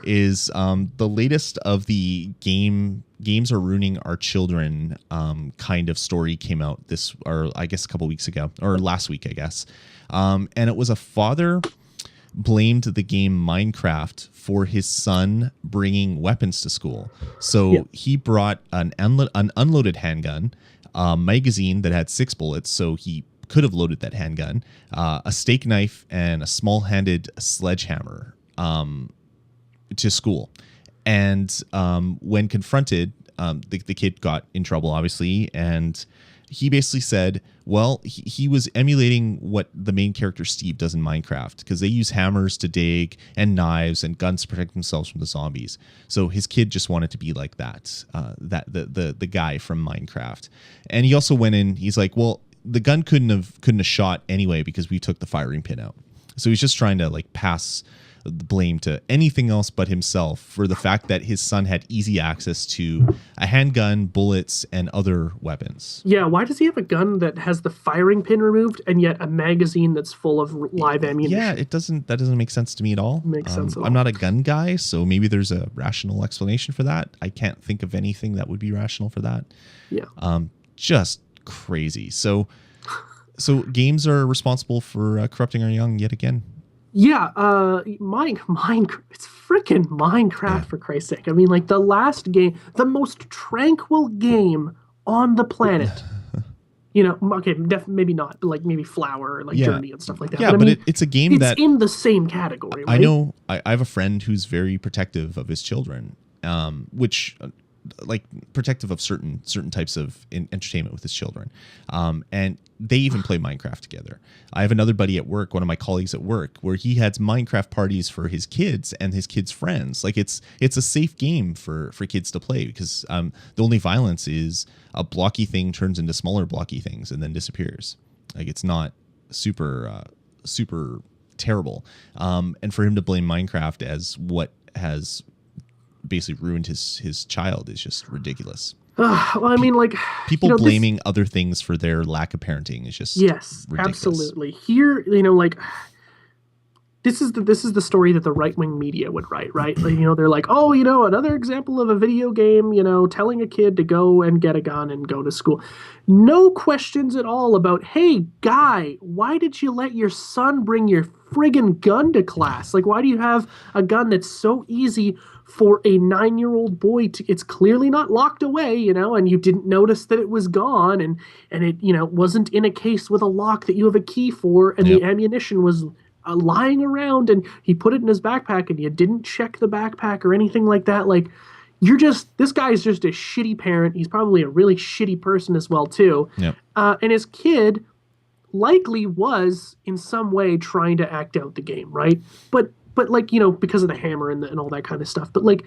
is the latest of the games are ruining our children kind of story came out I guess a couple weeks ago, or last week, I guess. And it was a father blamed the game Minecraft for his son bringing weapons to school. So he brought an unloaded handgun, magazine that had 6 bullets, so he could have loaded that handgun, a steak knife, and a small-handed sledgehammer to school. And when confronted, the kid got in trouble, obviously, and he basically said, well, he was emulating what the main character Steve does in Minecraft, because they use hammers to dig and knives and guns to protect themselves from the zombies. So his kid just wanted to be like that, the guy from Minecraft. And he also went in, he's like, well, the gun couldn't have shot anyway because we took the firing pin out. So he's just trying to like pass the blame to anything else but himself for the fact that his son had easy access to a handgun, bullets, and other weapons. Yeah, why does he have a gun that has the firing pin removed and yet a magazine that's full of live ammunition? Yeah, that doesn't make sense to me at all. Makes sense at all. I'm not a gun guy, so maybe there's a rational explanation for that. I can't think of anything that would be rational for that. Yeah. Just crazy. So games are responsible for corrupting our young yet again. Yeah, it's freaking Minecraft, for Christ's sake. I mean, like the last game, the most tranquil game on the planet. Okay, maybe not, but like maybe Flower or like Journey and stuff like that. Yeah, but it's a game it's in the same category, right? I know. I have a friend who's very protective of his children, which like protective of certain types of entertainment with his children, and they even play Minecraft together. I have another buddy at work, one of my colleagues at work, where he has Minecraft parties for his kids and his kids' friends. Like it's a safe game for kids to play because the only violence is a blocky thing turns into smaller blocky things and then disappears. Like it's not super terrible. And for him to blame Minecraft as what has basically ruined his child is just ridiculous. Well, I mean, like people blaming other things for their lack of parenting is just ridiculous. Absolutely. Here, like this is the story that the right-wing media would write, right? Like, they're like, oh, another example of a video game, telling a kid to go and get a gun and go to school. No questions at all about, hey, guy, why did you let your son bring your friggin' gun to class? Like, why do you have a gun that's so easy for a 9-year-old boy it's clearly not locked away, and you didn't notice that it was gone and it, wasn't in a case with a lock that you have a key for, and the ammunition was lying around, and he put it in his backpack and you didn't check the backpack or anything like that. Like, this guy's just a shitty parent. He's probably a really shitty person as well too. Yep. And his kid likely was in some way trying to act out the game, right? But like, because of the hammer and all that kind of stuff. But like,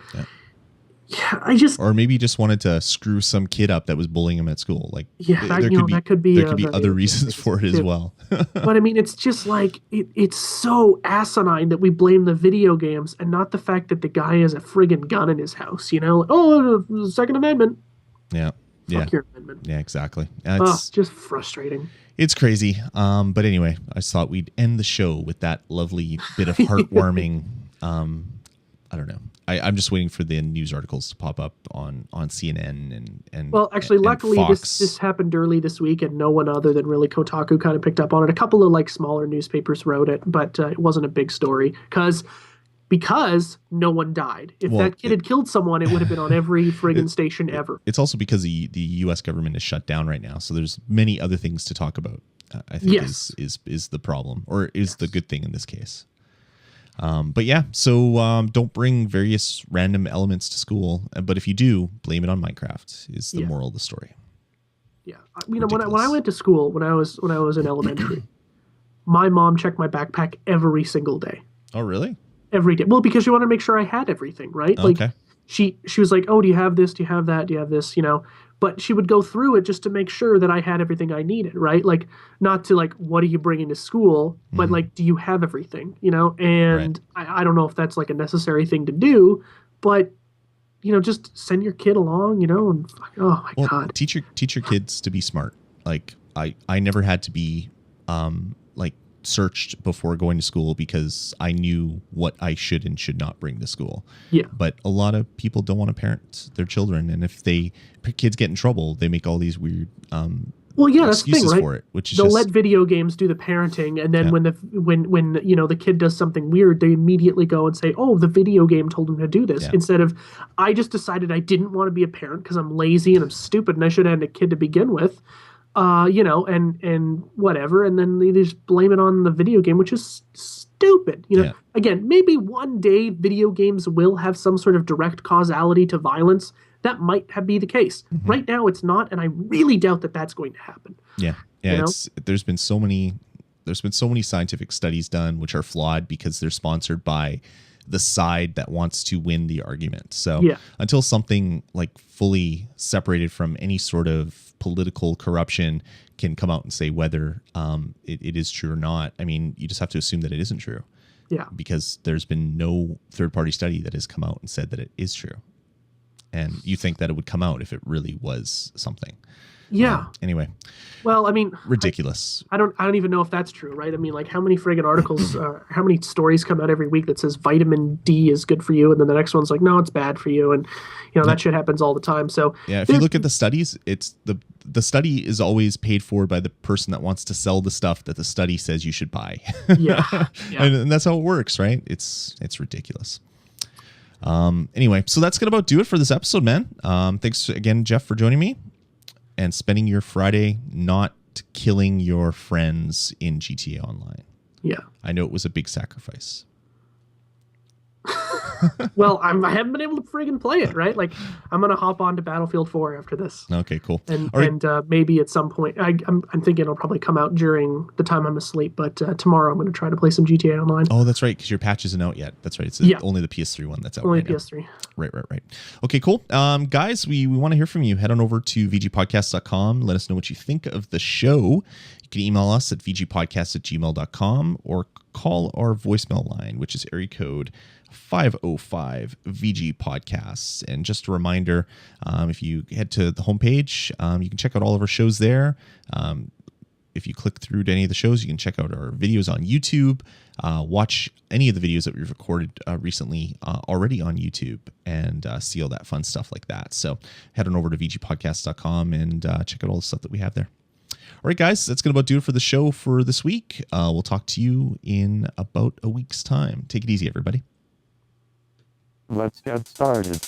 or maybe he just wanted to screw some kid up that was bullying him at school. Like, that could be other reasons for it as well. But I mean, it's just like it's so asinine that we blame the video games and not the fact that the guy has a friggin' gun in his house. Second Amendment. Yeah. Fuck your amendment. Yeah, exactly. It's just frustrating. It's crazy. But anyway, I just thought we'd end the show with that lovely bit of heartwarming. I don't know. I'm just waiting for the news articles to pop up on CNN and Well, actually, and luckily Fox. this happened early this week, and no one other than really Kotaku kind of picked up on it. A couple of like smaller newspapers wrote it, but it wasn't a big story because no one died. If that kid had killed someone, it would have been on every friggin' station ever. It's also because the U.S. government is shut down right now, so there's many other things to talk about. I think is the problem, or is the good thing in this case. But yeah, so don't bring various random elements to school. But if you do, blame it on Minecraft is the moral of the story. Yeah, you know, when I went to school, when I was in elementary, my mom checked my backpack every single day. Oh, really? Every day. Well, because she wanted to make sure I had everything, right? Like Okay. she was like, "Oh, do you have this? Do you have that? Do you have this?" You know. But she would go through it just to make sure that I had everything I needed, right? Like, not to like, what are you bringing to school? But like, do you have everything? You know. And I don't know if that's like a necessary thing to do, but you know, just send your kid along, you know, and oh my God. Teach your kids to be smart. Like I never had to be like searched before going to school because I knew what I should and should not bring to school. Yeah. But a lot of people don't want to parent their children, and if kids get in trouble, they make all these weird well, yeah, that's the thing, excuses right? for it, which is They'll just, let video games do the parenting, and then when you know the kid does something weird, they immediately go and say, "Oh, the video game told him to do this," instead of, "I just decided I didn't want to be a parent because I'm lazy and I'm stupid and I should have had a kid to begin with," you know, and whatever, and then they just blame it on the video game, which is stupid. You know, again, maybe one day video games will have some sort of direct causality to violence. That might be the case. Right now, it's not, and I really doubt that that's going to happen. Yeah. You know? There's been so many scientific studies done which are flawed because they're sponsored by the side that wants to win the argument. So until something like fully separated from any sort of political corruption can come out and say whether it is true or not, I mean, you just have to assume that it isn't true. Yeah. Because there's been no third-party study that has come out and said that it is true. And you think that it would come out if it really was something. Yeah. Anyway. Well, I mean, ridiculous. I don't even know if that's true, right? I mean, like, how many friggin' articles, how many stories come out every week that says vitamin D is good for you, and then the next one's like, no, it's bad for you, and you know that shit happens all the time. So yeah, if you look at the studies, it's the study is always paid for by the person that wants to sell the stuff that the study says you should buy. Yeah. And that's how it works, right? It's ridiculous. Anyway, so that's gonna about do it for this episode, man. Thanks again, Jeff, for joining me and spending your Friday not killing your friends in GTA Online. Yeah. I know it was a big sacrifice. Well, I haven't been able to friggin' play it, right? Like, I'm gonna hop on to Battlefield 4 after this. Okay, cool. And maybe at some point, I'm thinking it'll probably come out during the time I'm asleep. But tomorrow I'm gonna try to play some GTA Online. Oh, that's right, because your patch isn't out yet. That's right. It's only the PS3 one that's out. Only right PS3. Now. Right. Okay, cool. Guys, we want to hear from you. Head on over to vgpodcast.com. Let us know what you think of the show. You can email us at vgpodcast@gmail.com or call our voicemail line, which is area code 505 VG Podcasts. And just a reminder, if you head to the homepage, you can check out all of our shows there. If you click through to any of the shows, you can check out our videos on YouTube, watch any of the videos that we've recorded recently already on YouTube, and see all that fun stuff like that. So head on over to vgpodcast.com and check out all the stuff that we have there. All right, guys, that's going to about do it for the show for this week. We'll talk to you in about a week's time. Take it easy, everybody. Let's get started.